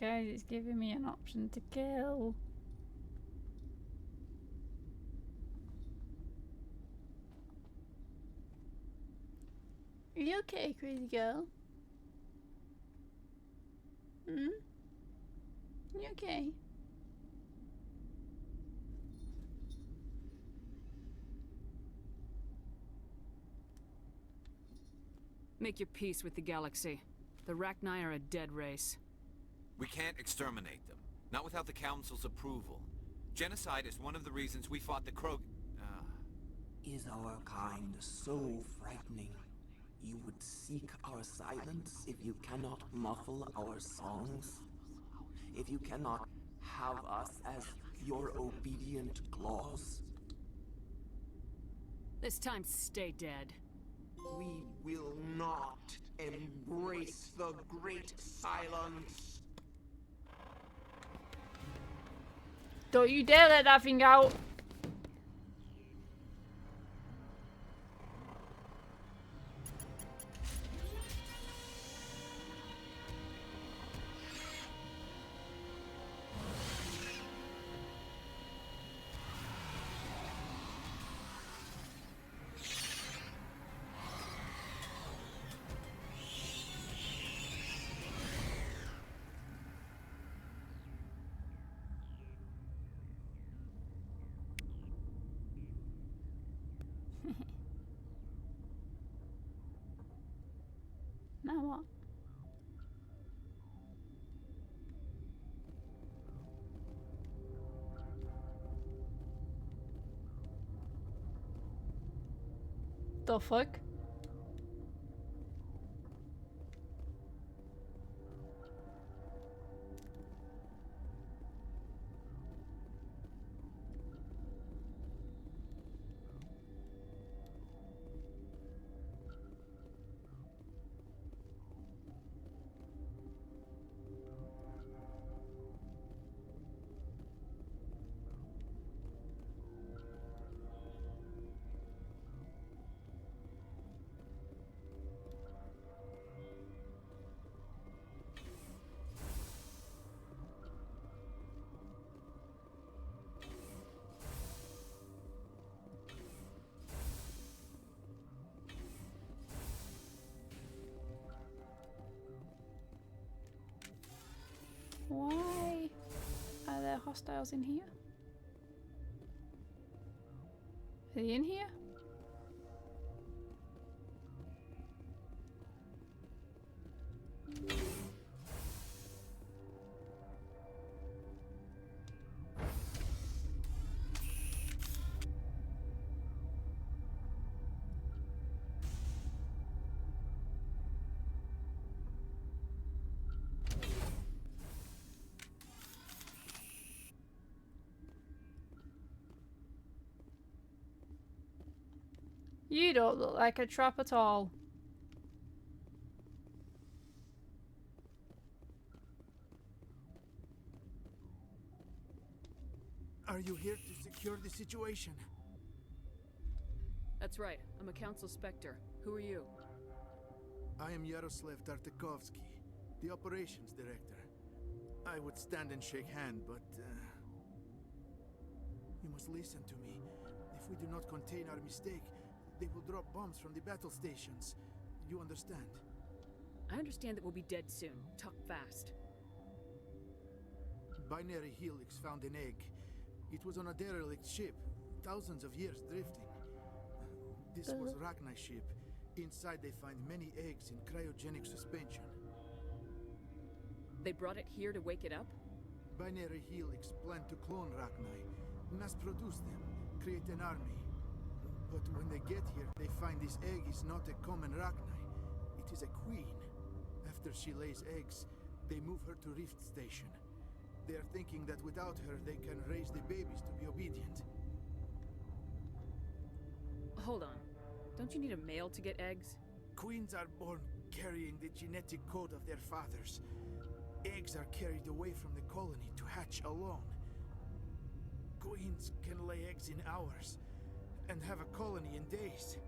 Guys, it's giving me an option to kill. Are you okay, crazy girl? You okay? Make your peace with the galaxy. The Raknai are a dead race. We can't exterminate them. Not without the Council's approval. Genocide is one of the reasons we fought the Krog... Is our kind so frightening? You would seek our silence if you cannot muffle our songs? If you cannot have us as your obedient claws? This time, stay dead. We will not embrace the great silence. Don't you dare let that thing out. Now what? The fuck? Why are there hostiles in here? Are they in here? You don't look like a trap at all. Are you here to secure the situation? That's right. I'm a Council Spectre. Who are you? I am Yaroslav Tartakovsky, the operations director. I would stand and shake hand, but you must listen to me. If we do not contain our mistake, they will drop bombs from the battle stations. You understand? I understand that we'll be dead soon. Talk fast. Binary Helix found an egg. It was on a derelict ship, thousands of years drifting. This was Raknai ship. Inside they find many eggs in cryogenic suspension. They brought it here to wake it up? Binary Helix planned to clone Raknai, mass produce them, create an army. But when they get here, they find this egg is not a common Raknai. It is a queen. After she lays eggs, they move her to Rift Station. They are thinking that without her, they can raise the babies to be obedient. Hold on. Don't you need a male to get eggs? Queens are born carrying the genetic code of their fathers. Eggs are carried away from the colony to hatch alone. Queens can lay eggs in hours and have a colony in days.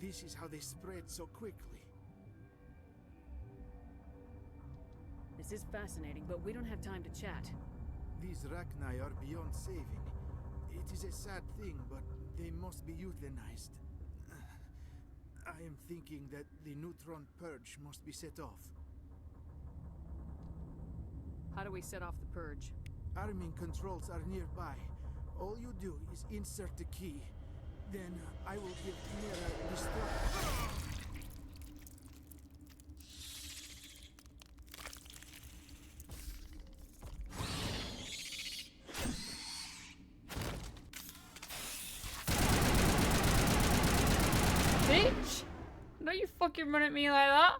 This is how they spread so quickly. This is fascinating, but we don't have time to chat. These Raknai are beyond saving. It is a sad thing, but they must be euthanized. I am thinking that the neutron purge must be set off. How do we set off the purge? Arming controls are nearby. All you do is insert the key. Then I will give Chimera destruct. bitch! Don't you fucking run at me like that.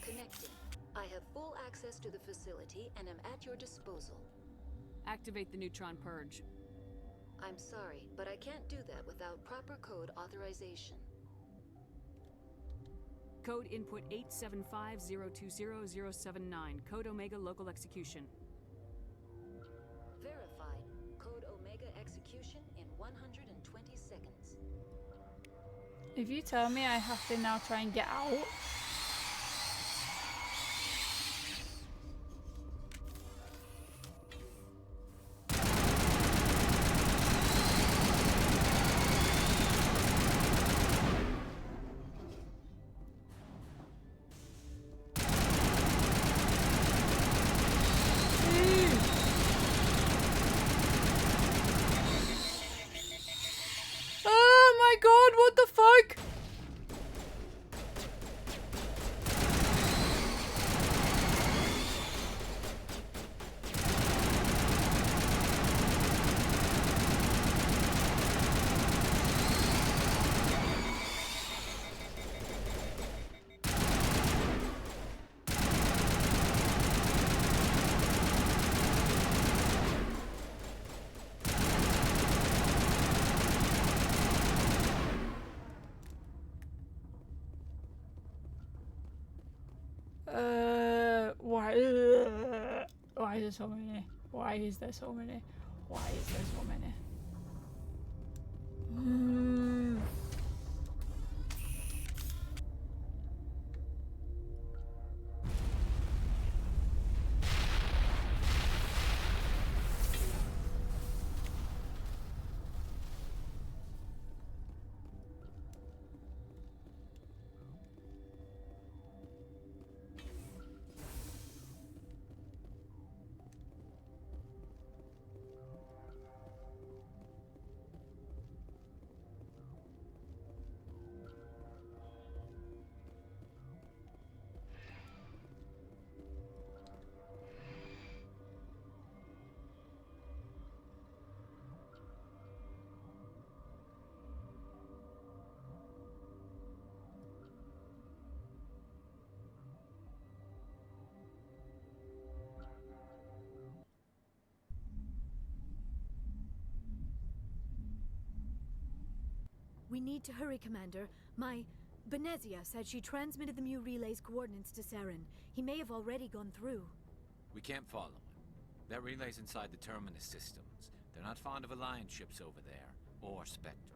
Connecting. I have full access to the facility and am at your disposal. Activate the neutron purge. I'm sorry, but I can't do that without proper code authorization. Code input 875020079. Code Omega local execution. Verified. Code Omega execution in 120 seconds. If you tell me I have to now try and get out. Oh my god, what the fuck? Why is there so many? Why is there so many? Why is there so many? We need to hurry, Commander. My Benezia said she transmitted the Mu relay's coordinates to Saren. He may have already gone through. We can't follow him. That relay's inside the Terminus systems. They're not fond of Alliance ships over there, or Spectres.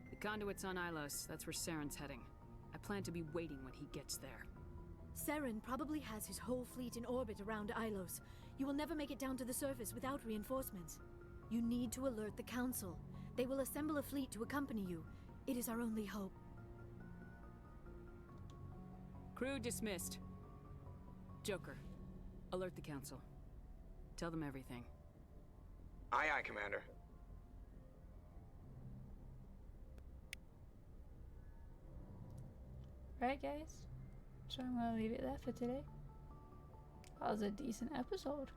The conduit's on Ilos. That's where Saren's heading. I plan to be waiting when he gets there. Saren probably has his whole fleet in orbit around Ilos. You will never make it down to the surface without reinforcements. You need to alert the Council. They will assemble a fleet to accompany you. It is our only hope. Crew dismissed. Joker, alert the Council. Tell them everything. Aye, aye, Commander. Right, guys. So I'm gonna leave it there for today. That was a decent episode.